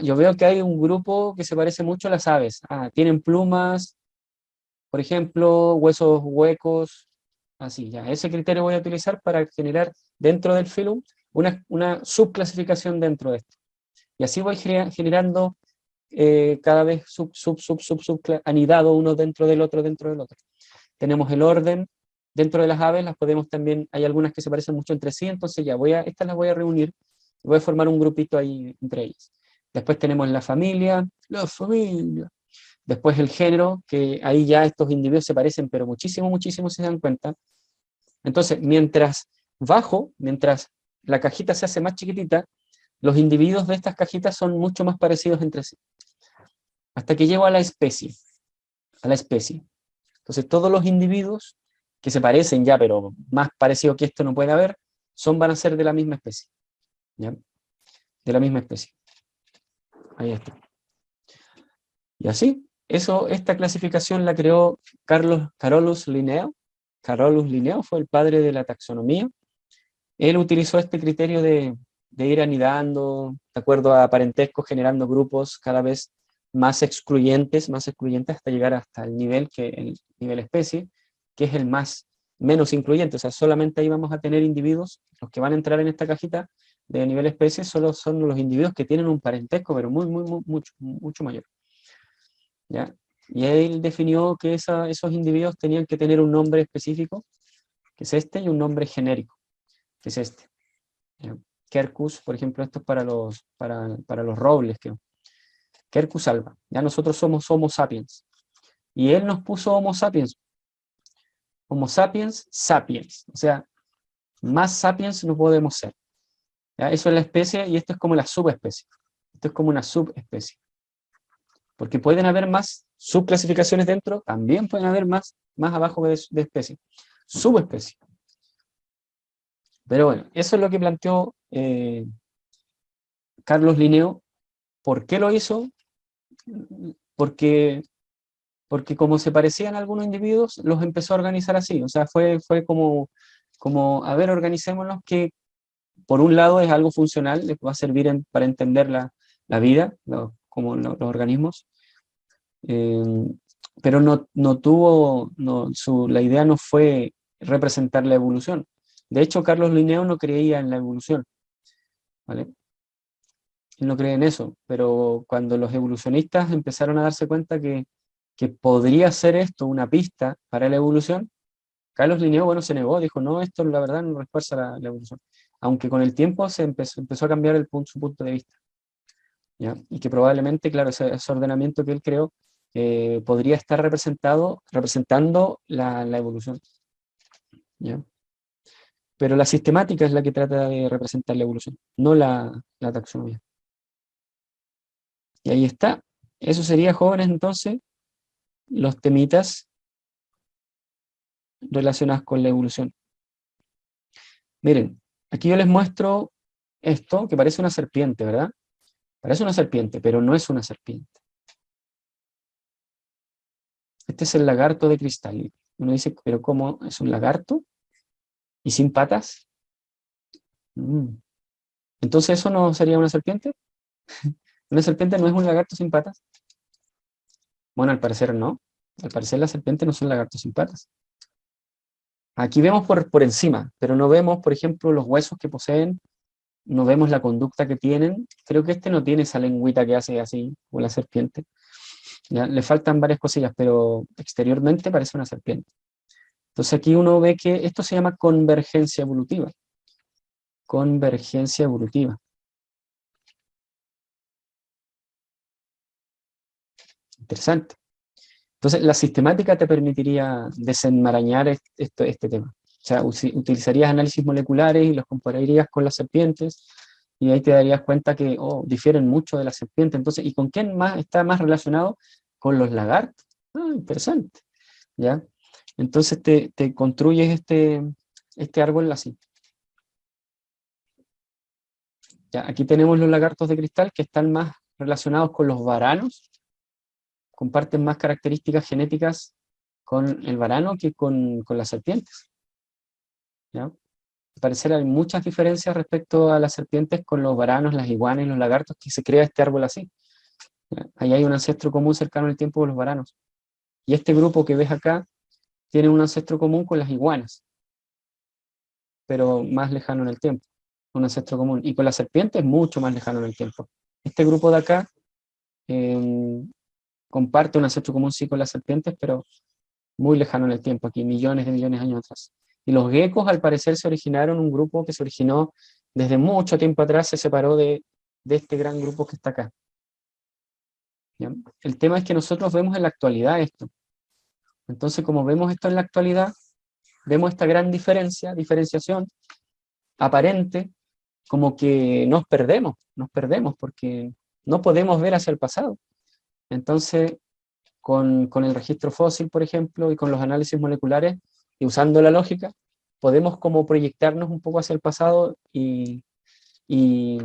yo veo que hay un grupo que se parece mucho a las aves. Tienen plumas, por ejemplo, huesos huecos, así, ya. Ese criterio voy a utilizar para generar dentro del filum una subclasificación dentro de esto. Y así voy generando cada vez anidado uno dentro del otro, dentro del otro. Tenemos el orden dentro de las aves, las podemos también, hay algunas que se parecen mucho entre sí, entonces ya estas las voy a reunir, voy a formar un grupito ahí entre ellas. Después tenemos la familia, después el género, que ahí ya estos individuos se parecen, pero muchísimo, muchísimo si se dan cuenta. Entonces, mientras la cajita se hace más chiquitita, los individuos de estas cajitas son mucho más parecidos entre sí. Hasta que llego a la especie. Entonces, todos los individuos que se parecen ya, pero más parecido que esto no puede haber, van a ser de la misma especie. ¿Ya? De la misma especie. Ahí está. Y así, esta clasificación la creó Carolus Linneo. Carolus Linneo fue el padre de la taxonomía. Él utilizó este criterio de ir anidando, de acuerdo a parentesco, generando grupos cada vez más excluyentes hasta llegar hasta el nivel especie, que es el menos incluyente. O sea, solamente ahí vamos a tener individuos, los que van a entrar en esta cajita de nivel especie, solo son los individuos que tienen un parentesco, pero mucho mayor. ¿Ya? Y él definió que esos individuos tenían que tener un nombre específico, que es este, y un nombre genérico, que es este. Quercus, por ejemplo, esto es para los robles, creo. Quercus alba. Ya nosotros somos Homo sapiens. Y él nos puso Homo sapiens. Homo sapiens, sapiens. O sea, más sapiens no podemos ser. ¿Ya? Eso es la especie y esto es como la subespecie. Esto es como una subespecie. Porque pueden haber más subclasificaciones dentro, también pueden haber más abajo de especie. Subespecie. Pero bueno, eso es lo que planteó Carlos Linneo. ¿Por qué lo hizo? Porque como se parecían algunos individuos, los empezó a organizar así. O sea, fue como a ver, organicémonos, que por un lado es algo funcional, les va a servir para entender la vida, como los organismos, pero la idea no fue representar la evolución. De hecho, Carlos Linneo no creía en la evolución, ¿vale? Él no cree en eso, pero cuando los evolucionistas empezaron a darse cuenta que podría ser esto una pista para la evolución, Carlos Linneo, bueno, se negó, dijo, no, esto la verdad no refuerza la evolución. Aunque con el tiempo se empezó a cambiar su punto de vista. ¿Ya? Y que probablemente, claro, ese ordenamiento que él creó podría estar representando la evolución. ¿Ya? Pero la sistemática es la que trata de representar la evolución, no la taxonomía. Y ahí está. Eso sería, jóvenes, entonces, los temitas relacionados con la evolución. Miren, aquí yo les muestro esto, que parece una serpiente, ¿verdad? Parece una serpiente, pero no es una serpiente. Este es el lagarto de cristal. Uno dice, ¿pero cómo? ¿Es un lagarto? ¿Y sin patas? Entonces, ¿eso no sería una serpiente? ¿Una serpiente no es un lagarto sin patas? Bueno, al parecer no. Al parecer las serpientes no son lagartos sin patas. Aquí vemos por encima, pero no vemos, por ejemplo, los huesos que poseen, no vemos la conducta que tienen. Creo que este no tiene esa lengüita que hace así, como la serpiente. ¿Ya? Le faltan varias cosillas, pero exteriormente parece una serpiente. Entonces aquí uno ve que esto se llama convergencia evolutiva. Convergencia evolutiva. Interesante. Entonces la sistemática te permitiría desenmarañar este tema. O sea, utilizarías análisis moleculares y los compararías con las serpientes, y ahí te darías cuenta que difieren mucho de las serpientes. Entonces, ¿y con quién más está más relacionado? Con los lagartos. Interesante. ¿Ya? Entonces te construyes este árbol así. ¿Ya? Aquí tenemos los lagartos de cristal que están más relacionados con los varanos, comparten más características genéticas con el varano que con las serpientes, ¿ya? Al parecer hay muchas diferencias respecto a las serpientes con los varanos, las iguanas y los lagartos, que se crea este árbol así, ¿ya? Ahí hay un ancestro común cercano en el tiempo con los varanos. Y este grupo que ves acá tiene un ancestro común con las iguanas, pero más lejano en el tiempo, un ancestro común. Y con las serpientes mucho más lejano en el tiempo. Este grupo de acá eh, comparte un ancestro común sí con las serpientes, pero muy lejano en el tiempo, aquí millones de años atrás. Y los geckos al parecer se originaron, un grupo que se originó desde mucho tiempo atrás, se separó de este gran grupo que está acá, ¿ya? El tema es que nosotros vemos en la actualidad esto. Entonces, como vemos esto en la actualidad, vemos esta gran diferenciación aparente, como que nos perdemos porque no podemos ver hacia el pasado. Entonces, con el registro fósil, por ejemplo, y con los análisis moleculares, y usando la lógica, podemos como proyectarnos un poco hacia el pasado y, y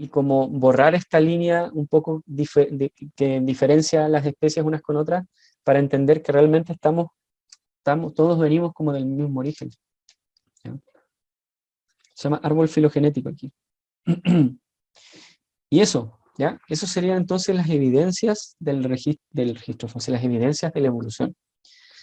como borrar esta línea un poco que diferencia las especies unas con otras para entender que realmente todos venimos como del mismo origen, ¿ya? Se llama árbol filogenético aquí. Y eso, ¿ya? Eso serían entonces las evidencias del registro fósil, las evidencias de la evolución.